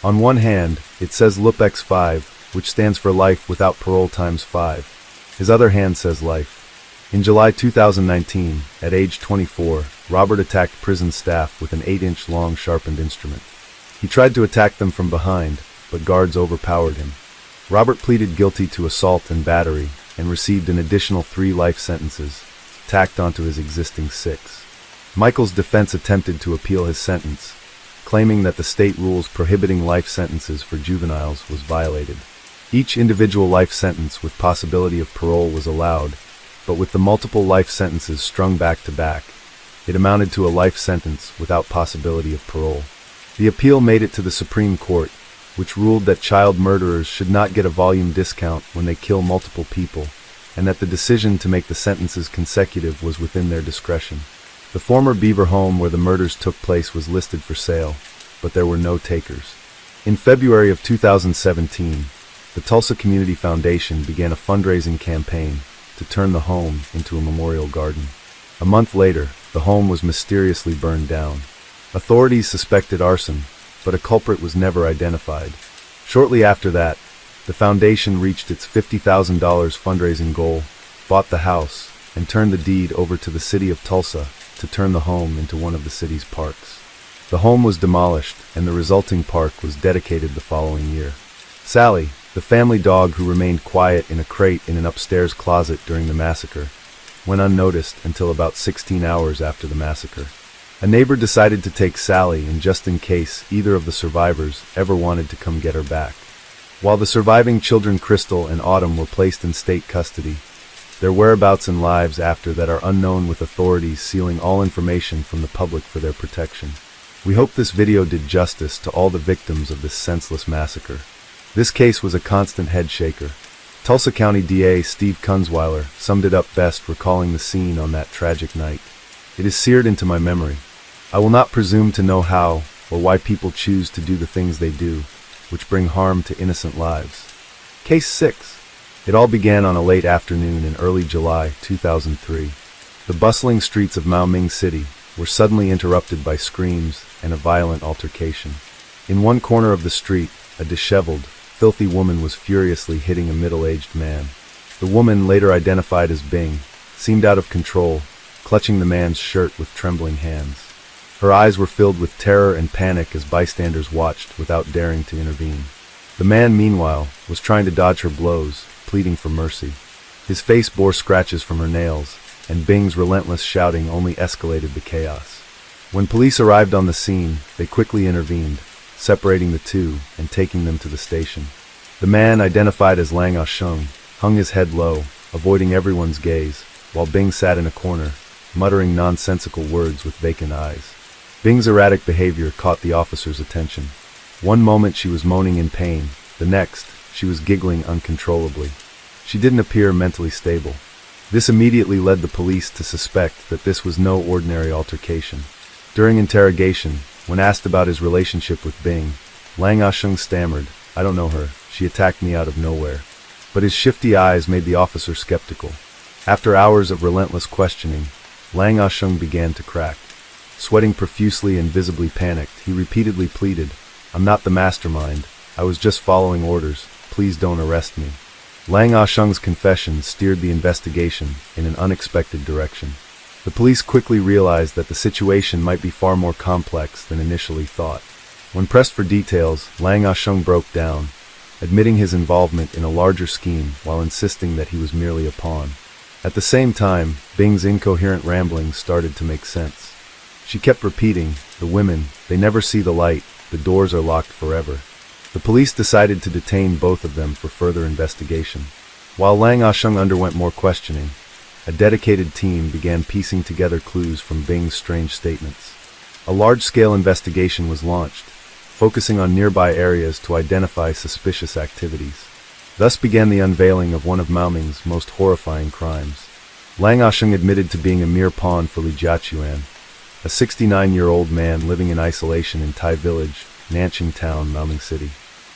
On one hand, it says LUPEX 5, which stands for Life Without Parole times 5. His other hand says Life. In July 2019, at age 24, Robert attacked prison staff with an 8-inch long sharpened instrument. He tried to attack them from behind, but guards overpowered him. Robert pleaded guilty to assault and battery and received an additional 3 life sentences, tacked onto his existing 6. Michael's defense attempted to appeal his sentence, claiming that the state rules prohibiting life sentences for juveniles was violated. Each individual life sentence with possibility of parole was allowed, but with the multiple life sentences strung back to back, it amounted to a life sentence without possibility of parole. The appeal made it to the Supreme Court, which ruled that child murderers should not get a volume discount when they kill multiple people, and that the decision to make the sentences consecutive was within their discretion. The former Beaver home where the murders took place was listed for sale, but there were no takers. In February of 2017, the Tulsa Community Foundation began a fundraising campaign to turn the home into a memorial garden. A month later, the home was mysteriously burned down. Authorities suspected arson, but a culprit was never identified. Shortly after that, the foundation reached its $50,000 fundraising goal, bought the house, and turned the deed over to the city of Tulsa to turn the home into one of the city's parks. The home was demolished, and the resulting park was dedicated the following year. Sally, the family dog who remained quiet in a crate in an upstairs closet during the massacre, went unnoticed until about 16 hours after the massacre. A neighbor decided to take Sally in just in case either of the survivors ever wanted to come get her back. While the surviving children Crystal and Autumn were placed in state custody, their whereabouts and lives after that are unknown, with authorities sealing all information from the public for their protection. We hope this video did justice to all the victims of this senseless massacre. This case was a constant head shaker. Tulsa County DA Steve Kunzweiler summed it up best, recalling the scene on that tragic night. "It is seared into my memory. I will not presume to know how or why people choose to do the things they do, which bring harm to innocent lives." Case 6. It all began on a late afternoon in early July 2003. The bustling streets of Maoming City were suddenly interrupted by screams and a violent altercation. In one corner of the street, a disheveled, filthy woman was furiously hitting a middle-aged man. The woman, later identified as Bing, seemed out of control, clutching the man's shirt with trembling hands. Her eyes were filled with terror and panic as bystanders watched without daring to intervene. The man, meanwhile, was trying to dodge her blows, pleading for mercy. His face bore scratches from her nails, and Bing's relentless shouting only escalated the chaos. When police arrived on the scene, they quickly intervened, separating the two and taking them to the station. The man, identified as Lang Ah-shung, hung his head low, avoiding everyone's gaze, while Bing sat in a corner, muttering nonsensical words with vacant eyes. Bing's erratic behavior caught the officer's attention. One moment she was moaning in pain, the next, she was giggling uncontrollably. She didn't appear mentally stable. This immediately led the police to suspect that this was no ordinary altercation. During interrogation, when asked about his relationship with Bing, Lang Ah-shung stammered, "I don't know her, she attacked me out of nowhere." But his shifty eyes made the officer skeptical. After hours of relentless questioning, Lang Ah-shung began to crack. Sweating profusely and visibly panicked, he repeatedly pleaded, "I'm not the mastermind. I was just following orders. Please don't arrest me." Lang Ah-shung's confession steered the investigation in an unexpected direction. The police quickly realized that the situation might be far more complex than initially thought. When pressed for details, Lang Ah-shung broke down, admitting his involvement in a larger scheme while insisting that he was merely a pawn. At the same time, Bing's incoherent ramblings started to make sense. She kept repeating, "The women, they never see the light, the doors are locked forever." The police decided to detain both of them for further investigation. While Lang Ah-shung underwent more questioning, a dedicated team began piecing together clues from Bing's strange statements. A large-scale investigation was launched, focusing on nearby areas to identify suspicious activities. Thus began the unveiling of one of Maoming's most horrifying crimes. Lang Ah-shung admitted to being a mere pawn for Lee Jia-chuan, a 69-year-old man living in isolation in Thai village, Nanching Town, Maoming City.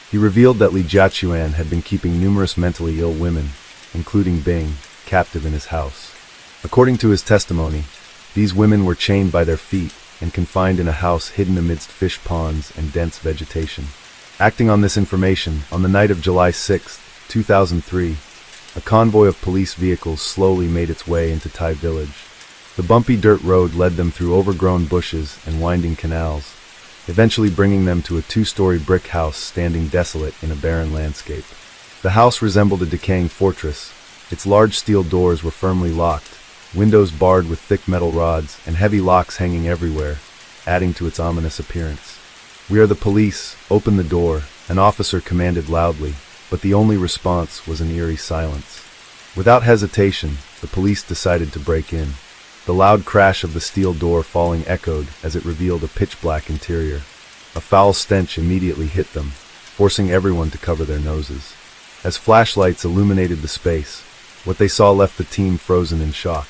He revealed that Lee Jia-chuan had been keeping numerous mentally ill women, including Bing, captive in his house. According to his testimony, these women were chained by their feet and confined in a house hidden amidst fish ponds and dense vegetation. Acting on this information, on the night of July 6, 2003, a convoy of police vehicles slowly made its way into Thai village. The bumpy dirt road led them through overgrown bushes and winding canals, eventually bringing them to a two-story brick house standing desolate in a barren landscape. The house resembled a decaying fortress. Its large steel doors were firmly locked, windows barred with thick metal rods, and heavy locks hanging everywhere, adding to its ominous appearance. "We are the police, open the door," an officer commanded loudly, but the only response was an eerie silence. Without hesitation, the police decided to break in. The loud crash of the steel door falling echoed as it revealed a pitch-black interior. A foul stench immediately hit them, forcing everyone to cover their noses. As flashlights illuminated the space, what they saw left the team frozen in shock.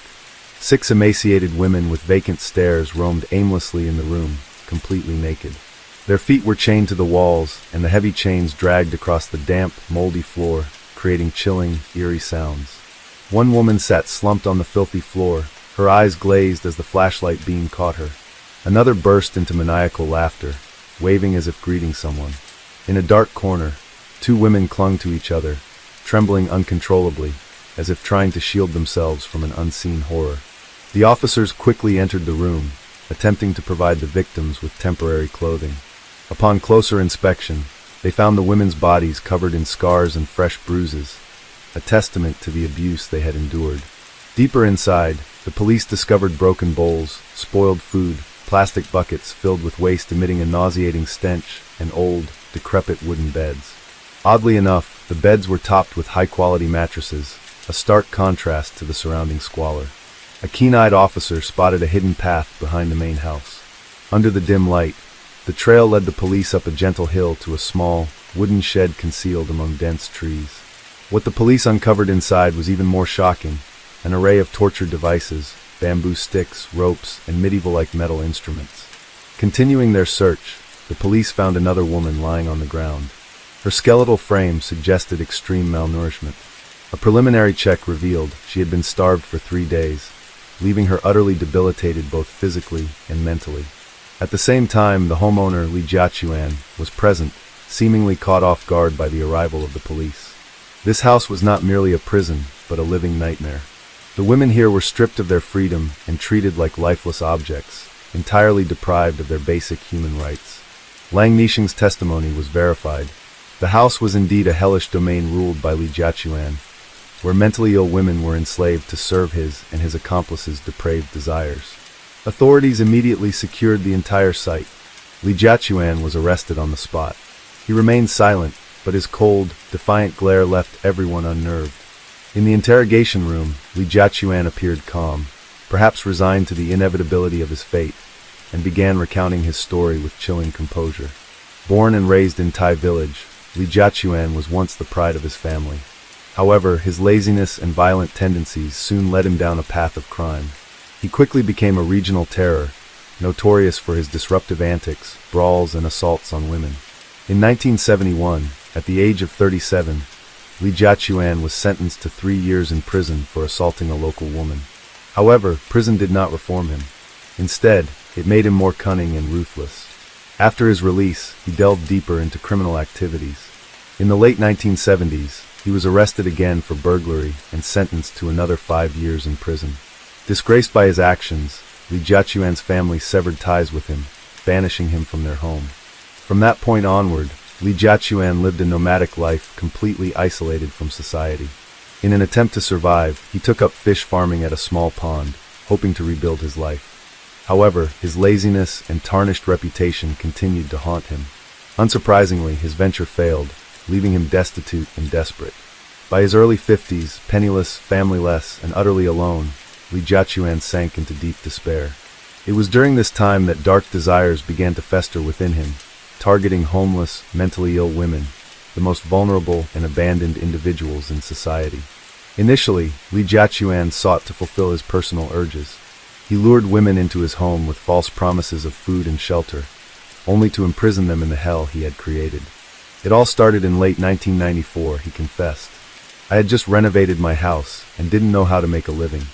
6 emaciated women with vacant stares roamed aimlessly in the room, completely naked. Their feet were chained to the walls, and the heavy chains dragged across the damp, moldy floor, creating chilling, eerie sounds. One woman sat slumped on the filthy floor, her eyes glazed as the flashlight beam caught her. Another burst into maniacal laughter, waving as if greeting someone. In a dark corner, 2 women clung to each other, trembling uncontrollably, as if trying to shield themselves from an unseen horror. The officers quickly entered the room, attempting to provide the victims with temporary clothing. Upon closer inspection, they found the women's bodies covered in scars and fresh bruises, a testament to the abuse they had endured. Deeper inside, the police discovered broken bowls, spoiled food, plastic buckets filled with waste emitting a nauseating stench, and old, decrepit wooden beds. Oddly enough, the beds were topped with high-quality mattresses, a stark contrast to the surrounding squalor. A keen-eyed officer spotted a hidden path behind the main house. Under the dim light, the trail led the police up a gentle hill to a small, wooden shed concealed among dense trees. What the police uncovered inside was even more shocking: an array of torture devices, bamboo sticks, ropes, and medieval-like metal instruments. Continuing their search, the police found another woman lying on the ground. Her skeletal frame suggested extreme malnourishment. A preliminary check revealed she had been starved for 3 days, leaving her utterly debilitated both physically and mentally. At the same time, the homeowner, Li Jiachuan, was present, seemingly caught off guard by the arrival of the police. This house was not merely a prison, but a living nightmare. The women here were stripped of their freedom and treated like lifeless objects, entirely deprived of their basic human rights. Lang Nishing's testimony was verified. The house was indeed a hellish domain ruled by Li Jiachuan, where mentally ill women were enslaved to serve his and his accomplices' depraved desires. Authorities immediately secured the entire site. Li Jiachuan was arrested on the spot. He remained silent, but his cold, defiant glare left everyone unnerved. In the interrogation room, Li Jiachuan appeared calm, perhaps resigned to the inevitability of his fate, and began recounting his story with chilling composure. Born and raised in Tai village, Li Jiachuan was once the pride of his family. However, his laziness and violent tendencies soon led him down a path of crime. He quickly became a regional terror, notorious for his disruptive antics, brawls, and assaults on women. In 1971, at the age of 37, Li Jiachuan was sentenced to 3 years in prison for assaulting a local woman. However, prison did not reform him. Instead, it made him more cunning and ruthless. After his release, he delved deeper into criminal activities. In the late 1970s, he was arrested again for burglary and sentenced to another 5 years in prison. Disgraced by his actions, Li Jiachuan's family severed ties with him, banishing him from their home. From that point onward, Li Jiachuan lived a nomadic life completely isolated from society. In an attempt to survive, he took up fish farming at a small pond, hoping to rebuild his life. However, his laziness and tarnished reputation continued to haunt him. Unsurprisingly, his venture failed, leaving him destitute and desperate. By his early 50s, penniless, familyless, and utterly alone, Li Jiachuan sank into deep despair. It was during this time that dark desires began to fester within him, targeting homeless, mentally ill women, the most vulnerable and abandoned individuals in society. Initially, Li Jiachuan sought to fulfill his personal urges. He lured women into his home with false promises of food and shelter, only to imprison them in the hell he had created. It all started in late 1994, he confessed. I had just renovated my house and didn't know how to make a living.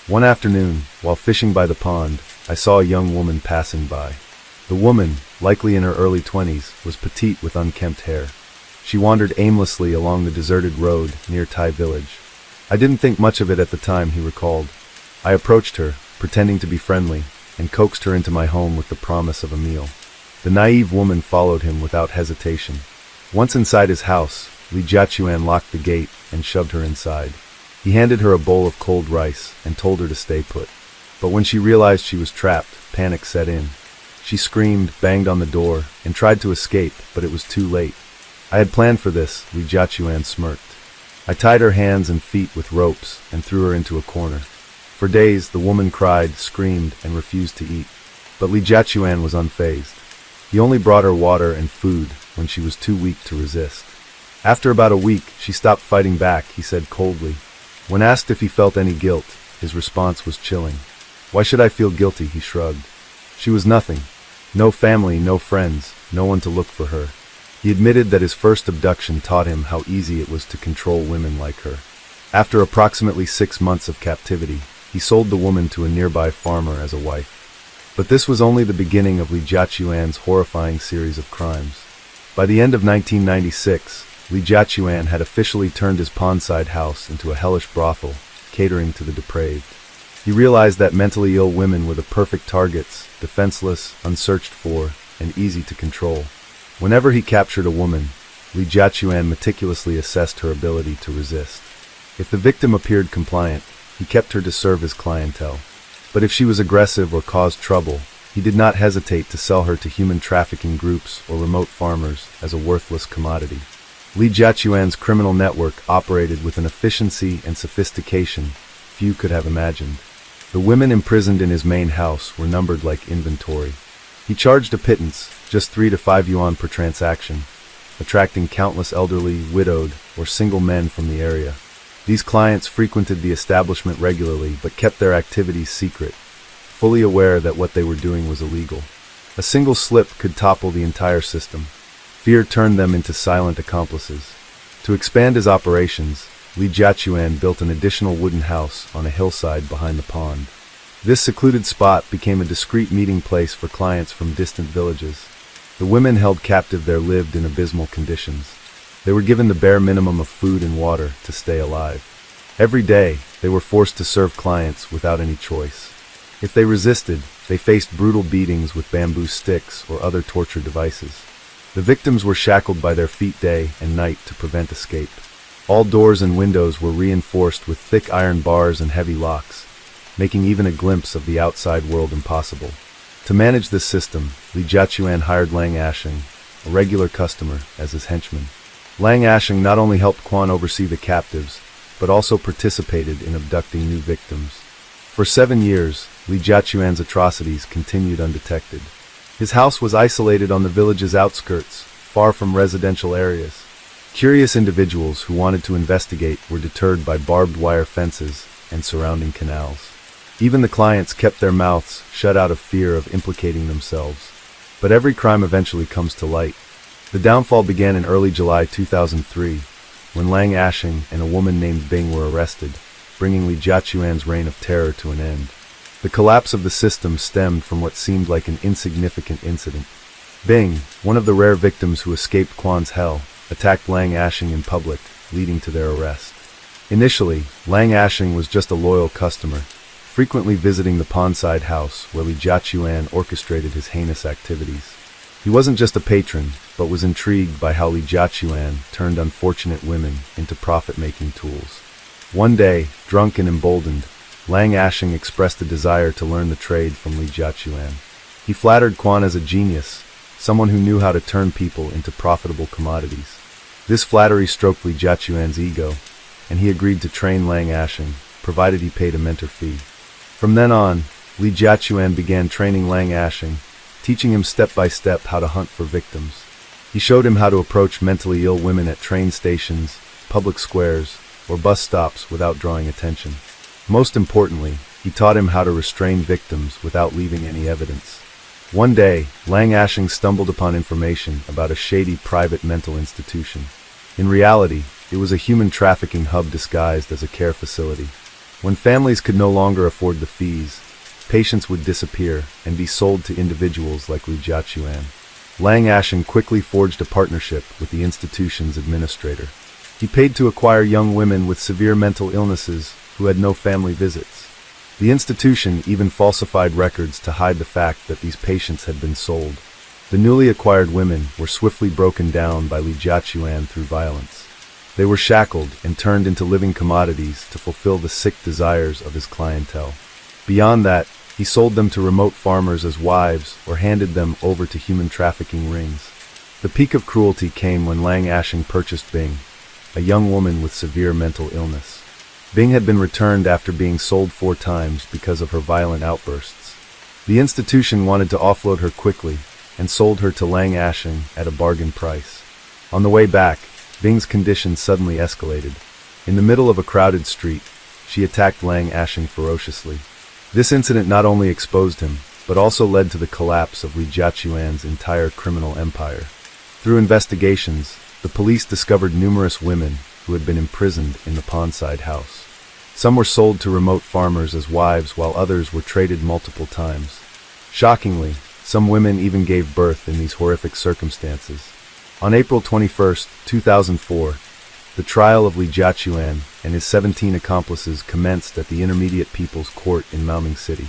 One afternoon, while fishing by the pond, I saw a young woman passing by. The woman, likely in her early 20s, was petite with unkempt hair. She wandered aimlessly along the deserted road near Tai village. I didn't think much of it at the time, he recalled. I approached her, pretending to be friendly, and coaxed her into my home with the promise of a meal. The naive woman followed him without hesitation. Once inside his house, Li Jiachuan locked the gate and shoved her inside. He handed her a bowl of cold rice and told her to stay put. But when she realized she was trapped, panic set in. She screamed, banged on the door, and tried to escape, but it was too late. I had planned for this, Li Jiachuan smirked. I tied her hands and feet with ropes and threw her into a corner. For days, the woman cried, screamed, and refused to eat. But Li Jiachuan was unfazed. He only brought her water and food when she was too weak to resist. After about a week, she stopped fighting back, he said coldly. When asked if he felt any guilt, his response was chilling. Why should I feel guilty, he shrugged. She was nothing. No family, no friends, no one to look for her. He admitted that his first abduction taught him how easy it was to control women like her. After approximately 6 months of captivity, he sold the woman to a nearby farmer as a wife. But this was only the beginning of Li Jiachuan's horrifying series of crimes. By the end of 1996, Li Jiachuan had officially turned his pondside house into a hellish brothel, catering to the depraved. He realized that mentally ill women were the perfect targets, defenseless, unsearched for, and easy to control. Whenever he captured a woman, Li Jiachuan meticulously assessed her ability to resist. If the victim appeared compliant, he kept her to serve his clientele. But if she was aggressive or caused trouble, he did not hesitate to sell her to human trafficking groups or remote farmers as a worthless commodity. Li Jiachuan's criminal network operated with an efficiency and sophistication few could have imagined. The women imprisoned in his main house were numbered like inventory. He charged a pittance, just 3 to 5 yuan per transaction, attracting countless elderly, widowed, or single men from the area. These clients frequented the establishment regularly but kept their activities secret, fully aware that what they were doing was illegal. A single slip could topple the entire system. Fear turned them into silent accomplices. To expand his operations, Li Jiachuan built an additional wooden house on a hillside behind the pond. This secluded spot became a discreet meeting place for clients from distant villages. The women held captive there lived in abysmal conditions. They were given the bare minimum of food and water to stay alive. Every day, they were forced to serve clients without any choice. If they resisted, they faced brutal beatings with bamboo sticks or other torture devices. The victims were shackled by their feet day and night to prevent escape. All doors and windows were reinforced with thick iron bars and heavy locks, making even a glimpse of the outside world impossible. To manage this system, Li Jiachuan hired Lang Ashing, a regular customer, as his henchman. Lang Ashing not only helped Quan oversee the captives, but also participated in abducting new victims. For 7 years, Li Jiachuan's atrocities continued undetected. His house was isolated on the village's outskirts, far from residential areas. Curious individuals who wanted to investigate were deterred by barbed wire fences and surrounding canals. Even the clients kept their mouths shut out of fear of implicating themselves. But every crime eventually comes to light. The downfall began in early July 2003, when Lang Ashing and a woman named Bing were arrested, bringing Li Jiachuan's reign of terror to an end. The collapse of the system stemmed from what seemed like an insignificant incident. Bing, one of the rare victims who escaped Quan's hell, attacked Lang Ashing in public, leading to their arrest. Initially, Lang Ashing was just a loyal customer, frequently visiting the pondside house where Li Jiachuan orchestrated his heinous activities. He wasn't just a patron, but was intrigued by how Li Jiachuan turned unfortunate women into profit-making tools. One day, drunk and emboldened, Lang Ashing expressed a desire to learn the trade from Li Jiachuan. He flattered Quan as a genius, someone who knew how to turn people into profitable commodities. This flattery stroked Li Jiachuan's ego, and he agreed to train Lang Ashing, provided he paid a mentor fee. From then on, Li Jiachuan began training Lang Ashing, teaching him step by step how to hunt for victims. He showed him how to approach mentally ill women at train stations, public squares, or bus stops without drawing attention. Most importantly, he taught him how to restrain victims without leaving any evidence. One day, Lang Ashing stumbled upon information about a shady private mental institution. In reality, it was a human trafficking hub disguised as a care facility. When families could no longer afford the fees, patients would disappear and be sold to individuals like Li Jiachuan. Lang Ashing quickly forged a partnership with the institution's administrator. He paid to acquire young women with severe mental illnesses who had no family visits. The institution even falsified records to hide the fact that these patients had been sold. The newly acquired women were swiftly broken down by Li Jiachuan through violence. They were shackled and turned into living commodities to fulfill the sick desires of his clientele. Beyond that, he sold them to remote farmers as wives or handed them over to human trafficking rings. The peak of cruelty came when Lang Ashing purchased Bing, a young woman with severe mental illness. Bing had been returned after being sold 4 times because of her violent outbursts. The institution wanted to offload her quickly, and sold her to Lang Ashing at a bargain price. On the way back, Bing's condition suddenly escalated. In the middle of a crowded street, she attacked Lang Ashing ferociously. This incident not only exposed him, but also led to the collapse of Li Jiachuan's entire criminal empire. Through investigations, the police discovered numerous women who had been imprisoned in the pondside house. Some were sold to remote farmers as wives, while others were traded multiple times. Shockingly, some women even gave birth in these horrific circumstances. On April 21, 2004, the trial of Li Jiachuan and his 17 accomplices commenced at the Intermediate People's Court in Maoming City.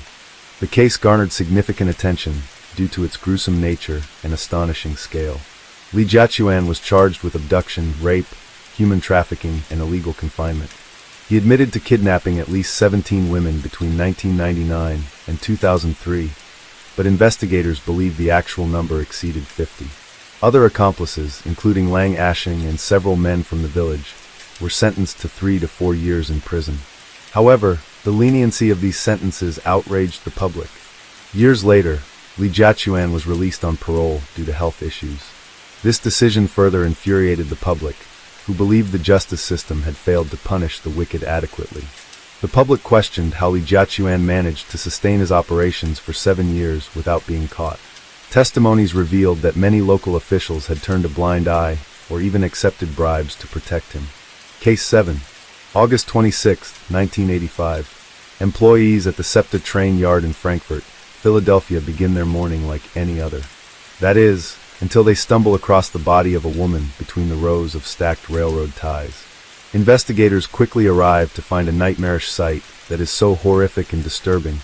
The case garnered significant attention due to its gruesome nature and astonishing scale. Li Jiachuan was charged with abduction, rape, human trafficking, and illegal confinement. He admitted to kidnapping at least 17 women between 1999 and 2003, but investigators believe the actual number exceeded 50. Other accomplices, including Lang Ashing and several men from the village, were sentenced to 3 to 4 years in prison. However, the leniency of these sentences outraged the public. Years later, Li Jiachuan was released on parole due to health issues. This decision further infuriated the public, who believed the justice system had failed to punish the wicked adequately. The public questioned how Li Jiachuan managed to sustain his operations for 7 years without being caught. Testimonies revealed that many local officials had turned a blind eye or even accepted bribes to protect him. Case 7. August 26, 1985. Employees at the SEPTA train yard in Frankfurt, Philadelphia begin their morning like any other. That is, until they stumble across the body of a woman between the rows of stacked railroad ties. Investigators quickly arrive to find a nightmarish sight that is so horrific and disturbing,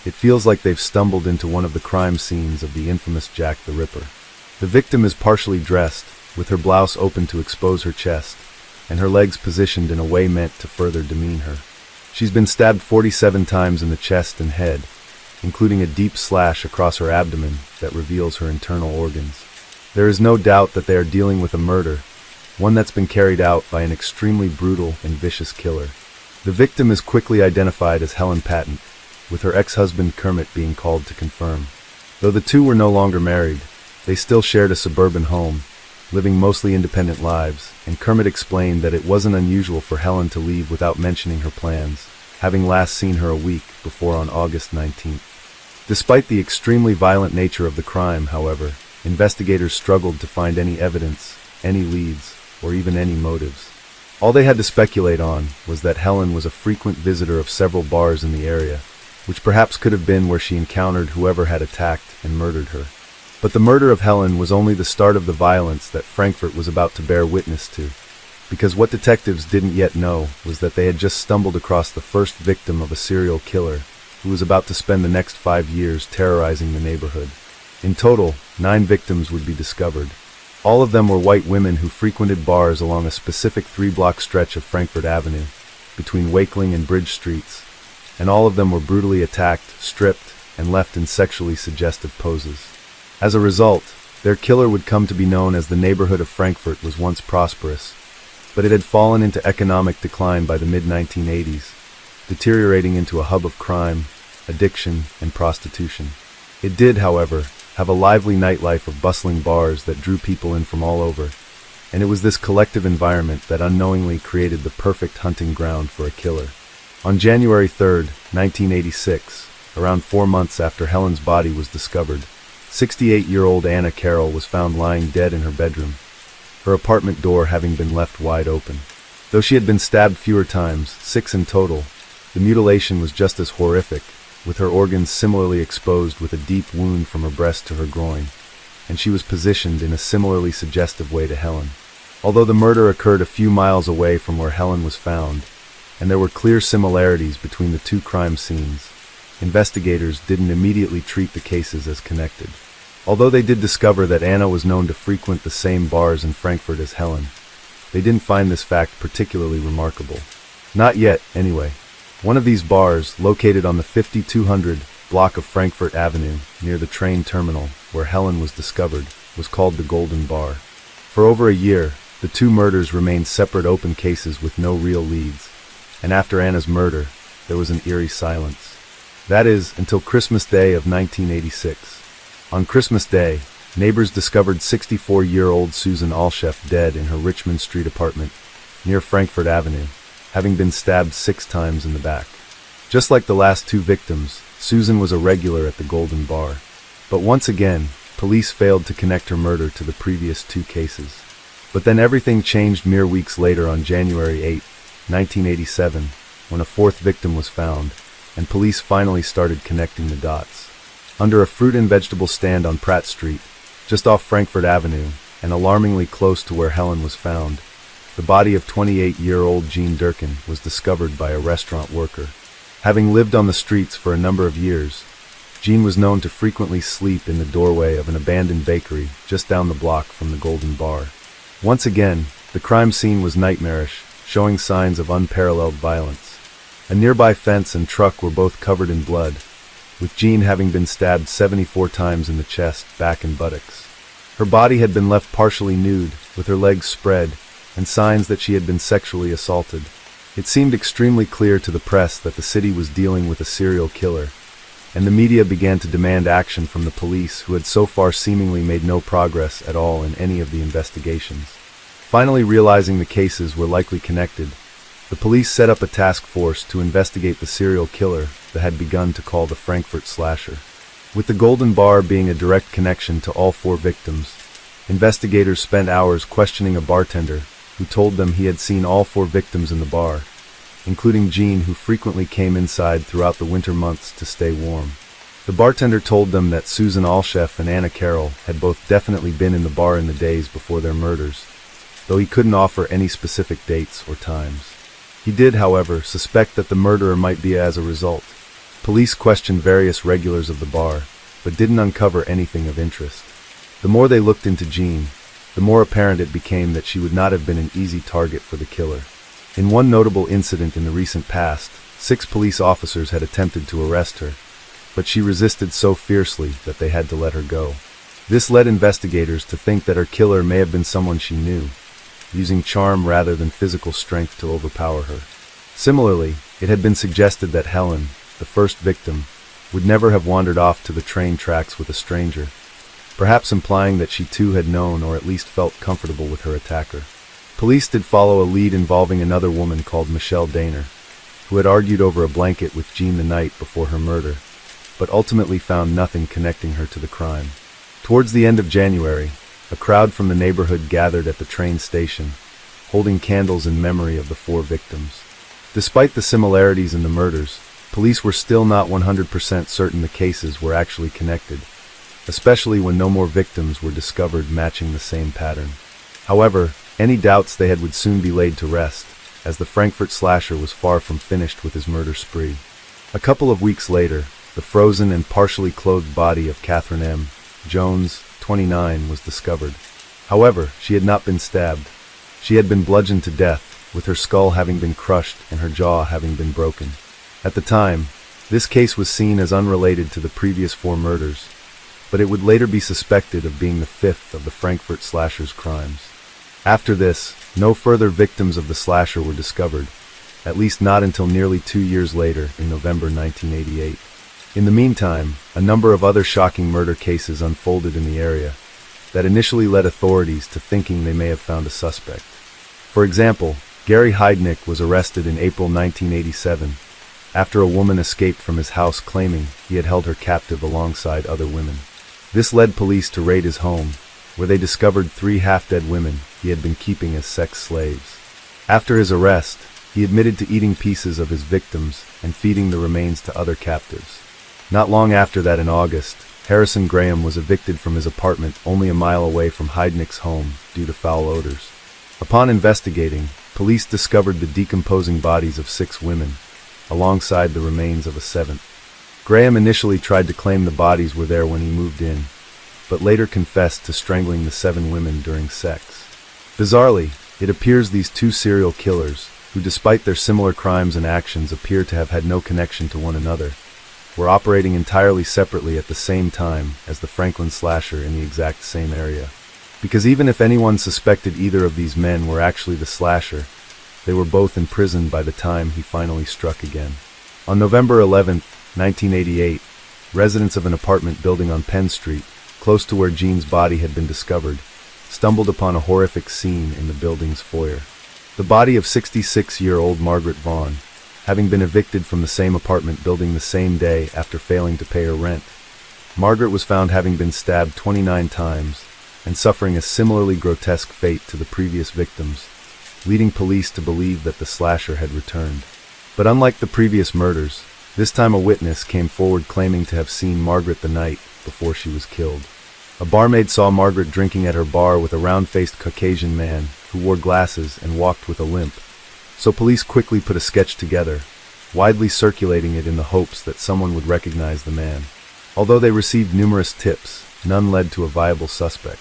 it feels like they've stumbled into one of the crime scenes of the infamous Jack the Ripper. The victim is partially dressed, with her blouse open to expose her chest, and her legs positioned in a way meant to further demean her. She's been stabbed 47 times in the chest and head, including a deep slash across her abdomen that reveals her internal organs. There is no doubt that they are dealing with a murder, one that's been carried out by an extremely brutal and vicious killer. The victim is quickly identified as Helen Patton, with her ex-husband Kermit being called to confirm. Though the two were no longer married, they still shared a suburban home, living mostly independent lives, and Kermit explained that it wasn't unusual for Helen to leave without mentioning her plans, having last seen her a week before on August 19th. Despite the extremely violent nature of the crime, however, investigators struggled to find any evidence, any leads, or even any motives. All they had to speculate on was that Helen was a frequent visitor of several bars in the area, which perhaps could have been where she encountered whoever had attacked and murdered her. But the murder of Helen was only the start of the violence that Frankfurt was about to bear witness to, because what detectives didn't yet know was that they had just stumbled across the first victim of a serial killer who was about to spend the next 5 years terrorizing the neighborhood. In total, 9 victims would be discovered. All of them were white women who frequented bars along a specific 3-block stretch of Frankfurt Avenue, between Wakeling and Bridge Streets, and all of them were brutally attacked, stripped, and left in sexually suggestive poses. As a result, their killer would come to be known as the neighborhood of Frankfurt was once prosperous, but it had fallen into economic decline by the mid-1980s, deteriorating into a hub of crime, addiction, and prostitution. It did, however, have a lively nightlife of bustling bars that drew people in from all over, and it was this collective environment that unknowingly created the perfect hunting ground for a killer. On January 3, 1986, around 4 months after Helen's body was discovered, 68-year-old Anna Carroll was found lying dead in her bedroom, her apartment door having been left wide open. Though she had been stabbed fewer times, 6 in total, the mutilation was just as horrific, with her organs similarly exposed with a deep wound from her breast to her groin, and she was positioned in a similarly suggestive way to Helen. Although the murder occurred a few miles away from where Helen was found, and there were clear similarities between the two crime scenes, investigators didn't immediately treat the cases as connected. Although they did discover that Anna was known to frequent the same bars in Frankfurt as Helen, they didn't find this fact particularly remarkable. Not yet, anyway. One of these bars, located on the 5200 block of Frankfurt Avenue, near the train terminal where Helen was discovered, was called the Golden Bar. For over a year, the two murders remained separate open cases with no real leads, and after Anna's murder, there was an eerie silence. That is, until Christmas Day of 1986. On Christmas Day, neighbors discovered 64-year-old Susan Alshef dead in her Richmond Street apartment near Frankfurt Avenue, having been stabbed 6 times in the back. Just like the last 2 victims, Susan was a regular at the Golden Bar. But once again, police failed to connect her murder to the previous 2 cases. But then everything changed mere weeks later on January 8, 1987, when a 4th victim was found, and police finally started connecting the dots. Under a fruit and vegetable stand on Pratt Street, just off Frankfurt Avenue, and alarmingly close to where Helen was found, the body of 28-year-old Jean Durkin was discovered by a restaurant worker. Having lived on the streets for a number of years, Jean was known to frequently sleep in the doorway of an abandoned bakery just down the block from the Golden Bar. Once again, the crime scene was nightmarish, showing signs of unparalleled violence. A nearby fence and truck were both covered in blood, with Jean having been stabbed 74 times in the chest, back, and buttocks. Her body had been left partially nude, with her legs spread, and signs that she had been sexually assaulted. It seemed extremely clear to the press that the city was dealing with a serial killer, and the media began to demand action from the police, who had so far seemingly made no progress at all in any of the investigations. Finally realizing the cases were likely connected, the police set up a task force to investigate the serial killer that had begun to call the Frankfurt Slasher. With the Golden Bar being a direct connection to all 4 victims, investigators spent hours questioning a bartender who told them he had seen all 4 victims in the bar, including Jean, who frequently came inside throughout the winter months to stay warm. The bartender told them that Susan Alshef and Anna Carroll had both definitely been in the bar in the days before their murders, though he couldn't offer any specific dates or times. He did, however, suspect that the murderer might be as a result. Police questioned various regulars of the bar, but didn't uncover anything of interest. The more they looked into Jean, the more apparent it became that she would not have been an easy target for the killer. In one notable incident in the recent past, 6 police officers had attempted to arrest her, but she resisted so fiercely that they had to let her go. This led investigators to think that her killer may have been someone she knew, using charm rather than physical strength to overpower her. Similarly, it had been suggested that Helen, the first victim, would never have wandered off to the train tracks with a stranger, perhaps implying that she too had known or at least felt comfortable with her attacker. Police did follow a lead involving another woman called Michelle Daner, who had argued over a blanket with Jean the night before her murder, but ultimately found nothing connecting her to the crime. Towards the end of January, a crowd from the neighborhood gathered at the train station, holding candles in memory of the 4 victims. Despite the similarities in the murders, police were still not 100% certain the cases were actually connected, especially when no more victims were discovered matching the same pattern. However, any doubts they had would soon be laid to rest, as the Frankfurt Slasher was far from finished with his murder spree. A couple of weeks later, the frozen and partially clothed body of Catherine M. Jones, 29, was discovered. However, she had not been stabbed. She had been bludgeoned to death, with her skull having been crushed and her jaw having been broken. At the time, this case was seen as unrelated to the previous 4 murders, but it would later be suspected of being the 5th of the Frankfurt Slasher's crimes. After this, no further victims of the slasher were discovered, at least not until nearly 2 years later, in November 1988. In the meantime, a number of other shocking murder cases unfolded in the area that initially led authorities to thinking they may have found a suspect. For example, Gary Heidnik was arrested in April 1987 after a woman escaped from his house claiming he had held her captive alongside other women. This led police to raid his home, where they discovered 3 half-dead women he had been keeping as sex slaves. After his arrest, he admitted to eating pieces of his victims and feeding the remains to other captives. Not long after that, in August, Harrison Graham was evicted from his apartment only a mile away from Heidnick's home due to foul odors. Upon investigating, police discovered the decomposing bodies of 6 women, alongside the remains of a 7th. Graham initially tried to claim the bodies were there when he moved in, but later confessed to strangling the 7 women during sex. Bizarrely, it appears these 2 serial killers, who despite their similar crimes and actions appear to have had no connection to one another, were operating entirely separately at the same time as the Franklin Slasher in the exact same area. Because even if anyone suspected either of these men were actually the slasher, they were both imprisoned by the time he finally struck again. On November 11, 1988, residents of an apartment building on Penn Street close to where Jean's body had been discovered, stumbled upon a horrific scene in the building's foyer. The body of 66-year-old Margaret Vaughn, having been evicted from the same apartment building the same day after failing to pay her rent. Margaret was found having been stabbed 29 times and suffering a similarly grotesque fate to the previous victims, leading police to believe that the slasher had returned. But unlike the previous murders, this time a witness came forward claiming to have seen Margaret the night before she was killed. A barmaid saw Margaret drinking at her bar with a round-faced Caucasian man who wore glasses and walked with a limp. So police quickly put a sketch together, widely circulating it in the hopes that someone would recognize the man. Although they received numerous tips, none led to a viable suspect.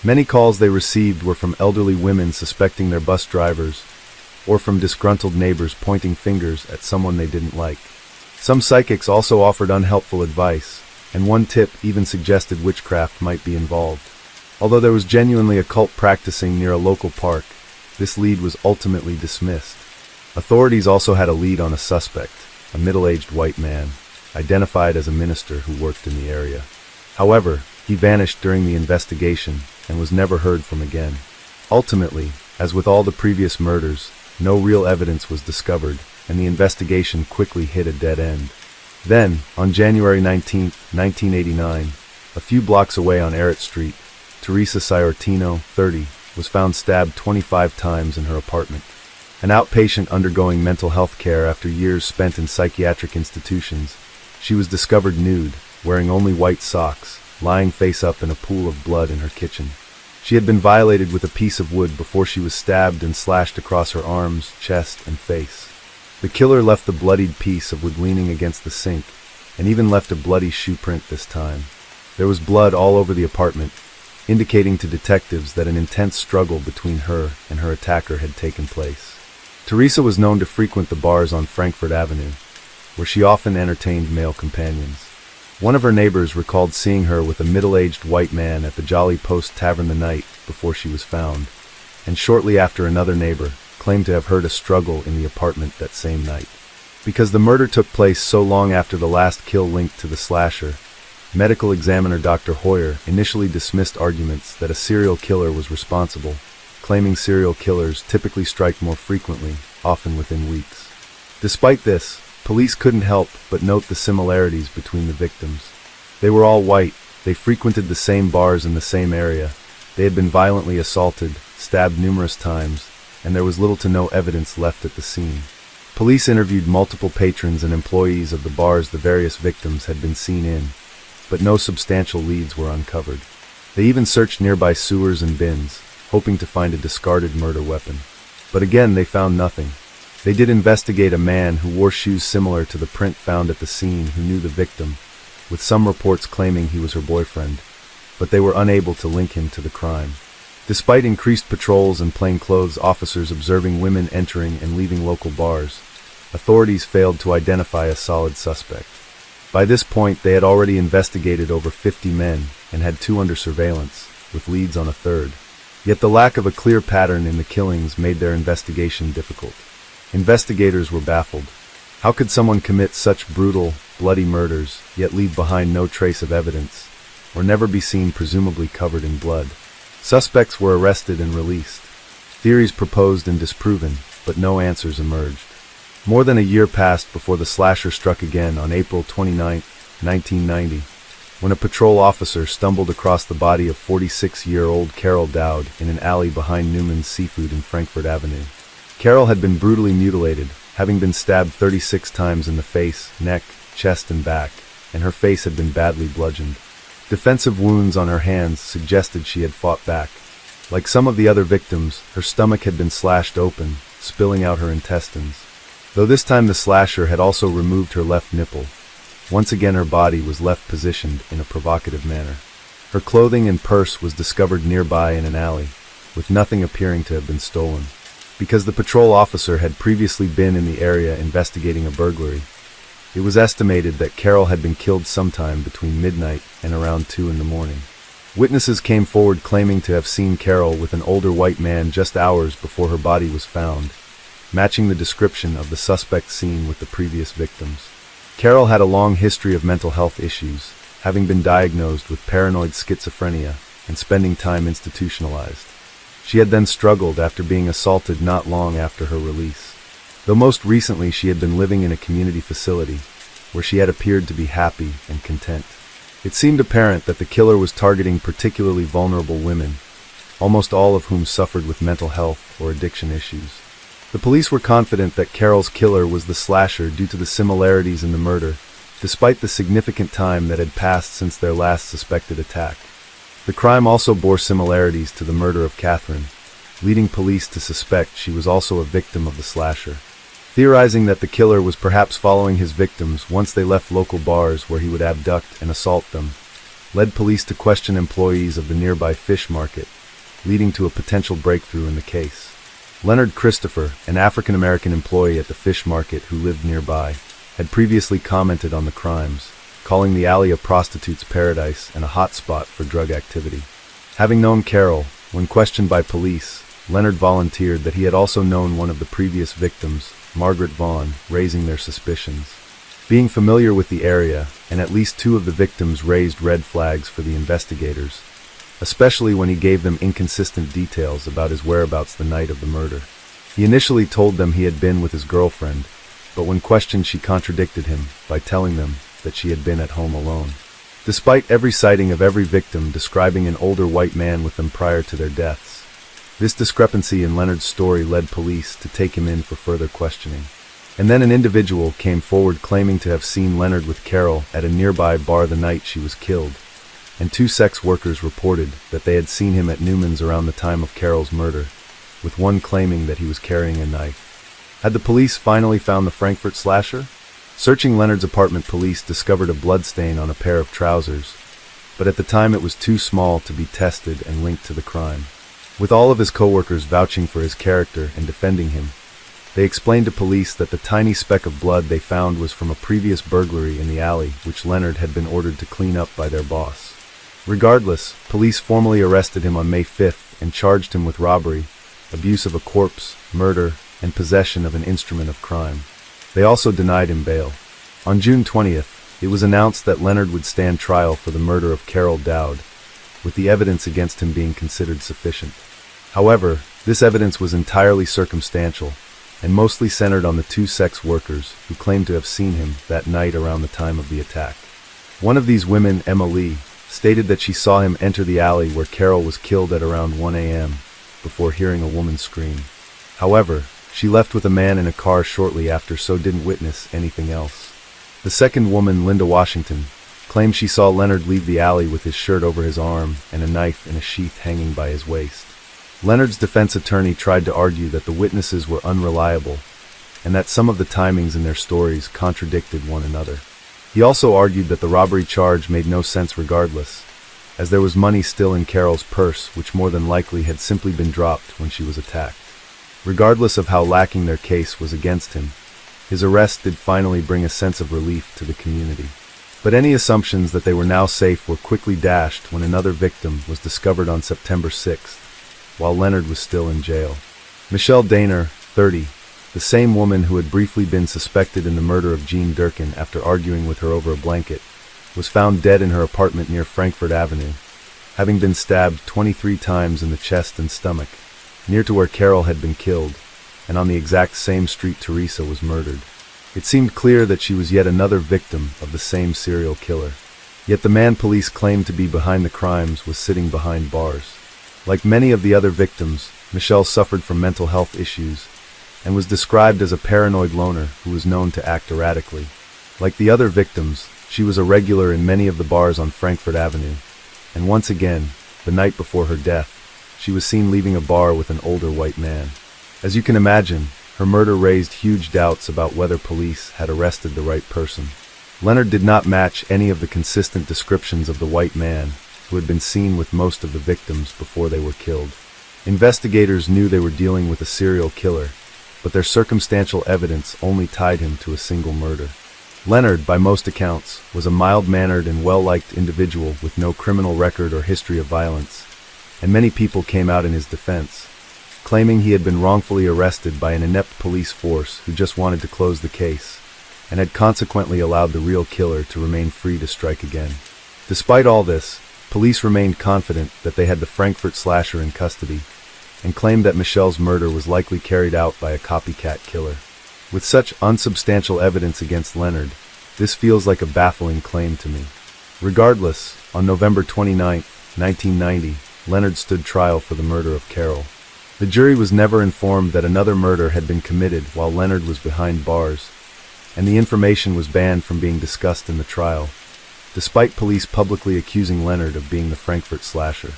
Many calls they received were from elderly women suspecting their bus drivers, or from disgruntled neighbors pointing fingers at someone they didn't like. Some psychics also offered unhelpful advice, and one tip even suggested witchcraft might be involved. Although there was genuinely a cult practicing near a local park, this lead was ultimately dismissed. Authorities also had a lead on a suspect, a middle-aged white man, identified as a minister who worked in the area. However, he vanished during the investigation and was never heard from again. Ultimately, as with all the previous murders, no real evidence was discovered, and the investigation quickly hit a dead end. Then, on January 19, 1989, a few blocks away on Arrett Street, Teresa Ciortino, 30, was found stabbed 25 times in her apartment. An outpatient undergoing mental health care after years spent in psychiatric institutions, she was discovered nude, wearing only white socks, lying face up in a pool of blood in her kitchen. She had been violated with a piece of wood before she was stabbed and slashed across her arms, chest, and face. The killer left the bloodied piece of wood leaning against the sink, and even left a bloody shoe print this time. There was blood all over the apartment, indicating to detectives that an intense struggle between her and her attacker had taken place. Teresa was known to frequent the bars on Frankfurt Avenue, where she often entertained male companions. One of her neighbors recalled seeing her with a middle-aged white man at the Jolly Post Tavern the night before she was found, and shortly after another neighbor claimed to have heard a struggle in the apartment that same night. Because the murder took place so long after the last kill linked to the slasher, medical examiner Dr. Hoyer initially dismissed arguments that a serial killer was responsible, claiming serial killers typically strike more frequently, often within weeks. Despite this, police couldn't help but note the similarities between the victims. They were all white, they frequented the same bars in the same area, they had been violently assaulted, stabbed numerous times, and there was little to no evidence left at the scene. Police interviewed multiple patrons and employees of the bars the various victims had been seen in, but no substantial leads were uncovered. They even searched nearby sewers and bins, hoping to find a discarded murder weapon. But again, they found nothing. They did investigate a man who wore shoes similar to the print found at the scene who knew the victim, with some reports claiming he was her boyfriend, but they were unable to link him to the crime. Despite increased patrols and plainclothes officers observing women entering and leaving local bars, authorities failed to identify a solid suspect. By this point, they had already investigated over 50 men and had 2 under surveillance, with leads on a third. Yet the lack of a clear pattern in the killings made their investigation difficult. Investigators were baffled. How could someone commit such brutal, bloody murders, yet leave behind no trace of evidence, or never be seen presumably covered in blood? Suspects were arrested and released. Theories proposed and disproven, but no answers emerged. More than a year passed before the slasher struck again on April 29, 1990, when a patrol officer stumbled across the body of 46-year-old Carol Dowd in an alley behind Newman's Seafood in Frankfurt Avenue. Carol had been brutally mutilated, having been stabbed 36 times in the face, neck, chest, and back, and her face had been badly bludgeoned. Defensive wounds on her hands suggested she had fought back. Like some of the other victims, her stomach had been slashed open, spilling out her intestines. Though this time the slasher had also removed her left nipple. Once again her body was left positioned in a provocative manner. Her clothing and purse was discovered nearby in an alley, with nothing appearing to have been stolen. Because the patrol officer had previously been in the area investigating a burglary, it was estimated that Carol had been killed sometime between midnight and around 2 in the morning. Witnesses came forward claiming to have seen Carol with an older white man just hours before her body was found, matching the description of the suspect seen with the previous victims. Carol had a long history of mental health issues, having been diagnosed with paranoid schizophrenia and spending time institutionalized. She had then struggled after being assaulted not long after her release. Though most recently she had been living in a community facility, where she had appeared to be happy and content. It seemed apparent that the killer was targeting particularly vulnerable women, almost all of whom suffered with mental health or addiction issues. The police were confident that Carol's killer was the slasher due to the similarities in the murder, despite the significant time that had passed since their last suspected attack. The crime also bore similarities to the murder of Catherine, leading police to suspect she was also a victim of the slasher. Theorizing that the killer was perhaps following his victims once they left local bars where he would abduct and assault them, led police to question employees of the nearby fish market, leading to a potential breakthrough in the case. Leonard Christopher, an African-American employee at the fish market who lived nearby, had previously commented on the crimes, calling the alley a prostitute's paradise and a hot spot for drug activity. Having known Carol, when questioned by police, Leonard volunteered that he had also known one of the previous victims, Margaret Vaughn, raising their suspicions. Being familiar with the area, and at least two of the victims raised red flags for the investigators, especially when he gave them inconsistent details about his whereabouts the night of the murder. He initially told them he had been with his girlfriend, but when questioned she contradicted him by telling them that she had been at home alone. Despite every sighting of every victim describing an older white man with them prior to their deaths, this discrepancy in Leonard's story led police to take him in for further questioning. And then an individual came forward claiming to have seen Leonard with Carol at a nearby bar the night she was killed, and two sex workers reported that they had seen him at Newman's around the time of Carol's murder, with one claiming that he was carrying a knife. Had the police finally found the Frankfurt slasher? Searching Leonard's apartment, police discovered a bloodstain on a pair of trousers, but at the time it was too small to be tested and linked to the crime. With all of his co-workers vouching for his character and defending him, they explained to police that the tiny speck of blood they found was from a previous burglary in the alley which Leonard had been ordered to clean up by their boss. Regardless, police formally arrested him on May 5th and charged him with robbery, abuse of a corpse, murder, and possession of an instrument of crime. They also denied him bail. On June 20th, it was announced that Leonard would stand trial for the murder of Carol Dowd, with the evidence against him being considered sufficient. However, this evidence was entirely circumstantial, and mostly centered on the two sex workers who claimed to have seen him that night around the time of the attack. One of these women, Emma Lee, stated that she saw him enter the alley where Carol was killed at around 1 a.m. before hearing a woman scream. However, she left with a man in a car shortly after, so didn't witness anything else. The second woman, Linda Washington, claimed she saw Leonard leave the alley with his shirt over his arm and a knife in a sheath hanging by his waist. Leonard's defense attorney tried to argue that the witnesses were unreliable and that some of the timings in their stories contradicted one another. He also argued that the robbery charge made no sense regardless, as there was money still in Carol's purse which more than likely had simply been dropped when she was attacked. Regardless of how lacking their case was against him, his arrest did finally bring a sense of relief to the community. But any assumptions that they were now safe were quickly dashed when another victim was discovered on September 6th, while Leonard was still in jail. Michelle Daner, 30, the same woman who had briefly been suspected in the murder of Jean Durkin after arguing with her over a blanket, was found dead in her apartment near Frankfurt Avenue, having been stabbed 23 times in the chest and stomach, near to where Carol had been killed, and on the exact same street Teresa was murdered. It seemed clear that she was yet another victim of the same serial killer. Yet the man police claimed to be behind the crimes was sitting behind bars. Like many of the other victims, Michelle suffered from mental health issues and was described as a paranoid loner who was known to act erratically. Like the other victims, she was a regular in many of the bars on Frankfurt Avenue, and once again, the night before her death, she was seen leaving a bar with an older white man. As you can imagine, her murder raised huge doubts about whether police had arrested the right person. Leonard did not match any of the consistent descriptions of the white man who had been seen with most of the victims before they were killed. Investigators knew they were dealing with a serial killer, but their circumstantial evidence only tied him to a single murder. Leonard, by most accounts, was a mild-mannered and well-liked individual with no criminal record or history of violence, and many people came out in his defense, claiming he had been wrongfully arrested by an inept police force who just wanted to close the case, and had consequently allowed the real killer to remain free to strike again. Despite all this, police remained confident that they had the Frankfurt slasher in custody, and claimed that Michelle's murder was likely carried out by a copycat killer. With such unsubstantial evidence against Leonard, this feels like a baffling claim to me. Regardless, on November 29, 1990, Leonard stood trial for the murder of Carol. The jury was never informed that another murder had been committed while Leonard was behind bars, and the information was banned from being discussed in the trial, despite police publicly accusing Leonard of being the Frankfurt slasher.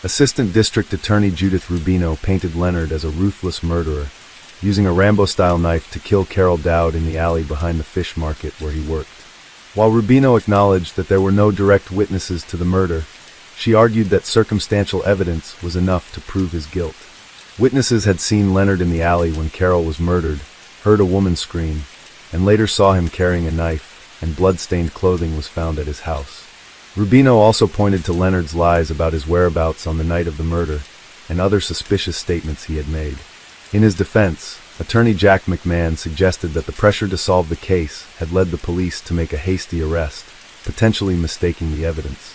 Assistant District Attorney Judith Rubino painted Leonard as a ruthless murderer, using a Rambo-style knife to kill Carol Dowd in the alley behind the fish market where he worked. While Rubino acknowledged that there were no direct witnesses to the murder, she argued that circumstantial evidence was enough to prove his guilt. Witnesses had seen Leonard in the alley when Carol was murdered, heard a woman scream, and later saw him carrying a knife, and blood-stained clothing was found at his house. Rubino also pointed to Leonard's lies about his whereabouts on the night of the murder, and other suspicious statements he had made. In his defense, attorney Jack McMahon suggested that the pressure to solve the case had led the police to make a hasty arrest, potentially mistaking the evidence.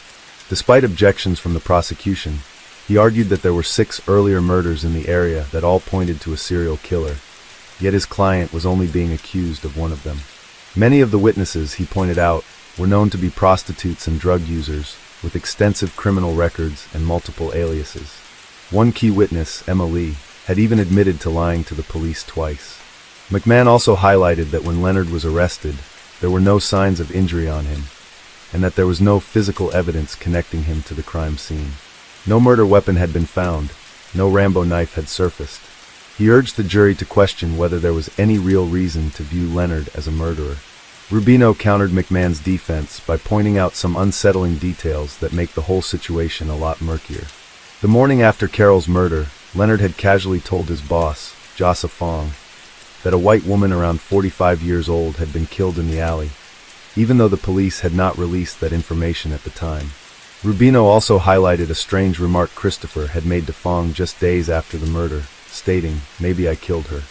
Despite objections from the prosecution, he argued that there were 6 earlier murders in the area that all pointed to a serial killer, yet his client was only being accused of one of them. Many of the witnesses, he pointed out, were known to be prostitutes and drug users, with extensive criminal records and multiple aliases. One key witness, Emma Lee, had even admitted to lying to the police twice. McMahon also highlighted that when Leonard was arrested, there were no signs of injury on him, and that there was no physical evidence connecting him to the crime scene. No murder weapon had been found, no Rambo knife had surfaced. He urged the jury to question whether there was any real reason to view Leonard as a murderer. Rubino countered McMahon's defense by pointing out some unsettling details that make the whole situation a lot murkier. The morning after Carol's murder, Leonard had casually told his boss, Jossa Fong, that a white woman around 45 years old had been killed in the alley, even though the police had not released that information at the time. Rubino also highlighted a strange remark Christopher had made to Fong just days after the murder, stating, "Maybe I killed her."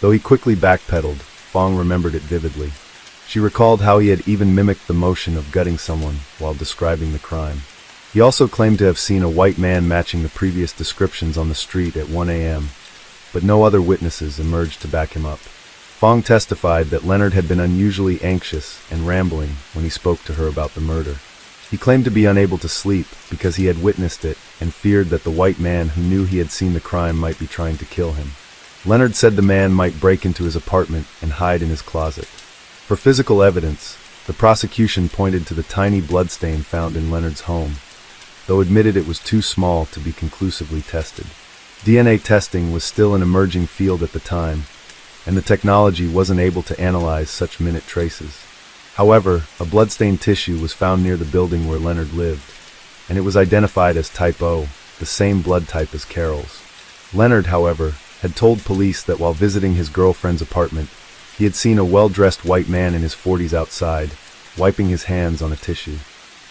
Though he quickly backpedaled, Fong remembered it vividly. She recalled how he had even mimicked the motion of gutting someone while describing the crime. He also claimed to have seen a white man matching the previous descriptions on the street at 1 a.m., but no other witnesses emerged to back him up. Fong testified that Leonard had been unusually anxious and rambling when he spoke to her about the murder. He claimed to be unable to sleep because he had witnessed it and feared that the white man who knew he had seen the crime might be trying to kill him. Leonard said the man might break into his apartment and hide in his closet. For physical evidence, the prosecution pointed to the tiny bloodstain found in Leonard's home, though admitted it was too small to be conclusively tested. DNA testing was still an emerging field at the time, and the technology wasn't able to analyze such minute traces. However, a bloodstained tissue was found near the building where Leonard lived, and it was identified as type O, the same blood type as Carol's. Leonard, however, had told police that while visiting his girlfriend's apartment, he had seen a well-dressed white man in his 40s outside, wiping his hands on a tissue.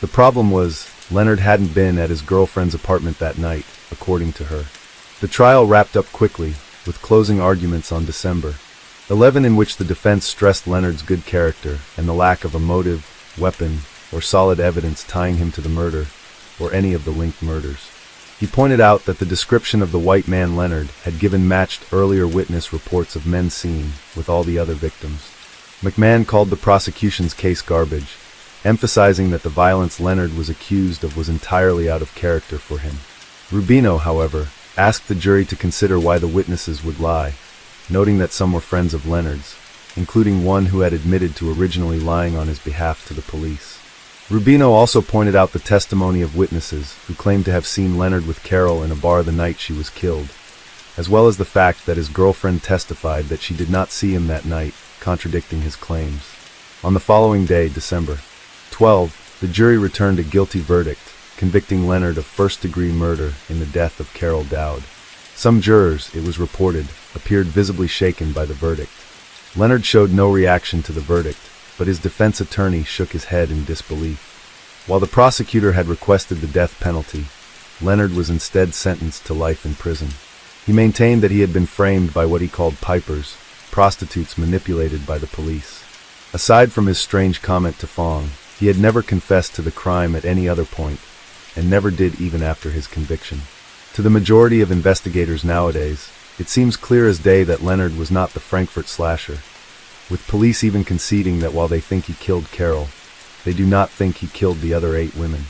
The problem was, Leonard hadn't been at his girlfriend's apartment that night, according to her. The trial wrapped up quickly, with closing arguments on December 11, in which the defense stressed Leonard's good character and the lack of a motive, weapon, or solid evidence tying him to the murder, or any of the linked murders. He pointed out that the description of the white man Leonard had given matched earlier witness reports of men seen with all the other victims. McMahon called the prosecution's case garbage, emphasizing that the violence Leonard was accused of was entirely out of character for him. Rubino, however, asked the jury to consider why the witnesses would lie, noting that some were friends of Leonard's, including one who had admitted to originally lying on his behalf to the police. Rubino also pointed out the testimony of witnesses who claimed to have seen Leonard with Carol in a bar the night she was killed, as well as the fact that his girlfriend testified that she did not see him that night, contradicting his claims. On the following day, December 12, the jury returned a guilty verdict, convicting Leonard of first-degree murder in the death of Carol Dowd. Some jurors, it was reported, appeared visibly shaken by the verdict. Leonard showed no reaction to the verdict, but his defense attorney shook his head in disbelief. While the prosecutor had requested the death penalty, Leonard was instead sentenced to life in prison. He maintained that he had been framed by what he called pipers, prostitutes manipulated by the police. Aside from his strange comment to Fong, He had never confessed to the crime at any other point, and never did even after his conviction. To the majority of investigators nowadays, it seems clear as day that Leonard was not the Frankfurt slasher, with police even conceding that while they think he killed Carol, they do not think he killed the other 8 women.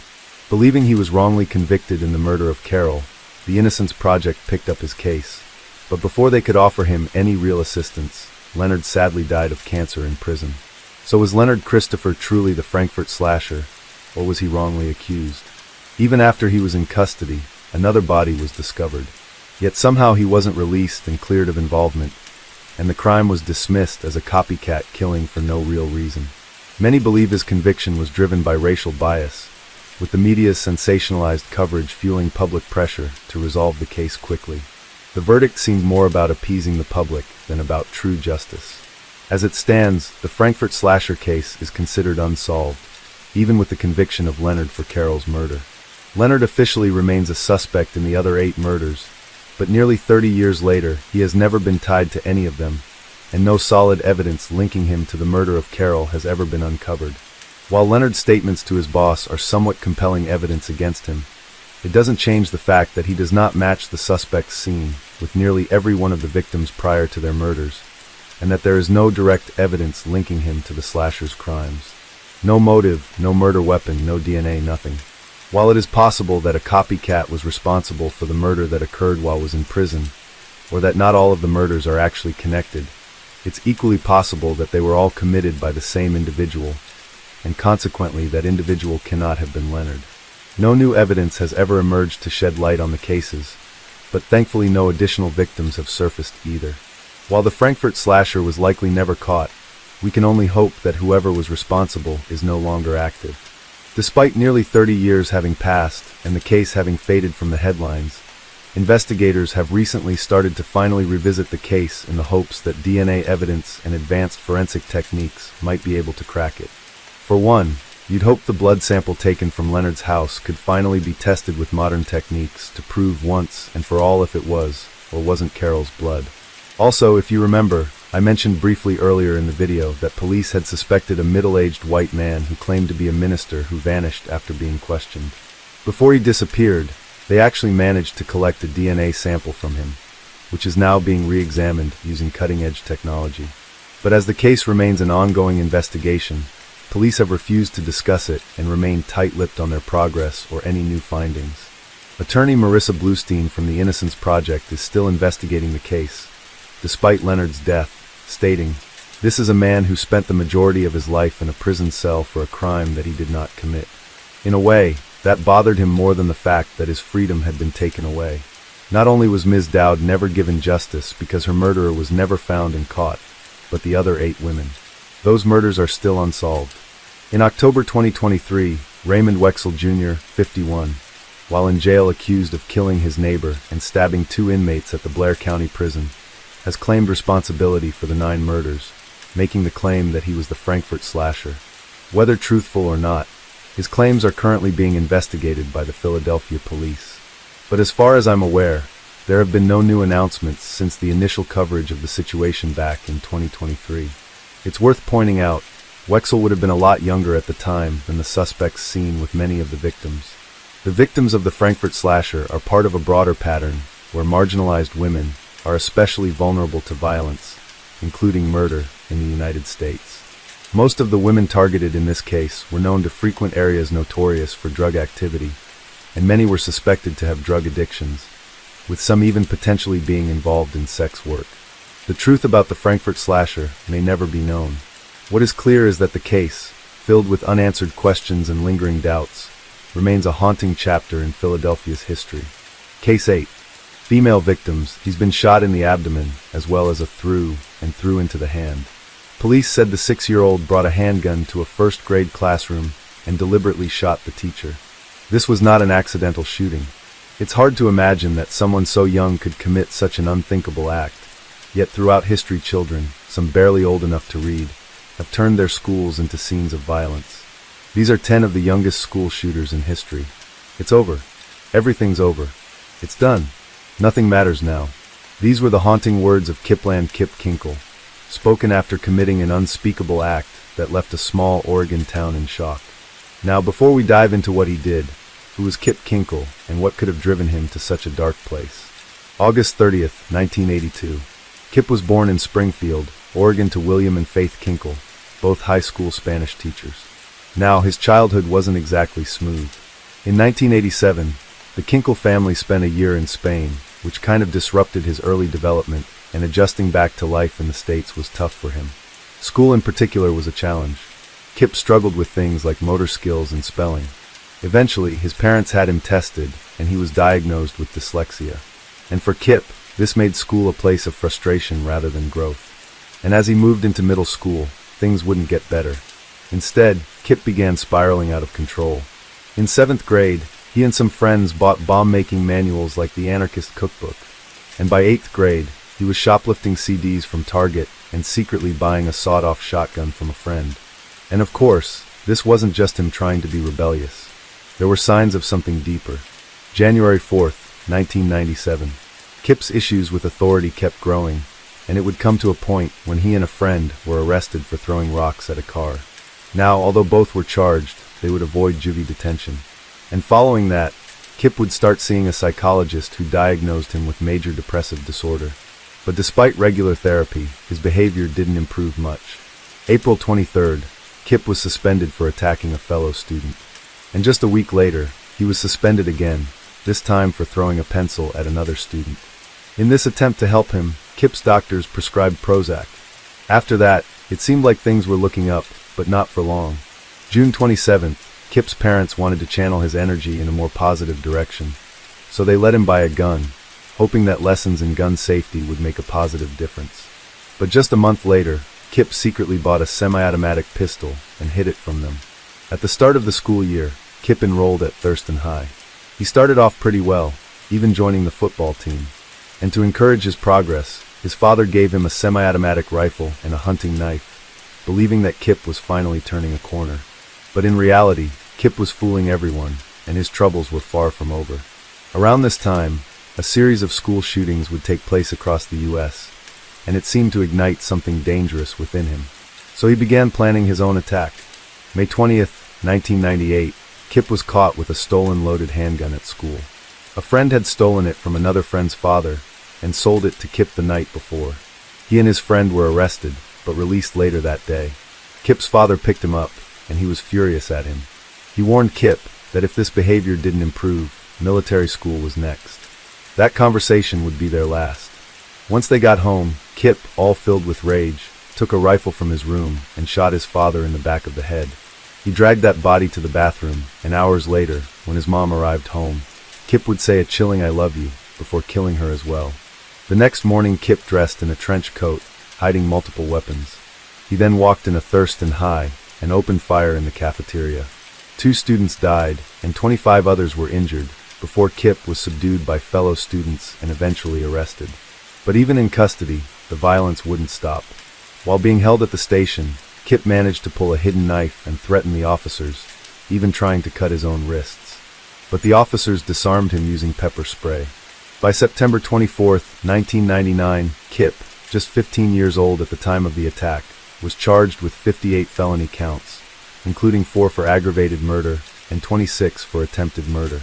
Believing he was wrongly convicted in the murder of Carol, the Innocence Project picked up his case, but before they could offer him any real assistance, Leonard sadly died of cancer in prison. So was Leonard Christopher truly the Frankfurt slasher, or was he wrongly accused? Even after he was in custody, another body was discovered. Yet somehow he wasn't released and cleared of involvement, and the crime was dismissed as a copycat killing for no real reason. Many believe his conviction was driven by racial bias, with the media's sensationalized coverage fueling public pressure to resolve the case quickly. The verdict seemed more about appeasing the public than about true justice. As it stands, the Frankfurt slasher case is considered unsolved, even with the conviction of Leonard for Carol's murder. Leonard officially remains a suspect in the other 8 murders, but nearly 30 years later, he has never been tied to any of them, and no solid evidence linking him to the murder of Carol has ever been uncovered. While Leonard's statements to his boss are somewhat compelling evidence against him, it doesn't change the fact that he does not match the suspect's scene with nearly every one of the victims prior to their murders, and that there is no direct evidence linking him to the slasher's crimes. No motive, no murder weapon, no DNA, nothing. While it is possible that a copycat was responsible for the murder that occurred while was in prison, or that not all of the murders are actually connected, it's equally possible that they were all committed by the same individual, and consequently that individual cannot have been Leonard. No new evidence has ever emerged to shed light on the cases, but thankfully no additional victims have surfaced either. While the Frankfurt slasher was likely never caught, we can only hope that whoever was responsible is no longer active. Despite nearly 30 years having passed and the case having faded from the headlines, investigators have recently started to finally revisit the case in the hopes that DNA evidence and advanced forensic techniques might be able to crack it. For one, you'd hope the blood sample taken from Leonard's house could finally be tested with modern techniques to prove once and for all if it was or wasn't Carol's blood. Also, if you remember, I mentioned briefly earlier in the video that police had suspected a middle-aged white man who claimed to be a minister who vanished after being questioned. Before he disappeared, they actually managed to collect a DNA sample from him, which is now being re-examined using cutting-edge technology. But as the case remains an ongoing investigation, police have refused to discuss it and remain tight-lipped on their progress or any new findings. Attorney Marissa Bluestein from the Innocence Project is still investigating the case, despite Leonard's death, stating, "This is a man who spent the majority of his life in a prison cell for a crime that he did not commit." In a way, that bothered him more than the fact that his freedom had been taken away. Not only was Ms. Dowd never given justice because her murderer was never found and caught, but the other 8 women. Those murders are still unsolved. In October 2023, Raymond Wexel Jr., 51, while in jail accused of killing his neighbor and stabbing 2 inmates at the Blair County Prison, has claimed responsibility for the 9 murders, making the claim that he was the Frankfurt slasher. Whether truthful or not, his claims are currently being investigated by the Philadelphia police. But as far as I'm aware, there have been no new announcements since the initial coverage of the situation back in 2023. It's worth pointing out, Wexel would have been a lot younger at the time than the suspects seen with many of the victims. The victims of the Frankfurt slasher are part of a broader pattern where marginalized women are especially vulnerable to violence, including murder, in the United States. Most of the women targeted in this case were known to frequent areas notorious for drug activity, and many were suspected to have drug addictions, with some even potentially being involved in sex work. The truth about the Frankfurt slasher may never be known. What is clear is that the case, filled with unanswered questions and lingering doubts, remains a haunting chapter in Philadelphia's history. Case 8. Female victims. He's been shot in the abdomen, as well as a through into the hand. Police said the 6-year-old brought a handgun to a first-grade classroom and deliberately shot the teacher. This was not an accidental shooting. It's hard to imagine that someone so young could commit such an unthinkable act. Yet throughout history, children, some barely old enough to read, have turned their schools into scenes of violence. These are 10 of the youngest school shooters in history. It's over. Everything's over. It's done. Nothing matters now. These were the haunting words of Kipland Kip Kinkle, spoken after committing an unspeakable act that left a small Oregon town in shock. Now, before we dive into what he did, who was Kip Kinkle and what could have driven him to such a dark place? August 30th, 1982. Kip was born in Springfield, Oregon to William and Faith Kinkle, both high school Spanish teachers. Now, his childhood wasn't exactly smooth. In 1987, the Kinkle family spent a year in Spain, which kind of disrupted his early development, and adjusting back to life in the States was tough for him. School in particular was a challenge. Kip struggled with things like motor skills and spelling. Eventually, his parents had him tested, and he was diagnosed with dyslexia. And for Kip, this made school a place of frustration rather than growth. And as he moved into middle school, things wouldn't get better. Instead, Kip began spiraling out of control. In 7th grade, he and some friends bought bomb-making manuals like the Anarchist Cookbook. And by 8th grade, he was shoplifting CDs from Target and secretly buying a sawed-off shotgun from a friend. And of course, this wasn't just him trying to be rebellious. There were signs of something deeper. January 4th, 1997. Kip's issues with authority kept growing, and it would come to a point when he and a friend were arrested for throwing rocks at a car. Now, although both were charged, they would avoid juvie detention. And following that, Kip would start seeing a psychologist who diagnosed him with major depressive disorder. But despite regular therapy, his behavior didn't improve much. April 23rd, Kip was suspended for attacking a fellow student. And just a week later, he was suspended again, this time for throwing a pencil at another student. In this attempt to help him, Kip's doctors prescribed Prozac. After that, it seemed like things were looking up, but not for long. June 27th, Kip's parents wanted to channel his energy in a more positive direction, so they let him buy a gun, hoping that lessons in gun safety would make a positive difference. But just a month later, Kip secretly bought a semi-automatic pistol and hid it from them. At the start of the school year, Kip enrolled at Thurston High. He started off pretty well, even joining the football team. And to encourage his progress, his father gave him a semi-automatic rifle and a hunting knife, believing that Kip was finally turning a corner. But in reality, Kip was fooling everyone, and his troubles were far from over. Around this time, a series of school shootings would take place across the U.S., and it seemed to ignite something dangerous within him. So he began planning his own attack. May 20th, 1998, Kip was caught with a stolen loaded handgun at school. A friend had stolen it from another friend's father and sold it to Kip the night before. He and his friend were arrested, but released later that day. Kip's father picked him up, and he was furious at him. He warned Kip that if this behavior didn't improve, military school was next. That conversation would be their last. Once they got home, Kip, all filled with rage, took a rifle from his room and shot his father in the back of the head. He dragged that body to the bathroom, and hours later, when his mom arrived home, Kip would say a chilling "I love you" before killing her as well. The next morning, Kip dressed in a trench coat, hiding multiple weapons. He then walked in a Thurston High and opened fire in the cafeteria. 2 students died, and 25 others were injured, before Kip was subdued by fellow students and eventually arrested. But even in custody, the violence wouldn't stop. While being held at the station, Kip managed to pull a hidden knife and threaten the officers, even trying to cut his own wrists. But the officers disarmed him using pepper spray. By September 24th, 1999, Kip, just 15 years old at the time of the attack, was charged with 58 felony counts, including 4 for aggravated murder and 26 for attempted murder.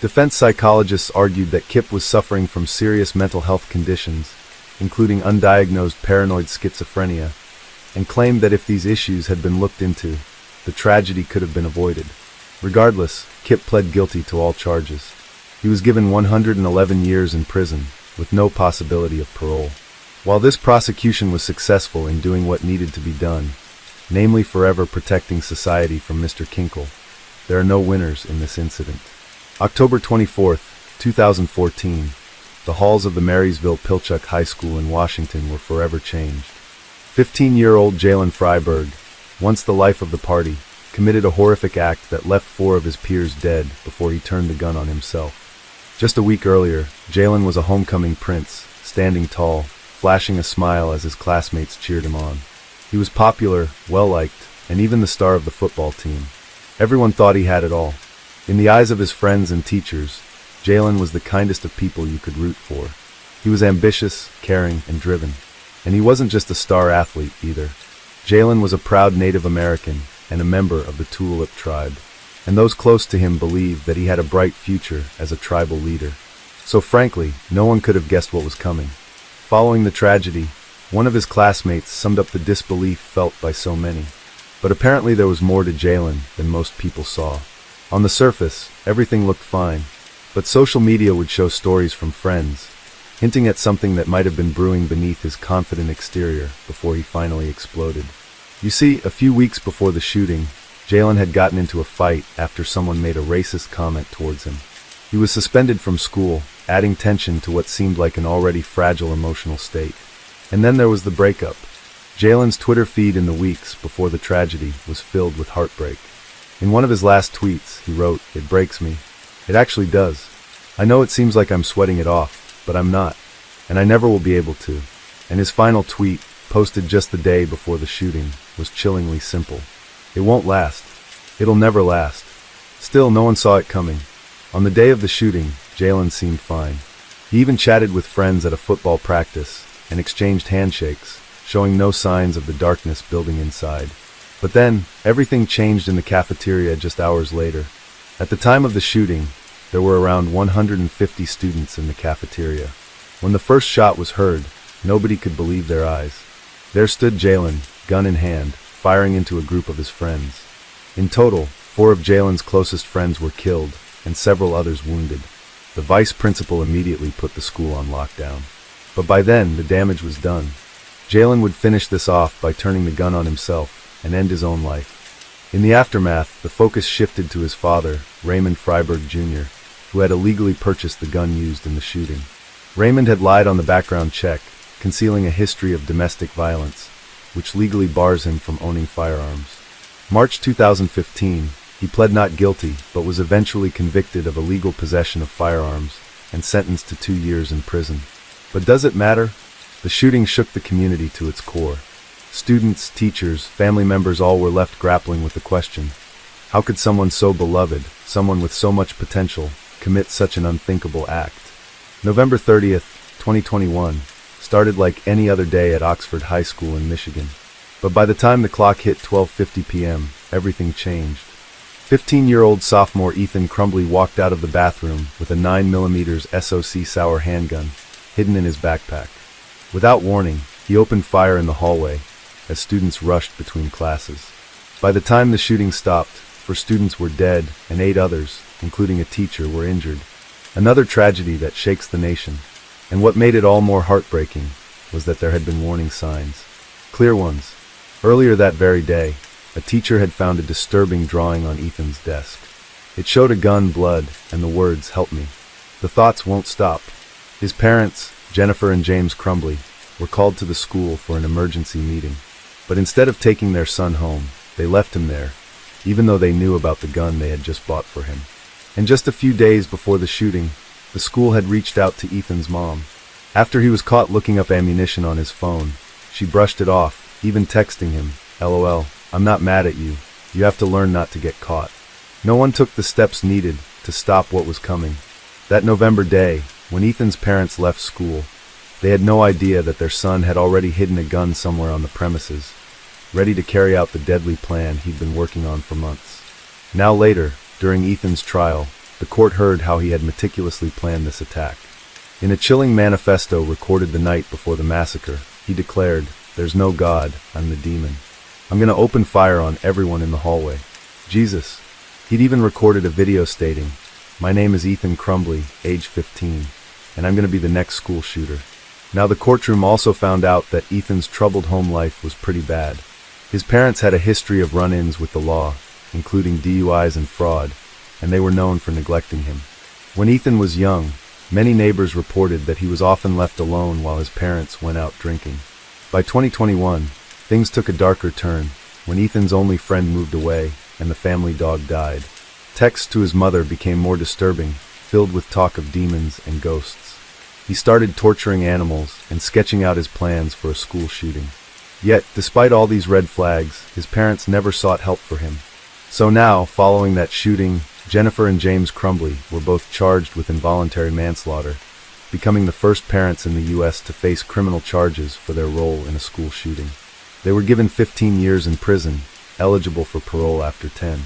Defense psychologists argued that Kip was suffering from serious mental health conditions, including undiagnosed paranoid schizophrenia, and claimed that if these issues had been looked into, the tragedy could have been avoided. Regardless, Kip pled guilty to all charges. He was given 111 years in prison, with no possibility of parole. While this prosecution was successful in doing what needed to be done, namely forever protecting society from Mr. Kinkle, there are no winners in this incident. October 24th, 2014, the halls of the Marysville-Pilchuck High School in Washington were forever changed. 15-year-old Jalen Freiberg, once the life of the party, committed a horrific act that left 4 of his peers dead before he turned the gun on himself. Just a week earlier, Jalen was a homecoming prince, standing tall, flashing a smile as his classmates cheered him on. He was popular, well-liked, and even the star of the football team. Everyone thought he had it all. In the eyes of his friends and teachers, Jalen was the kindest of people you could root for. He was ambitious, caring, and driven. And he wasn't just a star athlete, either. Jalen was a proud Native American and a member of the Tulalip tribe. and those close to him believed that he had a bright future as a tribal leader. So frankly, no one could have guessed what was coming. Following the tragedy, one of his classmates summed up the disbelief felt by so many. But apparently there was more to Jalen than most people saw. On the surface, everything looked fine, but social media would show stories from friends, hinting at something that might have been brewing beneath his confident exterior before he finally exploded. You see, a few weeks before the shooting, Jalen had gotten into a fight after someone made a racist comment towards him. He was suspended from school, adding tension to what seemed like an already fragile emotional state. And then there was the breakup. Jalen's Twitter feed in the weeks before the tragedy was filled with heartbreak. In one of his last tweets, he wrote, "It breaks me. It actually does. I know it seems like I'm sweating it off, but I'm not. And I never will be able to." And his final tweet, posted just the day before the shooting, was chillingly simple. "It won't last. It'll never last." Still, no one saw it coming. On the day of the shooting, Jalen seemed fine. He even chatted with friends at a football practice and exchanged handshakes, showing no signs of the darkness building inside. But then, everything changed in the cafeteria just hours later. At the time of the shooting, there were around 150 students in the cafeteria. When the first shot was heard, nobody could believe their eyes. There stood Jalen, gun in hand, firing into a group of his friends. In total, 4 of Jalen's closest friends were killed, and several others wounded. The vice principal immediately put the school on lockdown. But by then, the damage was done. Jalen would finish this off by turning the gun on himself and end his own life. In the aftermath, the focus shifted to his father, Raymond Freiberg Jr., who had illegally purchased the gun used in the shooting. Raymond had lied on the background check, concealing a history of domestic violence, which legally bars him from owning firearms. March 2015, he pled not guilty, but was eventually convicted of illegal possession of firearms and sentenced to 2 years in prison. But does it matter? The shooting shook the community to its core. Students, teachers, family members all were left grappling with the question, how could someone so beloved, someone with so much potential, commit such an unthinkable act? November 30th, 2021, started like any other day at Oxford High School in Michigan. But by the time the clock hit 12:50 p.m., everything changed. 15-year-old sophomore Ethan Crumbley walked out of the bathroom with a 9mm SOC Sauer handgun hidden in his backpack. Without warning, he opened fire in the hallway as students rushed between classes. By the time the shooting stopped, 4 students were dead and 8 others, including a teacher, were injured. Another tragedy that shakes the nation. And what made it all more heartbreaking was that there had been warning signs. Clear ones. Earlier that very day, a teacher had found a disturbing drawing on Ethan's desk. It showed a gun, blood, and the words, "Help me." The thoughts won't stop. His parents, Jennifer and James Crumbley, were called to the school for an emergency meeting. But instead of taking their son home, they left him there, even though they knew about the gun they had just bought for him. And just a few days before the shooting, the school had reached out to Ethan's mom. After he was caught looking up ammunition on his phone, she brushed it off, even texting him, "LOL, I'm not mad at you. You have to learn not to get caught." No one took the steps needed to stop what was coming. That November day, when Ethan's parents left school, they had no idea that their son had already hidden a gun somewhere on the premises, ready to carry out the deadly plan he'd been working on for months. Now later, during Ethan's trial, the court heard how he had meticulously planned this attack. In a chilling manifesto recorded the night before the massacre, he declared, "There's no God, I'm the demon. I'm gonna open fire on everyone in the hallway." Jesus. He'd even recorded a video stating, "My name is Ethan Crumbley, age 15, and I'm gonna be the next school shooter." Now the courtroom also found out that Ethan's troubled home life was pretty bad. His parents had a history of run-ins with the law, including DUIs and fraud, and they were known for neglecting him. When Ethan was young, many neighbors reported that he was often left alone while his parents went out drinking. By 2021, things took a darker turn when Ethan's only friend moved away and the family dog died. Texts to his mother became more disturbing, filled with talk of demons and ghosts. He started torturing animals and sketching out his plans for a school shooting. Yet, despite all these red flags, his parents never sought help for him. So now, following that shooting, Jennifer and James Crumbley were both charged with involuntary manslaughter, becoming the first parents in the U.S. to face criminal charges for their role in a school shooting. They were given 15 years in prison, eligible for parole after 10.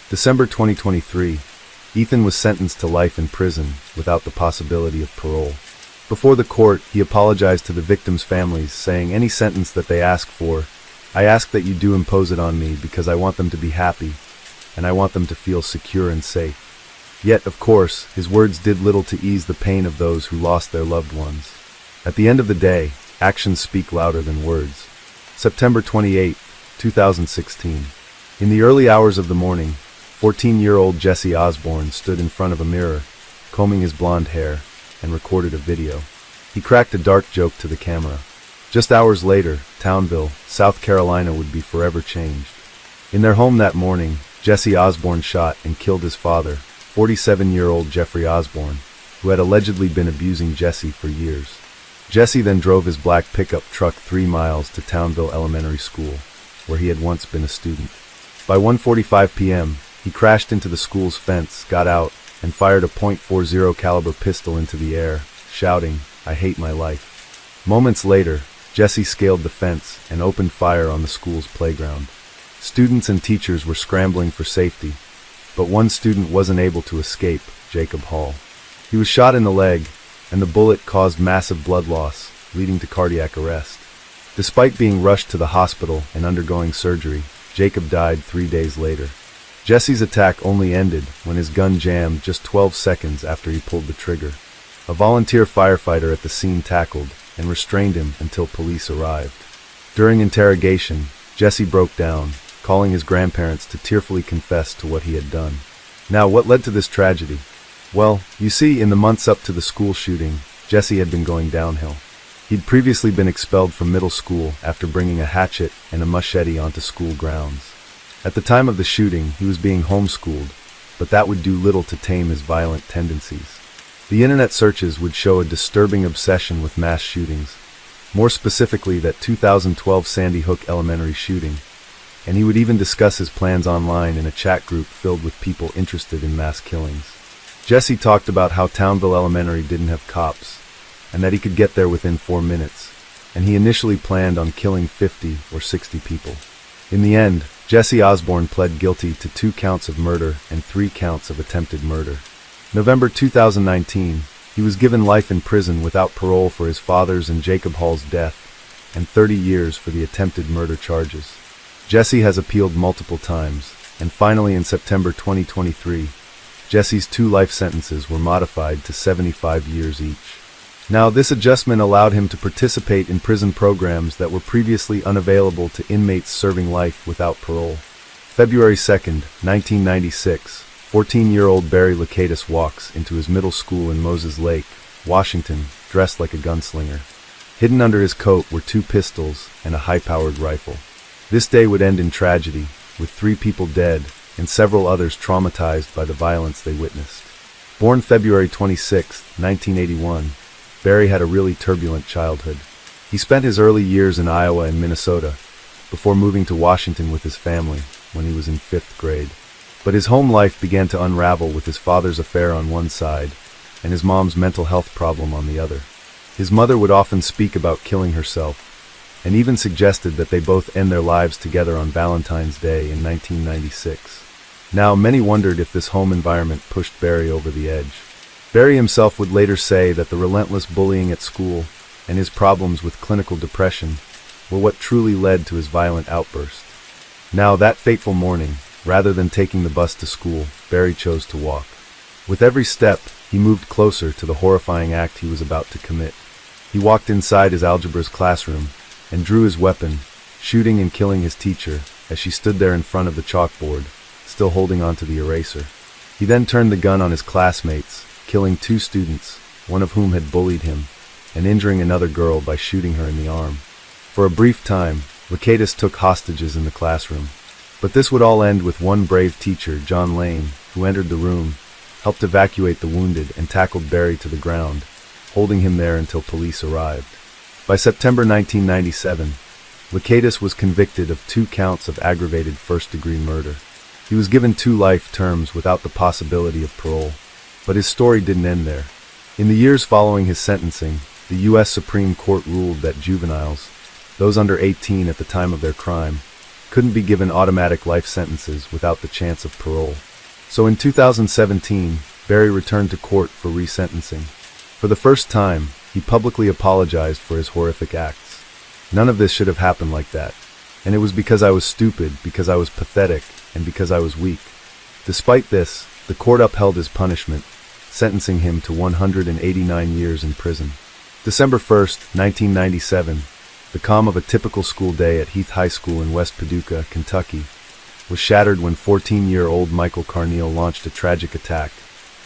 December 2023, Ethan was sentenced to life in prison without the possibility of parole. Before the court, he apologized to the victims' families, saying, "Any sentence that they ask for, I ask that you do impose it on me because I want them to be happy, and I want them to feel secure and safe." Yet, of course, his words did little to ease the pain of those who lost their loved ones. At the end of the day, actions speak louder than words. September 28, 2016. In the early hours of the morning, 14-year-old Jesse Osborne stood in front of a mirror, combing his blonde hair, and recorded a video. He cracked a dark joke to the camera. Just hours later, Townville, South Carolina would be forever changed. In their home that morning, Jesse Osborne shot and killed his father, 47-year-old Jeffrey Osborne, who had allegedly been abusing Jesse for years. Jesse then drove his black pickup truck 3 miles to Townville Elementary School, where he had once been a student. By 1:45 p.m., he crashed into the school's fence, got out, and fired a .40 caliber pistol into the air, shouting, "I hate my life." Moments later, Jesse scaled the fence and opened fire on the school's playground. Students and teachers were scrambling for safety, but one student wasn't able to escape, Jacob Hall. He was shot in the leg, and the bullet caused massive blood loss, leading to cardiac arrest. Despite being rushed to the hospital and undergoing surgery, Jacob died 3 days later. Jesse's attack only ended when his gun jammed just 12 seconds after he pulled the trigger. A volunteer firefighter at the scene tackled and restrained him until police arrived. During interrogation, Jesse broke down, calling his grandparents to tearfully confess to what he had done. Now, what led to this tragedy? Well, you see, in the months up to the school shooting, Jesse had been going downhill. He'd previously been expelled from middle school after bringing a hatchet and a machete onto school grounds. At the time of the shooting, he was being homeschooled, but that would do little to tame his violent tendencies. The internet searches would show a disturbing obsession with mass shootings, more specifically that 2012 Sandy Hook Elementary shooting, and he would even discuss his plans online in a chat group filled with people interested in mass killings. Jesse talked about how Townville Elementary didn't have cops, and that he could get there within 4 minutes, and he initially planned on killing 50 or 60 people. In the end, Jesse Osborne pled guilty to 2 counts of murder and 3 counts of attempted murder. November 2019, he was given life in prison without parole for his father's and Jacob Hall's death, and 30 years for the attempted murder charges. Jesse has appealed multiple times, and finally in September 2023, Jesse's 2 life sentences were modified to 75 years each. Now, this adjustment allowed him to participate in prison programs that were previously unavailable to inmates serving life without parole. February 2nd, 1996, 14-year-old Barry Lacatus walks into his middle school in Moses Lake, Washington, dressed like a gunslinger. Hidden under his coat were 2 pistols and a high-powered rifle. This day would end in tragedy, with 3 people dead and several others traumatized by the violence they witnessed. Born February 26, 1981, Barry had a really turbulent childhood. He spent his early years in Iowa and Minnesota, before moving to Washington with his family when he was in 5th grade. But his home life began to unravel with his father's affair on one side, and his mom's mental health problem on the other. His mother would often speak about killing herself, and even suggested that they both end their lives together on Valentine's Day in 1996. Now, many wondered if this home environment pushed Barry over the edge. Barry himself would later say that the relentless bullying at school and his problems with clinical depression were what truly led to his violent outburst. Now, that fateful morning, rather than taking the bus to school, Barry chose to walk. With every step, he moved closer to the horrifying act he was about to commit. He walked inside his algebra's classroom and drew his weapon, shooting and killing his teacher as she stood there in front of the chalkboard, still holding onto the eraser. He then turned the gun on his classmates, killing 2 students, one of whom had bullied him, and injuring another girl by shooting her in the arm. For a brief time, Lacatus took hostages in the classroom. But this would all end with one brave teacher, John Lane, who entered the room, helped evacuate the wounded, and tackled Barry to the ground, holding him there until police arrived. By September 1997, Lacatus was convicted of 2 counts of aggravated first-degree murder. He was given 2 life terms without the possibility of parole. But his story didn't end there. In the years following his sentencing, the U.S. Supreme Court ruled that juveniles, those under 18 at the time of their crime, couldn't be given automatic life sentences without the chance of parole. So in 2017, Barry returned to court for resentencing. For the first time, he publicly apologized for his horrific acts. None of this should have happened like that. And it was because I was stupid, because I was pathetic, and because I was weak. Despite this, the court upheld his punishment, sentencing him to 189 years in prison. December 1st, 1997, the calm of a typical school day at Heath High School in West Paducah, Kentucky, was shattered when 14-year-old Michael Carneal launched a tragic attack,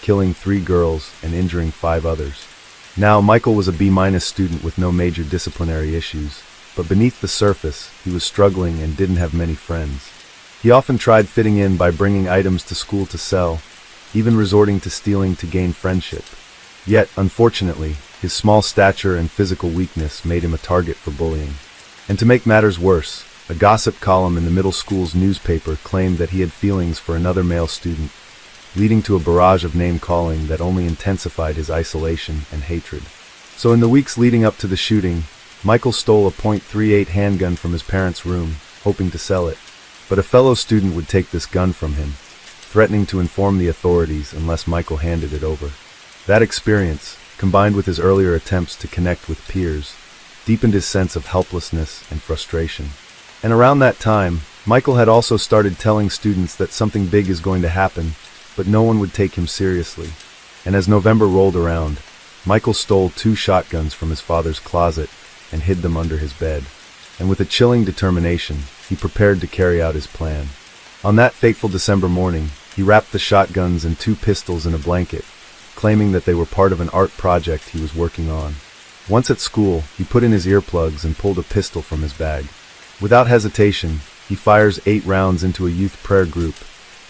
killing 3 girls and injuring 5 others. Now, Michael was a B- student with no major disciplinary issues, but beneath the surface, he was struggling and didn't have many friends. He often tried fitting in by bringing items to school to sell, even resorting to stealing to gain friendship. Yet, unfortunately, his small stature and physical weakness made him a target for bullying. And to make matters worse, a gossip column in the middle school's newspaper claimed that he had feelings for another male student, leading to a barrage of name-calling that only intensified his isolation and hatred. So in the weeks leading up to the shooting, Michael stole a .38 handgun from his parents' room, hoping to sell it. But a fellow student would take this gun from him, threatening to inform the authorities unless Michael handed it over. That experience, combined with his earlier attempts to connect with peers, deepened his sense of helplessness and frustration. And around that time, Michael had also started telling students that something big is going to happen, but no one would take him seriously. And as November rolled around, Michael stole 2 shotguns from his father's closet and hid them under his bed. And with a chilling determination, he prepared to carry out his plan. On that fateful December morning, he wrapped the shotguns and 2 pistols in a blanket, claiming that they were part of an art project he was working on. Once at school, he put in his earplugs and pulled a pistol from his bag. Without hesitation, he fires 8 rounds into a youth prayer group,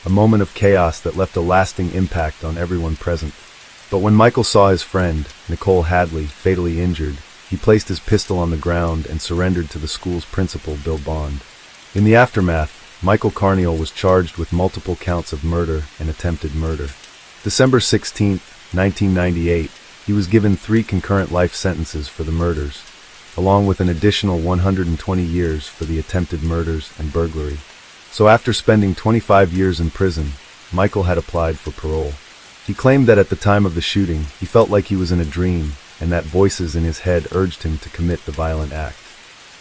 a moment of chaos that left a lasting impact on everyone present. But when Michael saw his friend, Nicole Hadley, fatally injured, he placed his pistol on the ground and surrendered to the school's principal, Bill Bond. In the aftermath, Michael Carneal was charged with multiple counts of murder and attempted murder. December 16, 1998, he was given 3 concurrent life sentences for the murders, along with an additional 120 years for the attempted murders and burglary. So after spending 25 years in prison, Michael had applied for parole. He claimed that at the time of the shooting, he felt like he was in a dream, and that voices in his head urged him to commit the violent act.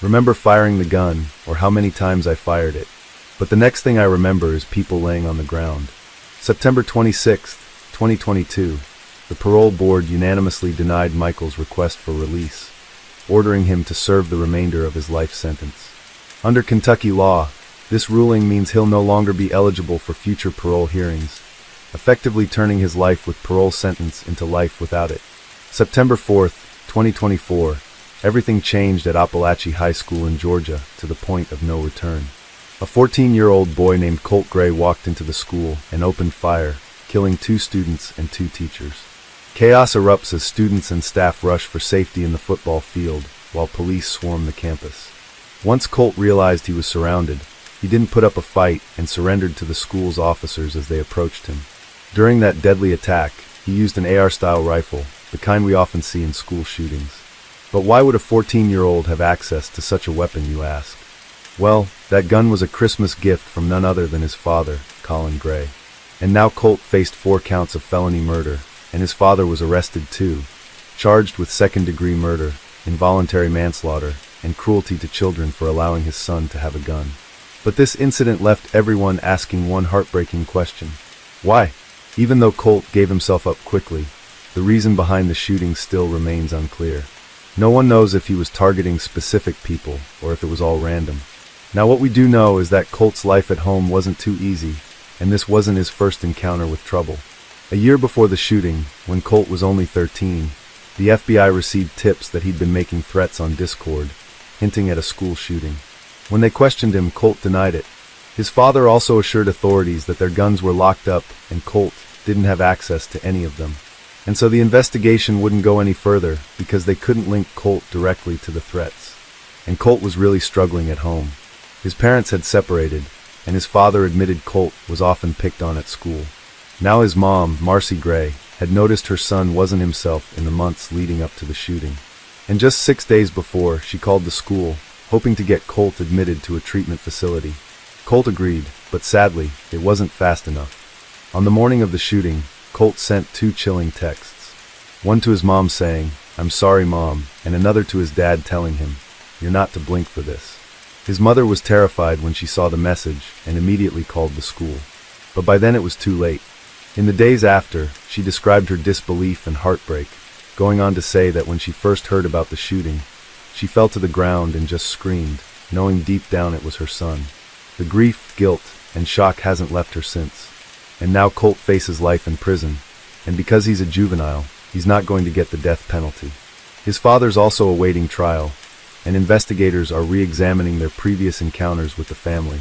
Remember firing the gun, or how many times I fired it. But the next thing I remember is people laying on the ground. September 26, 2022, the parole board unanimously denied Michael's request for release, ordering him to serve the remainder of his life sentence. Under Kentucky law, this ruling means he'll no longer be eligible for future parole hearings, effectively turning his life with parole sentence into life without it. September 4, 2024, everything changed at Appalachia High School in Georgia to the point of no return. A 14-year-old boy named Colt Gray walked into the school and opened fire, killing 2 students and 2 teachers. Chaos erupts as students and staff rush for safety in the football field, while police swarm the campus. Once Colt realized he was surrounded, he didn't put up a fight and surrendered to the school's officers as they approached him. During that deadly attack, he used an AR-style rifle, the kind we often see in school shootings. But why would a 14-year-old have access to such a weapon, you ask? Well, that gun was a Christmas gift from none other than his father, Colin Gray. And now Colt faced 4 counts of felony murder, and his father was arrested too, charged with second-degree murder, involuntary manslaughter, and cruelty to children for allowing his son to have a gun. But this incident left everyone asking one heartbreaking question. Why? Even though Colt gave himself up quickly, the reason behind the shooting still remains unclear. No one knows if he was targeting specific people or if it was all random. Now what we do know is that Colt's life at home wasn't too easy, and this wasn't his first encounter with trouble. A year before the shooting, when Colt was only 13, the FBI received tips that he'd been making threats on Discord, hinting at a school shooting. When they questioned him, Colt denied it. His father also assured authorities that their guns were locked up and Colt didn't have access to any of them. And so the investigation wouldn't go any further because they couldn't link Colt directly to the threats. And Colt was really struggling at home. His parents had separated, and his father admitted Colt was often picked on at school. Now his mom, Marcy Gray, had noticed her son wasn't himself in the months leading up to the shooting. And just 6 days before, she called the school, hoping to get Colt admitted to a treatment facility. Colt agreed, but sadly, it wasn't fast enough. On the morning of the shooting, Colt sent 2 chilling texts. One to his mom saying, "I'm sorry, Mom," and another to his dad telling him, "You're not to blink for this." His mother was terrified when she saw the message and immediately called the school. But by then it was too late. In the days after, she described her disbelief and heartbreak, going on to say that when she first heard about the shooting, she fell to the ground and just screamed, knowing deep down it was her son. The grief, guilt, and shock hasn't left her since. And now Colt faces life in prison, and because he's a juvenile, he's not going to get the death penalty. His father's also awaiting trial, and investigators are re-examining their previous encounters with the family,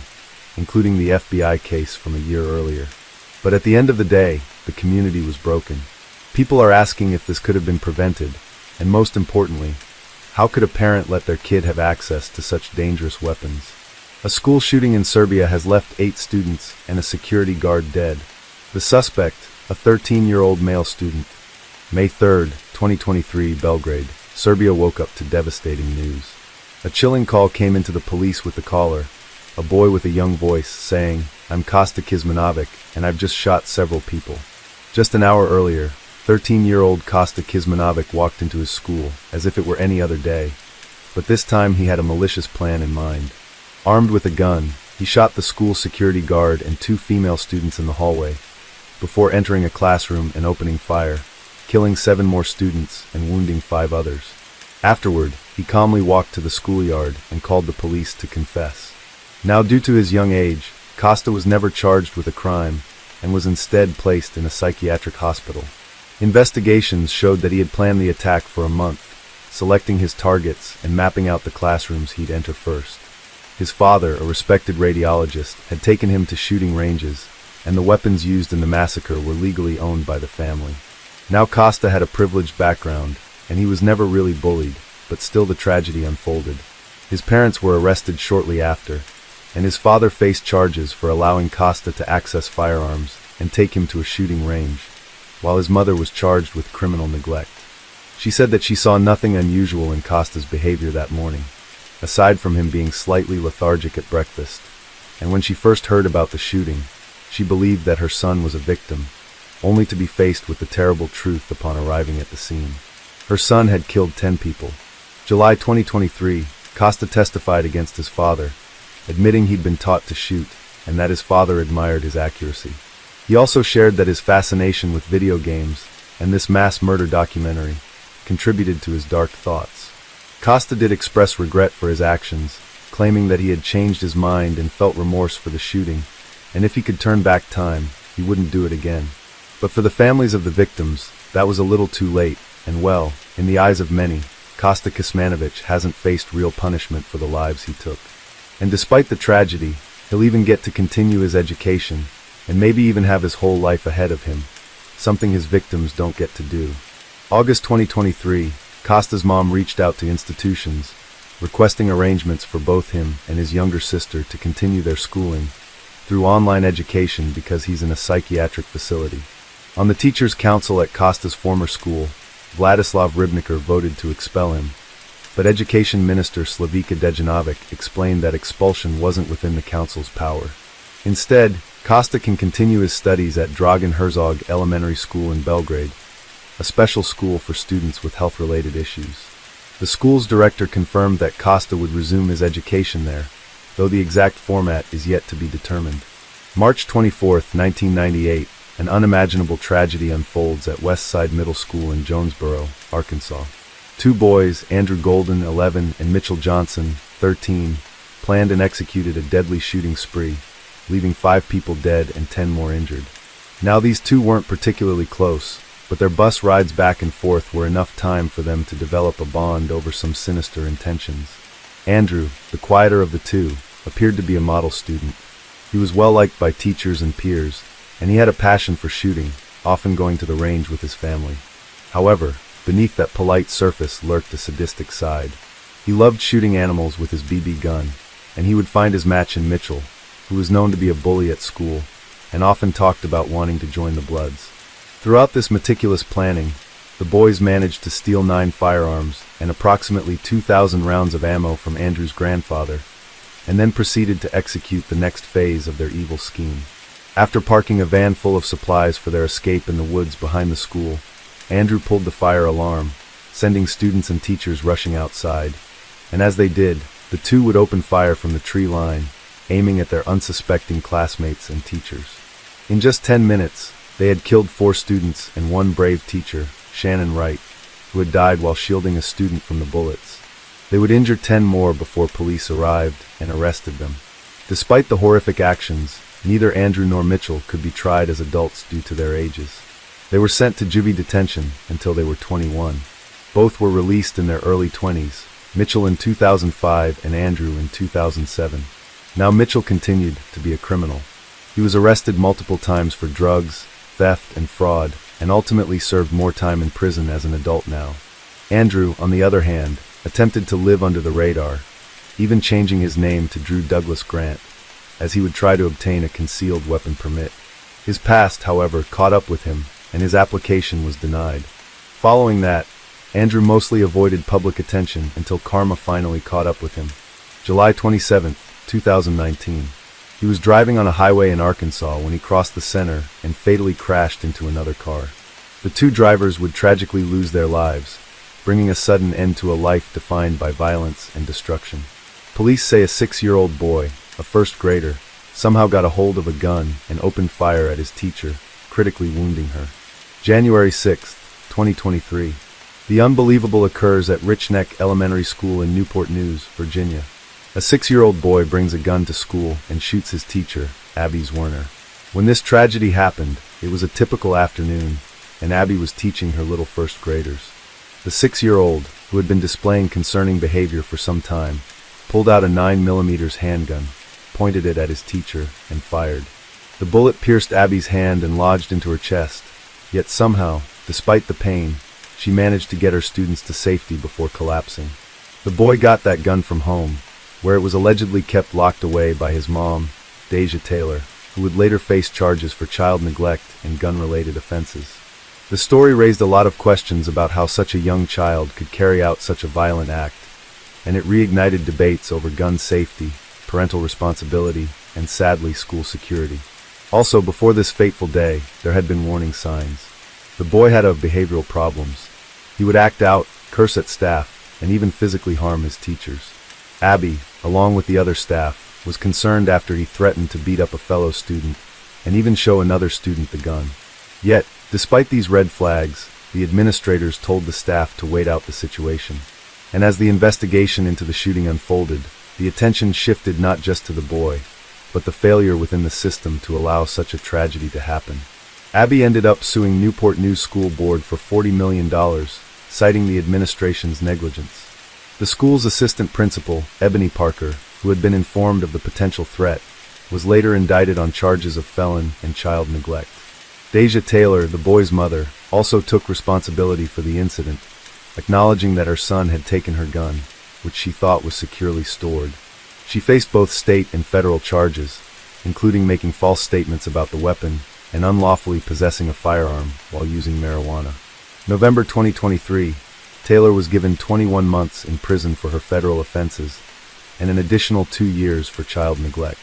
including the FBI case from a year earlier. But at the end of the day, the community was broken. People are asking if this could have been prevented, and most importantly, how could a parent let their kid have access to such dangerous weapons? A school shooting in Serbia has left 8 students and a security guard dead. The suspect, a 13-year-old male student. May 3, 2023, Belgrade, Serbia woke up to devastating news. A chilling call came into the police with the caller, a boy with a young voice, saying, "I'm Kosta Kizmanovic, and I've just shot several people." Just an hour earlier, 13-year-old Kosta Kizmanovic walked into his school as if it were any other day, but this time he had a malicious plan in mind. Armed with a gun, he shot the school security guard and 2 female students in the hallway, before entering a classroom and opening fire, killing 7 more students and wounding 5 others. Afterward, he calmly walked to the schoolyard and called the police to confess. Now, due to his young age, Kosta was never charged with a crime and was instead placed in a psychiatric hospital. Investigations showed that he had planned the attack for a month, selecting his targets and mapping out the classrooms he'd enter first. His father, a respected radiologist, had taken him to shooting ranges, and the weapons used in the massacre were legally owned by the family. Now Kosta had a privileged background, and he was never really bullied, but still the tragedy unfolded. His parents were arrested shortly after, and his father faced charges for allowing Kosta to access firearms and take him to a shooting range, while his mother was charged with criminal neglect. She said that she saw nothing unusual in Kosta's behavior that morning, aside from him being slightly lethargic at breakfast, and when she first heard about the shooting, she believed that her son was a victim, only to be faced with the terrible truth upon arriving at the scene. Her son had killed 10 people. July 2023, Kosta testified against his father, admitting he'd been taught to shoot, and that his father admired his accuracy. He also shared that his fascination with video games and this mass murder documentary contributed to his dark thoughts. Kosta did express regret for his actions, claiming that he had changed his mind and felt remorse for the shooting, and if he could turn back time, he wouldn't do it again. But for the families of the victims, that was a little too late, and well, in the eyes of many, Kosta Kizmanovic hasn't faced real punishment for the lives he took. And despite the tragedy, he'll even get to continue his education, and maybe even have his whole life ahead of him, something his victims don't get to do. August 2023, Kosta's mom reached out to institutions, requesting arrangements for both him and his younger sister to continue their schooling through online education because he's in a psychiatric facility. On the teachers' council at Kosta's former school, Vladislav Ribnikar voted to expel him, but Education Minister Slavica Dejanovic explained that expulsion wasn't within the council's power. Instead, Kosta can continue his studies at Dragan Herzog Elementary School in Belgrade, a special school for students with health-related issues. The school's director confirmed that Kosta would resume his education there, though the exact format is yet to be determined. March 24, 1998, an unimaginable tragedy unfolds at Westside Middle School in Jonesboro, Arkansas. 2 boys, Andrew Golden, 11, and Mitchell Johnson, 13, planned and executed a deadly shooting spree, leaving 5 people dead and 10 more injured. Now these 2 weren't particularly close, but their bus rides back and forth were enough time for them to develop a bond over some sinister intentions. Andrew, the quieter of the 2, appeared to be a model student. He was well liked by teachers and peers, and he had a passion for shooting, often going to the range with his family. However, beneath that polite surface lurked a sadistic side. He loved shooting animals with his BB gun, and he would find his match in Mitchell, who was known to be a bully at school, and often talked about wanting to join the Bloods. Throughout this meticulous planning, the boys managed to steal 9 firearms and approximately 2,000 rounds of ammo from Andrew's grandfather, and then proceeded to execute the next phase of their evil scheme. After parking a van full of supplies for their escape in the woods behind the school, Andrew pulled the fire alarm, sending students and teachers rushing outside, and as they did, the two would open fire from the tree line, aiming at their unsuspecting classmates and teachers. In just 10 minutes, they had killed 4 students and 1 brave teacher, Shannon Wright, who had died while shielding a student from the bullets. They would injure 10 more before police arrived and arrested them. Despite the horrific actions, neither Andrew nor Mitchell could be tried as adults due to their ages. They were sent to juvie detention until they were 21. Both were released in their early 20s, Mitchell in 2005 and Andrew in 2007. Now Mitchell continued to be a criminal. He was arrested multiple times for drugs, theft, and fraud, and ultimately served more time in prison as an adult now. Andrew, on the other hand, attempted to live under the radar, even changing his name to Drew Douglas Grant, as he would try to obtain a concealed weapon permit. His past, however, caught up with him, and his application was denied. Following that, Andrew mostly avoided public attention until karma finally caught up with him. July 27, 2019. He was driving on a highway in Arkansas when he crossed the center and fatally crashed into another car. The 2 drivers would tragically lose their lives, bringing a sudden end to a life defined by violence and destruction. Police say a 6-year-old boy, a first grader, somehow got a hold of a gun and opened fire at his teacher, critically wounding her. January 6, 2023. The unbelievable occurs at Rich Neck Elementary School in Newport News, Virginia. A 6-year-old boy brings a gun to school and shoots his teacher, Abby Werner. When this tragedy happened, it was a typical afternoon, and Abby was teaching her little first graders. The 6-year-old, who had been displaying concerning behavior for some time, pulled out a 9mm handgun, pointed it at his teacher, and fired. The bullet pierced Abby's hand and lodged into her chest, yet somehow, despite the pain, she managed to get her students to safety before collapsing. The boy got that gun from home, where it was allegedly kept locked away by his mom, Deja Taylor, who would later face charges for child neglect and gun-related offenses. The story raised a lot of questions about how such a young child could carry out such a violent act, and it reignited debates over gun safety, parental responsibility, and sadly, school security. Also, before this fateful day, there had been warning signs. The boy had behavioral problems. He would act out, curse at staff, and even physically harm his teachers. Abby, along with the other staff, was concerned after he threatened to beat up a fellow student and even show another student the gun. Yet, despite these red flags, the administrators told the staff to wait out the situation. And as the investigation into the shooting unfolded, the attention shifted not just to the boy, but the failure within the system to allow such a tragedy to happen. Abby ended up suing Newport News School Board for $40 million, citing the administration's negligence. The school's assistant principal, Ebony Parker, who had been informed of the potential threat, was later indicted on charges of felon and child neglect. Deja Taylor, the boy's mother, also took responsibility for the incident, acknowledging that her son had taken her gun, which she thought was securely stored. She faced both state and federal charges, including making false statements about the weapon and unlawfully possessing a firearm while using marijuana. November 2023, Taylor was given 21 months in prison for her federal offenses and an additional 2 years for child neglect.